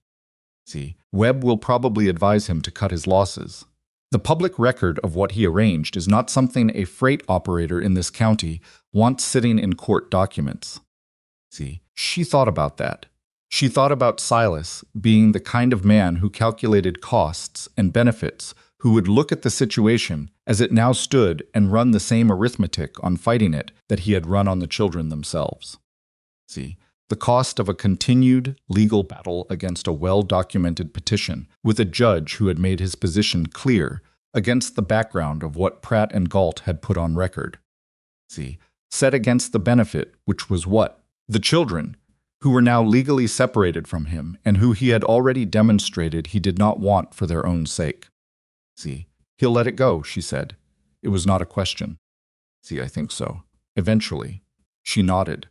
See, Webb will probably advise him to cut his losses. The public record of what he arranged is not something a freight operator in this county wants sitting in court documents. See, she thought about that. She thought about Silas being the kind of man who calculated costs and benefits, who would look at the situation as it now stood and run the same arithmetic on fighting it that he had run on the children themselves. See, the cost of a continued legal battle against a well-documented petition with a judge who had made his position clear against the background of what Pratt and Galt had put on record. See, set against the benefit, which was what? The children, who were now legally separated from him and who he had already demonstrated he did not want for their own sake. See, he'll let it go, she said. It was not a question. See, I think so. Eventually. She nodded.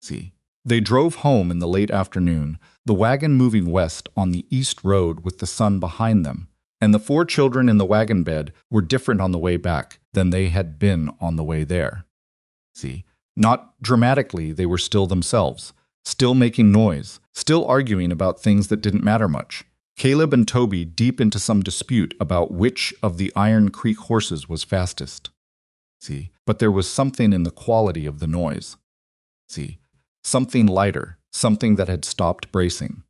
See. They drove home in the late afternoon, the wagon moving west on the east road with the sun behind them, and the 4 children in the wagon bed were different on the way back than they had been on the way there. See, not dramatically, they were still themselves, still making noise, still arguing about things that didn't matter much. Caleb and Toby deep into some dispute about which of the Iron Creek horses was fastest. See, but there was something in the quality of the noise. See, something lighter, something that had stopped bracing.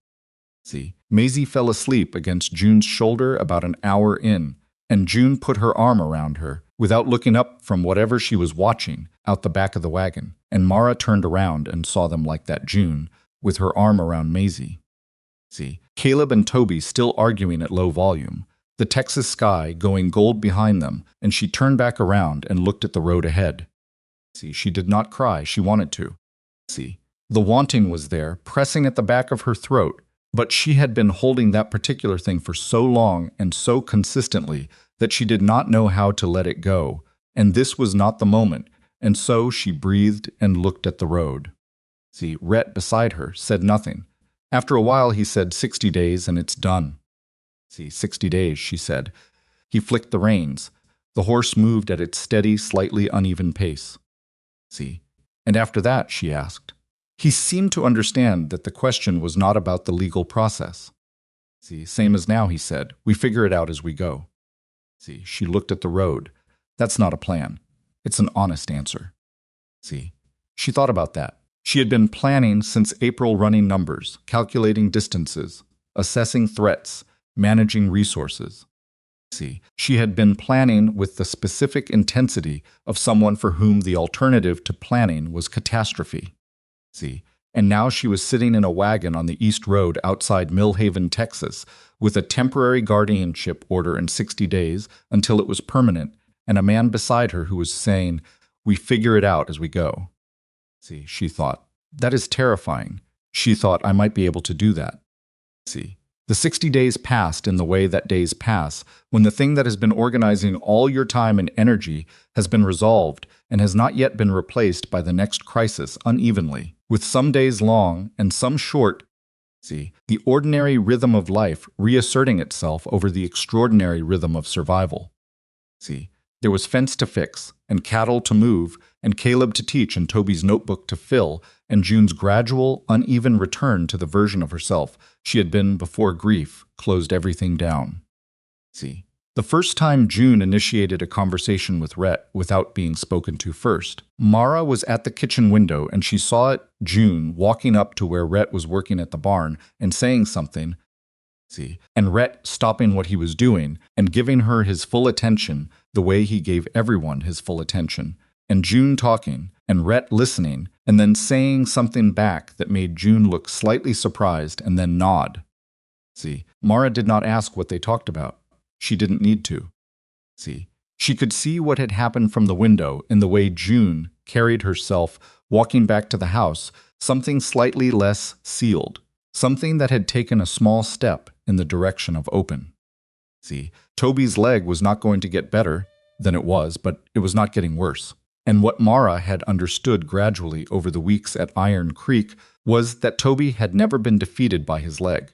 See, Maisie fell asleep against June's shoulder about an hour in, and June put her arm around her, without looking up from whatever she was watching, out the back of the wagon, and Mara turned around and saw them like that June, with her arm around Maisie. See, Caleb and Toby still arguing at low volume, the Texas sky going gold behind them, and she turned back around and looked at the road ahead. See, she did not cry, she wanted to. See, the wanting was there, pressing at the back of her throat, but she had been holding that particular thing for so long and so consistently that she did not know how to let it go, and this was not the moment, and so she breathed and looked at the road. See, Rhett beside her said nothing. After a while he said, 60 days and it's done. See, 60 days, she said. He flicked the reins. The horse moved at its steady, slightly uneven pace. See, and after that, she asked. He seemed to understand that the question was not about the legal process. See, same as now, he said. We figure it out as we go. See, she looked at the road. That's not a plan. It's an honest answer. See, she thought about that. She had been planning since April, running numbers, calculating distances, assessing threats, managing resources. See, she had been planning with the specific intensity of someone for whom the alternative to planning was catastrophe. See, and now she was sitting in a wagon on the East Road outside Millhaven, Texas, with a temporary guardianship order in 60 days until it was permanent, and a man beside her who was saying, "We figure it out as we go." See, she thought, that is terrifying. She thought, I might be able to do that. See, the 60 days passed in the way that days pass, when the thing that has been organizing all your time and energy has been resolved and has not yet been replaced by the next crisis unevenly, with some days long and some short. See, the ordinary rhythm of life reasserting itself over the extraordinary rhythm of survival. See, there was fence to fix, and cattle to move, and Caleb to teach, and Toby's notebook to fill, and June's gradual, uneven return to the version of herself she had been before grief closed everything down. See, the first time June initiated a conversation with Rhett without being spoken to first, Mara was at the kitchen window, and she saw it, June, walking up to where Rhett was working at the barn and saying something. See, and Rhett stopping what he was doing and giving her his full attention the way he gave everyone his full attention, and June talking, and Rhett listening, and then saying something back that made June look slightly surprised and then nod. See, Mara did not ask what they talked about. She didn't need to. See, she could see what had happened from the window in the way June carried herself walking back to the house, something slightly less sealed, something that had taken a small step in the direction of open. See, Toby's leg was not going to get better than it was, but it was not getting worse. And what Mara had understood gradually over the weeks at Iron Creek was that Toby had never been defeated by his leg.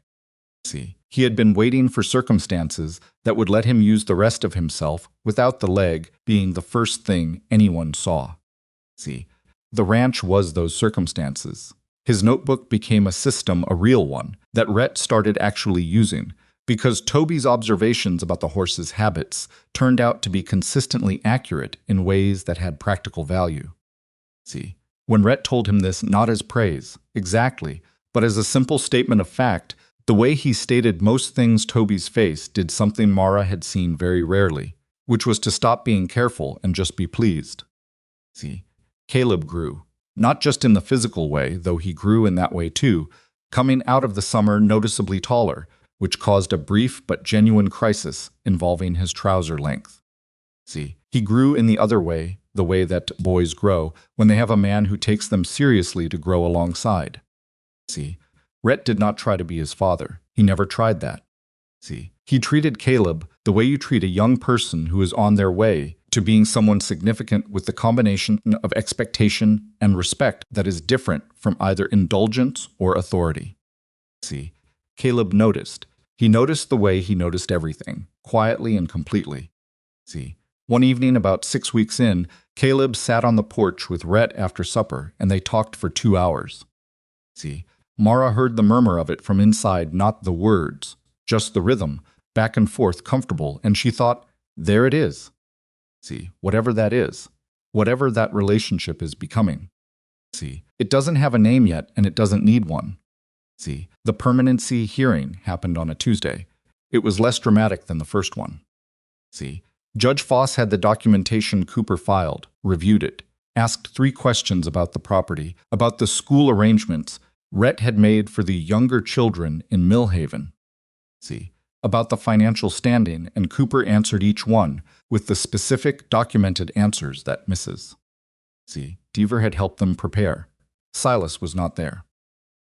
See, he had been waiting for circumstances that would let him use the rest of himself without the leg being the first thing anyone saw. See, the ranch was those circumstances. His notebook became a system, a real one, that Rhett started actually using, because Toby's observations about the horse's habits turned out to be consistently accurate in ways that had practical value. See, when Rhett told him this not as praise, exactly, but as a simple statement of fact, the way he stated most things Toby's face did something Mara had seen very rarely, which was to stop being careful and just be pleased. See, Caleb grew, not just in the physical way, though he grew in that way too, coming out of the summer noticeably taller, which caused a brief but genuine crisis involving his trouser length. See, he grew in the way that boys grow when they have a man who takes them seriously to grow alongside. See, Rhett did not try to be his father. He never tried that. See, he treated Caleb the way you treat a young person who is on their way to being someone significant with the combination of expectation and respect that is different from either indulgence or authority. See, Caleb noticed. He noticed the way he noticed everything, quietly and completely. See, one evening about 6 weeks in, Caleb sat on the porch with Rhett after supper, and they talked for 2 hours. See, Mara heard the murmur of it from inside, not the words, just the rhythm, back and forth, comfortable, and she thought, there it is. See, whatever that is, whatever that relationship is becoming. See, it doesn't have a name yet, and it doesn't need one. See, the permanency hearing happened on a Tuesday. It was less dramatic than the first one. See, Judge Foss had the documentation Cooper filed, reviewed it, asked 3 questions about the property, about the school arrangements Rhett had made for the younger children in Millhaven. See, about the financial standing, and Cooper answered each one with the specific documented answers that Mrs. See, Deaver had helped them prepare. Silas was not there.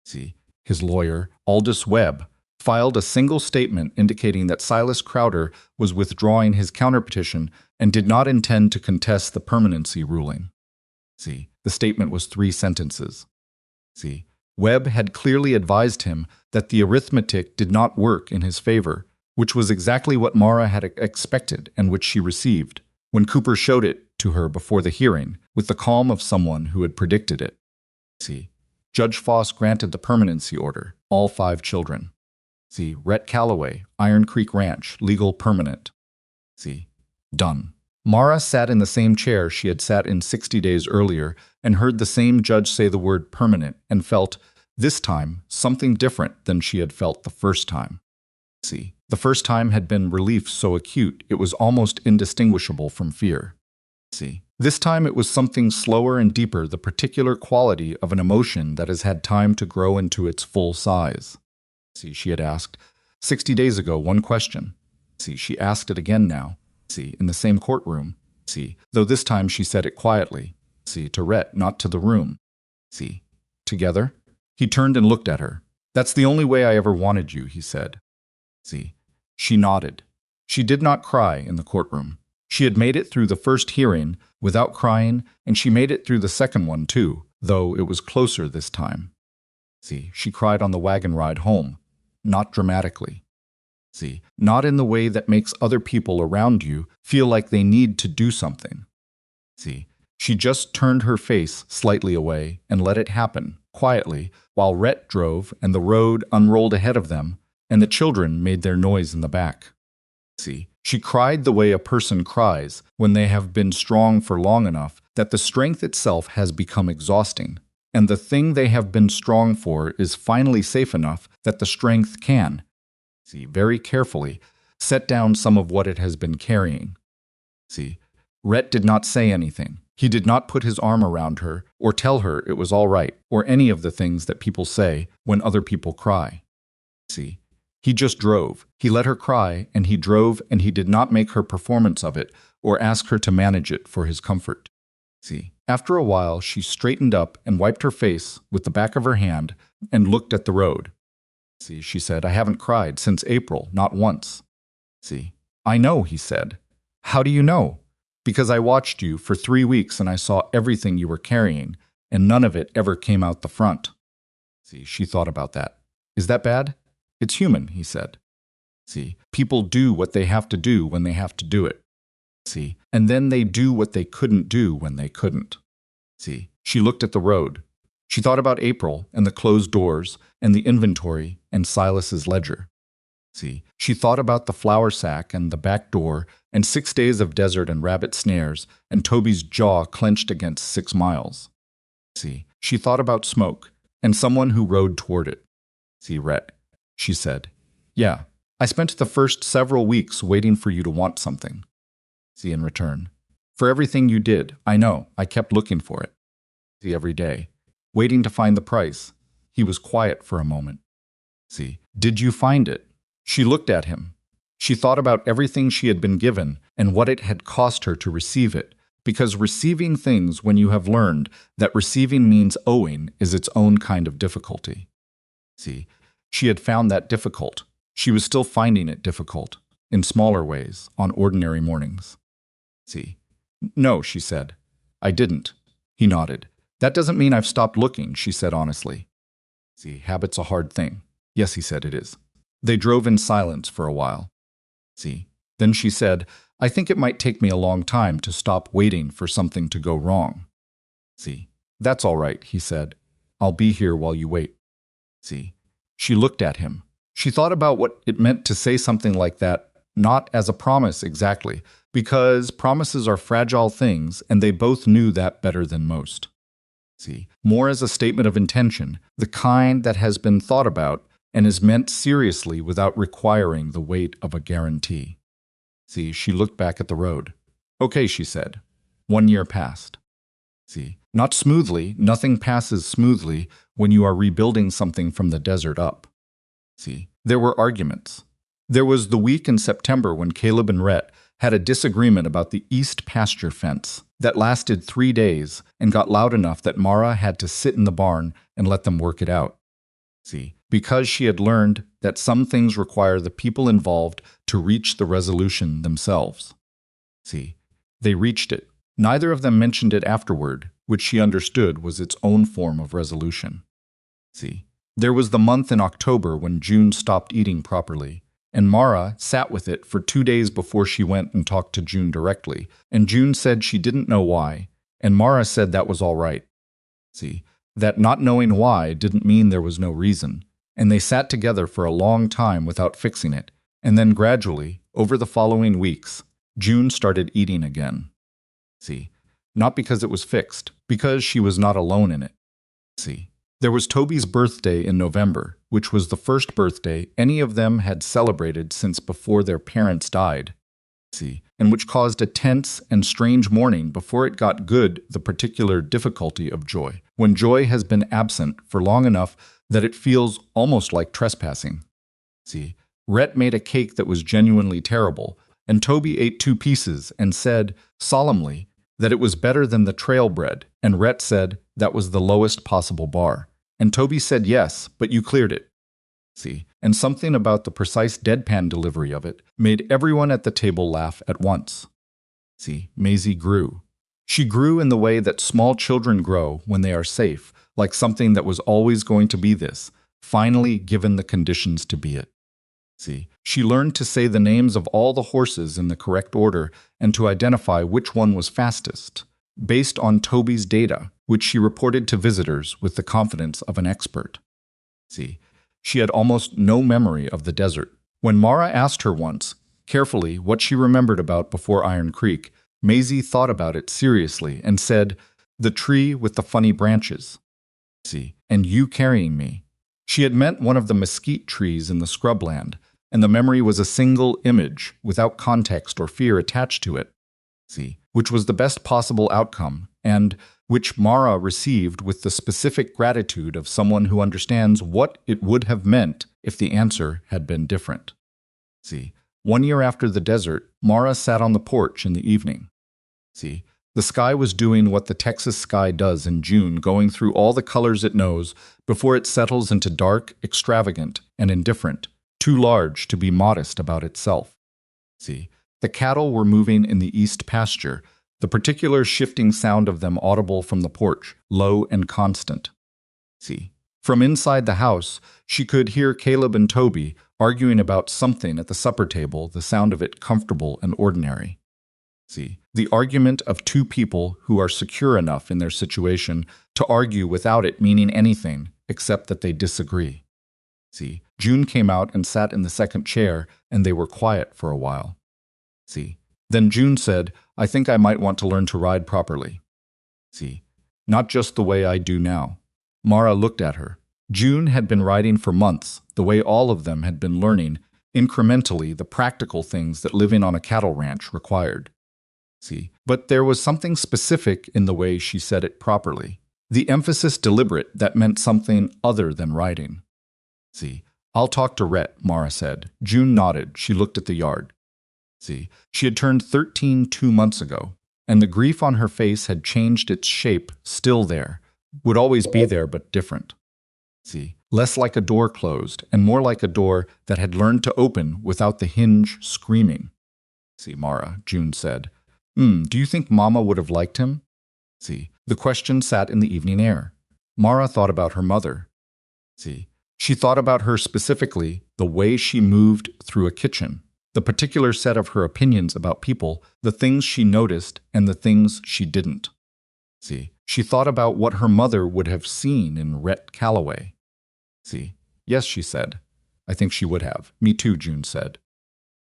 See, his lawyer, Aldous Webb, filed a single statement indicating that Silas Crowder was withdrawing his counterpetition and did not intend to contest the permanency ruling. See, the statement was 3 sentences. See, Webb had clearly advised him that the arithmetic did not work in his favor, which was exactly what Mara had expected and which she received when Cooper showed it to her before the hearing, with the calm of someone who had predicted it. See, Judge Foss granted the permanency order, all 5 children. See, Rhett Calloway, Iron Creek Ranch, legal permanent. See, done. Mara sat in the same chair she had sat in 60 days earlier and heard the same judge say the word permanent and felt, this time, something different than she had felt the first time. See, the first time had been relief so acute it was almost indistinguishable from fear. See, this time it was something slower and deeper, the particular quality of an emotion that has had time to grow into its full size. See, she had asked 60 days ago 1 question. See, she asked it again now. See, in the same courtroom. See, though this time she said it quietly. See, to Rhett, not to the room. See, together? He turned and looked at her. That's the only way I ever wanted you, he said. See, she nodded. She did not cry in the courtroom. She had made it through the first hearing without crying, and she made it through the second one too, though it was closer this time. See, she cried on the wagon ride home, not dramatically. See, not in the way that makes other people around you feel like they need to do something. See, she just turned her face slightly away and let it happen, quietly, while Rhett drove and the road unrolled ahead of them, and the children made their noise in the back. See, she cried the way a person cries when they have been strong for long enough that the strength itself has become exhausting, and the thing they have been strong for is finally safe enough that the strength can, see, very carefully, set down some of what it has been carrying. See, Rhett did not say anything. He did not put his arm around her or tell her it was all right, or any of the things that people say when other people cry. See, he just drove. He let her cry, and he drove, and he did not make her performance of it or ask her to manage it for his comfort. See, after a while, she straightened up and wiped her face with the back of her hand and looked at the road. See, she said, I haven't cried since April, not once. See, I know, he said. How do you know? Because I watched you for 3 weeks and I saw everything you were carrying, and none of it ever came out the front. See, she thought about that. Is that bad? It's human, he said. See, people do what they have to do when they have to do it. See, and then they do what they couldn't do when they couldn't. See, she looked at the road. She thought about April and the closed doors and the inventory and Silas's ledger. See, she thought about the flour sack and the back door and 6 days of desert and rabbit snares and Toby's jaw clenched against 6 miles. See, she thought about smoke and someone who rode toward it. See, Rhett, she said, yeah, I spent the first several weeks waiting for you to want something. See, in return, for everything you did, I know, I kept looking for it. See, every day, waiting to find the price. He was quiet for a moment. See, did you find it? She looked at him. She thought about everything she had been given and what it had cost her to receive it, because receiving things when you have learned that receiving means owing is its own kind of difficulty. See, she had found that difficult. She was still finding it difficult, in smaller ways, on ordinary mornings. See, no, she said. I didn't. He nodded. That doesn't mean I've stopped looking, she said honestly. See, habit's a hard thing. Yes, he said, it is. They drove in silence for a while. See, then she said, I think it might take me a long time to stop waiting for something to go wrong. See, that's all right, he said. I'll be here while you wait. See, she looked at him. She thought about what it meant to say something like that, not as a promise exactly, because promises are fragile things and they both knew that better than most. See, more as a statement of intention, the kind that has been thought about and is meant seriously without requiring the weight of a guarantee. See, she looked back at the road. Okay, she said. 1 year passed. See, not smoothly, nothing passes smoothly when you are rebuilding something from the desert up. See, there were arguments. There was the week in September when Caleb and Rhett had a disagreement about the east pasture fence that lasted 3 days and got loud enough that Mara had to sit in the barn and let them work it out. See, because she had learned that some things require the people involved to reach the resolution themselves. See, they reached it. Neither of them mentioned it afterward, which she understood was its own form of resolution. See, there was the month in October when June stopped eating properly, and Mara sat with it for 2 days before she went and talked to June directly, and June said she didn't know why, and Mara said that was all right. See, that not knowing why didn't mean there was no reason, and they sat together for a long time without fixing it, and then gradually, over the following weeks, June started eating again. See, not because it was fixed, because she was not alone in it. See, there was Toby's birthday in November, which was the first birthday any of them had celebrated since before their parents died. See, and which caused a tense and strange morning before it got good the particular difficulty of joy, when joy has been absent for long enough that it feels almost like trespassing. See, Rhett made a cake that was genuinely terrible, and Toby ate 2 pieces and said, solemnly, that it was better than the trail bread, and Rhett said that was the lowest possible bar. And Toby said yes, but you cleared it. See, and something about the precise deadpan delivery of it made everyone at the table laugh at once. See, Maisie grew. She grew in the way that small children grow when they are safe, like something that was always going to be this, finally given the conditions to be it. See, she learned to say the names of all the horses in the correct order and to identify which one was fastest, based on Toby's data, which she reported to visitors with the confidence of an expert. See, she had almost no memory of the desert. When Mara asked her once, carefully, what she remembered about before Iron Creek, Maisie thought about it seriously and said, the tree with the funny branches. See, and you carrying me. She had meant one of the mesquite trees in the scrubland, and the memory was a single image, without context or fear attached to it. See, which was the best possible outcome, and which Mara received with the specific gratitude of someone who understands what it would have meant if the answer had been different. See, 1 year after the desert, Mara sat on the porch in the evening. See, the sky was doing what the Texas sky does in June, going through all the colors it knows before it settles into dark, extravagant, and indifferent, too large to be modest about itself. See, the cattle were moving in the east pasture, the particular shifting sound of them audible from the porch, low and constant. See, from inside the house, she could hear Caleb and Toby arguing about something at the supper table, the sound of it comfortable and ordinary. See, the argument of 2 people who are secure enough in their situation to argue without it meaning anything except that they disagree. See, June came out and sat in the second chair, and they were quiet for a while. See, then June said, I think I might want to learn to ride properly. See, not just the way I do now. Mara looked at her. June had been riding for months, the way all of them had been learning, incrementally, the practical things that living on a cattle ranch required. See, but there was something specific in the way she said it properly. The emphasis deliberate that meant something other than riding. See, I'll talk to Rhett, Mara said. June nodded. She looked at the yard. See, she had turned 13 2 months ago, and the grief on her face had changed its shape, still there, would always be there but different. See, less like a door closed, and more like a door that had learned to open without the hinge screaming. See, Mara, June said. Do you think Mama would have liked him? See, the question sat in the evening air. Mara thought about her mother. See, she thought about her specifically, the way she moved through a kitchen, the particular set of her opinions about people, the things she noticed and the things she didn't. See, she thought about what her mother would have seen in Rhett Calloway. See, yes, she said. I think she would have. Me too, June said.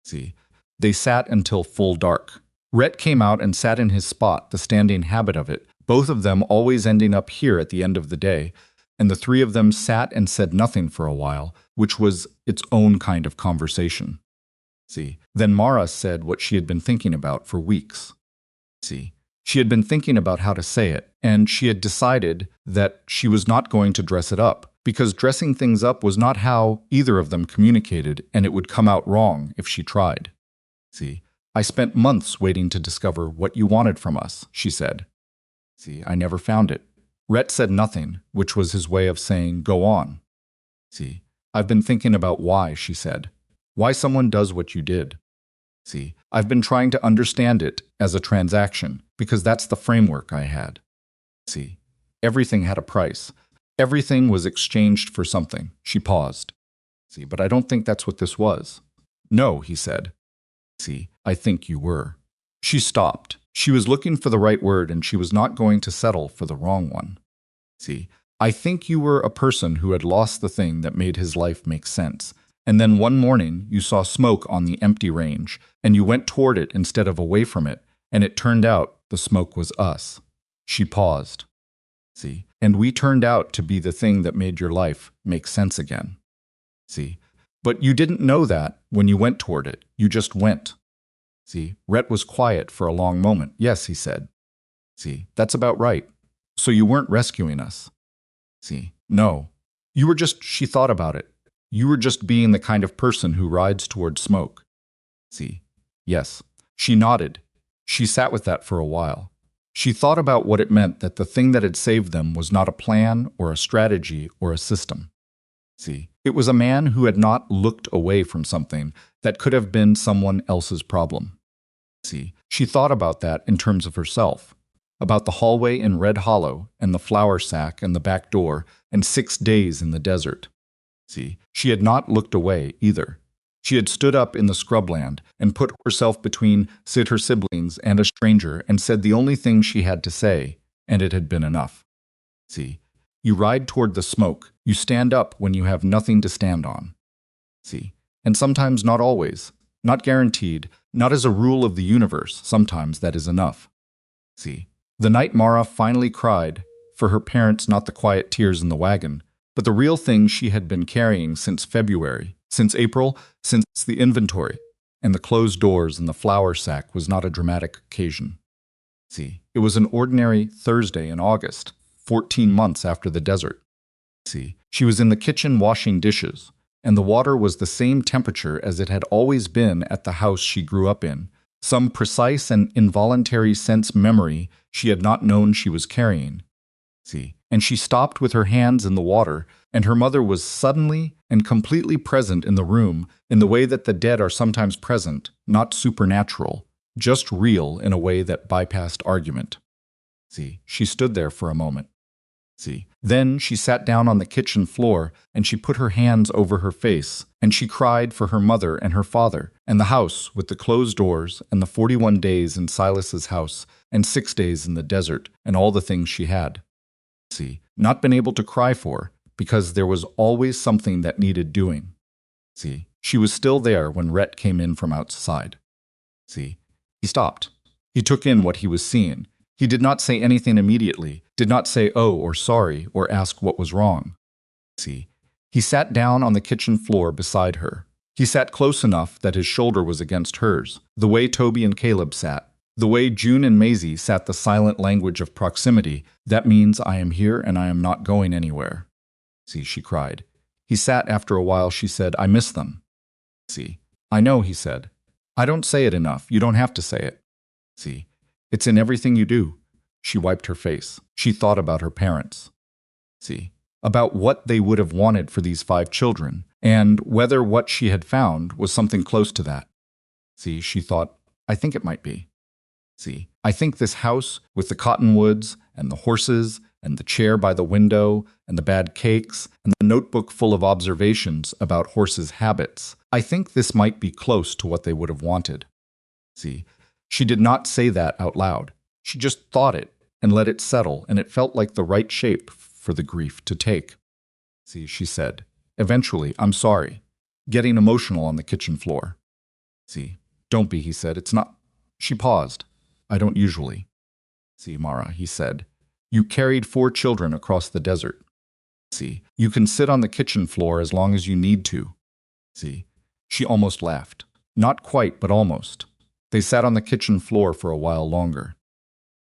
See, they sat until full dark. Rhett came out and sat in his spot, the standing habit of it, both of them always ending up here at the end of the day, and the three of them sat and said nothing for a while, which was its own kind of conversation. See, then Mara said what she had been thinking about for weeks. See, she had been thinking about how to say it, and she had decided that she was not going to dress it up, because dressing things up was not how either of them communicated, and it would come out wrong if she tried. See, I spent months waiting to discover what you wanted from us, she said. See, I never found it. Rhett said nothing, which was his way of saying, go on. See, I've been thinking about why, she said. Why someone does what you did. See, I've been trying to understand it as a transaction, because that's the framework I had. See, everything had a price. Everything was exchanged for something. She paused. See, but I don't think that's what this was. No, he said. See, I think you were. She stopped. She was looking for the right word, and she was not going to settle for the wrong one. See, I think you were a person who had lost the thing that made his life make sense. And then one morning, you saw smoke on the empty range, and you went toward it instead of away from it, and it turned out the smoke was us. She paused. See, and we turned out to be the thing that made your life make sense again. See, but you didn't know that when you went toward it. You just went. See, Rhett was quiet for a long moment. Yes, he said. See, that's about right. So you weren't rescuing us. See, no. You were just, she thought about it. You were just being the kind of person who rides toward smoke. See, yes. She nodded. She sat with that for a while. She thought about what it meant that the thing that had saved them was not a plan or a strategy or a system. See, it was a man who had not looked away from something that could have been someone else's problem. See, she thought about that in terms of herself, about the hallway in Red Hollow and the flour sack and the back door and 6 days in the desert. See, she had not looked away either. She had stood up in the scrubland and put herself between her siblings and a stranger and said the only thing she had to say, and it had been enough. See, you ride toward the smoke. You stand up when you have nothing to stand on. See, and sometimes not always, not guaranteed, not as a rule of the universe, sometimes that is enough. See, the night Mara finally cried, for her parents not the quiet tears in the wagon, but the real thing she had been carrying since February, since April, since the inventory, and the closed doors and the flour sack was not a dramatic occasion. See, it was an ordinary Thursday in August, 14 months after the desert. See, she was in the kitchen washing dishes, and the water was the same temperature as it had always been at the house she grew up in, some precise and involuntary sense memory she had not known she was carrying. See, and she stopped with her hands in the water, and her mother was suddenly and completely present in the room in the way that the dead are sometimes present, not supernatural, just real in a way that bypassed argument. See, she stood there for a moment. See, then she sat down on the kitchen floor, and she put her hands over her face, and she cried for her mother and her father, and the house with the closed doors, and the 41 days in Silas's house, and 6 days in the desert, and all the things she had. See, not been able to cry for, because there was always something that needed doing. See, she was still there when Rhett came in from outside. See, he stopped. He took in what he was seeing. He did not say anything immediately, did not say oh or sorry or ask what was wrong. See, he sat down on the kitchen floor beside her. He sat close enough that his shoulder was against hers, the way Toby and Caleb sat. The way June and Maisie sat the silent language of proximity, that means I am here and I am not going anywhere. See, she cried. He sat after a while. She said, I miss them. See, I know, he said. I don't say it enough. You don't have to say it. See, it's in everything you do. She wiped her face. She thought about her parents. See, about what they would have wanted for these 5 children, and whether what she had found was something close to that. See, she thought, I think it might be. See, I think this house with the cottonwoods and the horses and the chair by the window and the bad cakes and the notebook full of observations about horses' habits, I think this might be close to what they would have wanted. See, she did not say that out loud. She just thought it and let it settle, and it felt like the right shape for the grief to take. See, she said, eventually, I'm sorry, getting emotional on the kitchen floor. See, don't be, he said, it's not. She paused. I don't usually. See, Mara, he said, you carried 4 children across the desert. See, you can sit on the kitchen floor as long as you need to. See, she almost laughed. Not quite, but almost. They sat on the kitchen floor for a while longer.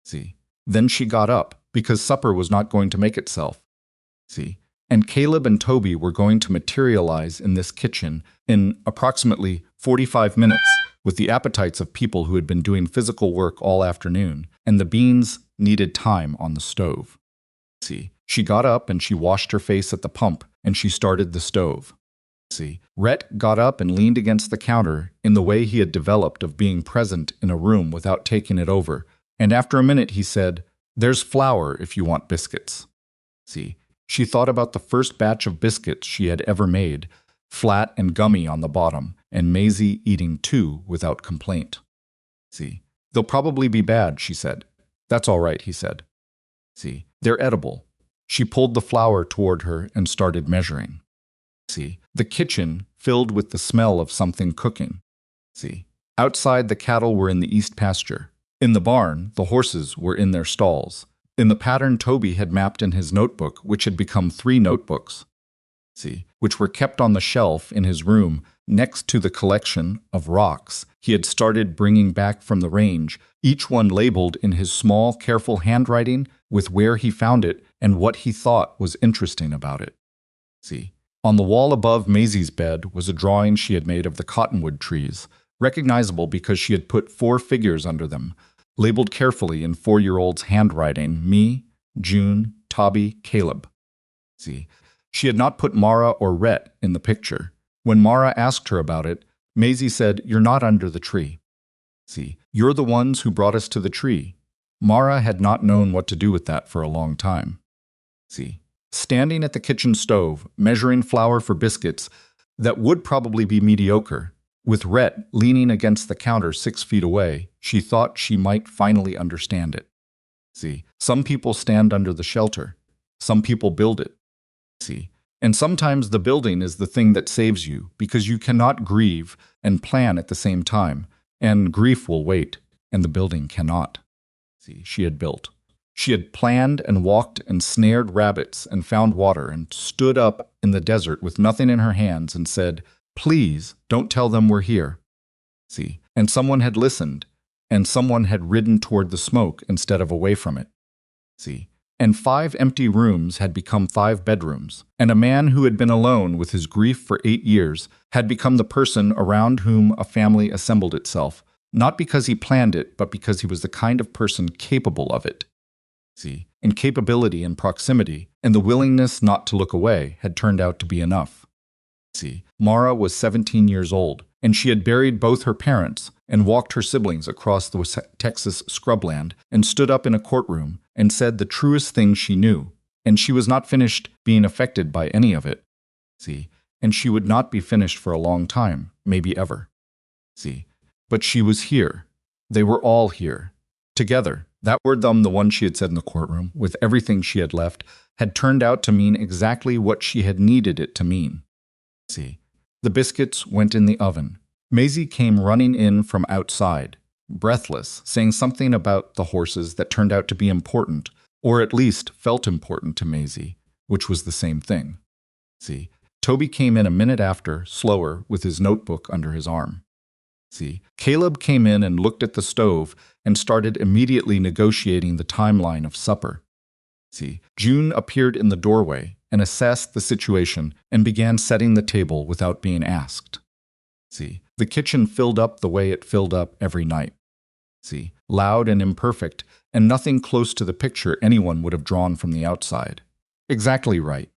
See, then she got up, because supper was not going to make itself. See, and Caleb and Toby were going to materialize in this kitchen in approximately 45 minutes, with the appetites of people who had been doing physical work all afternoon, and the beans needed time on the stove. See, she got up and she washed her face at the pump, and she started the stove. See, Rhett got up and leaned against the counter in the way he had developed of being present in a room without taking it over, and after a minute he said, there's flour if you want biscuits. See, she thought about the first batch of biscuits she had ever made, flat and gummy on the bottom, and Maisie eating 2 without complaint. See, they'll probably be bad, she said. That's all right, he said. See, they're edible. She pulled the flour toward her and started measuring. See, the kitchen filled with the smell of something cooking. See, outside the cattle were in the east pasture. In the barn, the horses were in their stalls. In the pattern Toby had mapped in his notebook, which had become 3 notebooks. See, which were kept on the shelf in his room next to the collection of rocks he had started bringing back from the range, each one labeled in his small, careful handwriting with where he found it and what he thought was interesting about it. See, on the wall above Maisie's bed was a drawing she had made of the cottonwood trees, recognizable because she had put 4 figures under them, labeled carefully in 4-year-old's handwriting, me, June, Toby, Caleb. See, she had not put Mara or Rhett in the picture. When Mara asked her about it, Maisie said, you're not under the tree. See, you're the ones who brought us to the tree. Mara had not known what to do with that for a long time. See, standing at the kitchen stove, measuring flour for biscuits that would probably be mediocre, with Rhett leaning against the counter 6 feet away, she thought she might finally understand it. See, some people stand under the shelter. Some people build it. See, and sometimes the building is the thing that saves you, because you cannot grieve and plan at the same time, and grief will wait, and the building cannot. See, she had built. She had planned and walked and snared rabbits and found water and stood up in the desert with nothing in her hands and said, please don't tell them we're here. See, and someone had listened, and someone had ridden toward the smoke instead of away from it. See, and 5 empty rooms had become 5 bedrooms, and a man who had been alone with his grief for 8 years had become the person around whom a family assembled itself, not because he planned it, but because he was the kind of person capable of it. See, and capability and proximity, and the willingness not to look away had turned out to be enough. See, Mara was 17 years old, and she had buried both her parents and walked her siblings across the Texas scrubland and stood up in a courtroom and said the truest thing she knew, and she was not finished being affected by any of it. See, and she would not be finished for a long time, maybe ever. See, but she was here. They were all here. Together. That word, the one she had said in the courtroom, with everything she had left, had turned out to mean exactly what she had needed it to mean. See, the biscuits went in the oven. Maisie came running in from outside, breathless, saying something about the horses that turned out to be important, or at least felt important to Maisie, which was the same thing. See, Toby came in a minute after, slower, with his notebook under his arm. See, Caleb came in and looked at the stove and started immediately negotiating the timeline of supper. See, June appeared in the doorway and assessed the situation and began setting the table without being asked. See, the kitchen filled up the way it filled up every night. See, loud and imperfect, and nothing close to the picture anyone would have drawn from the outside. Exactly right.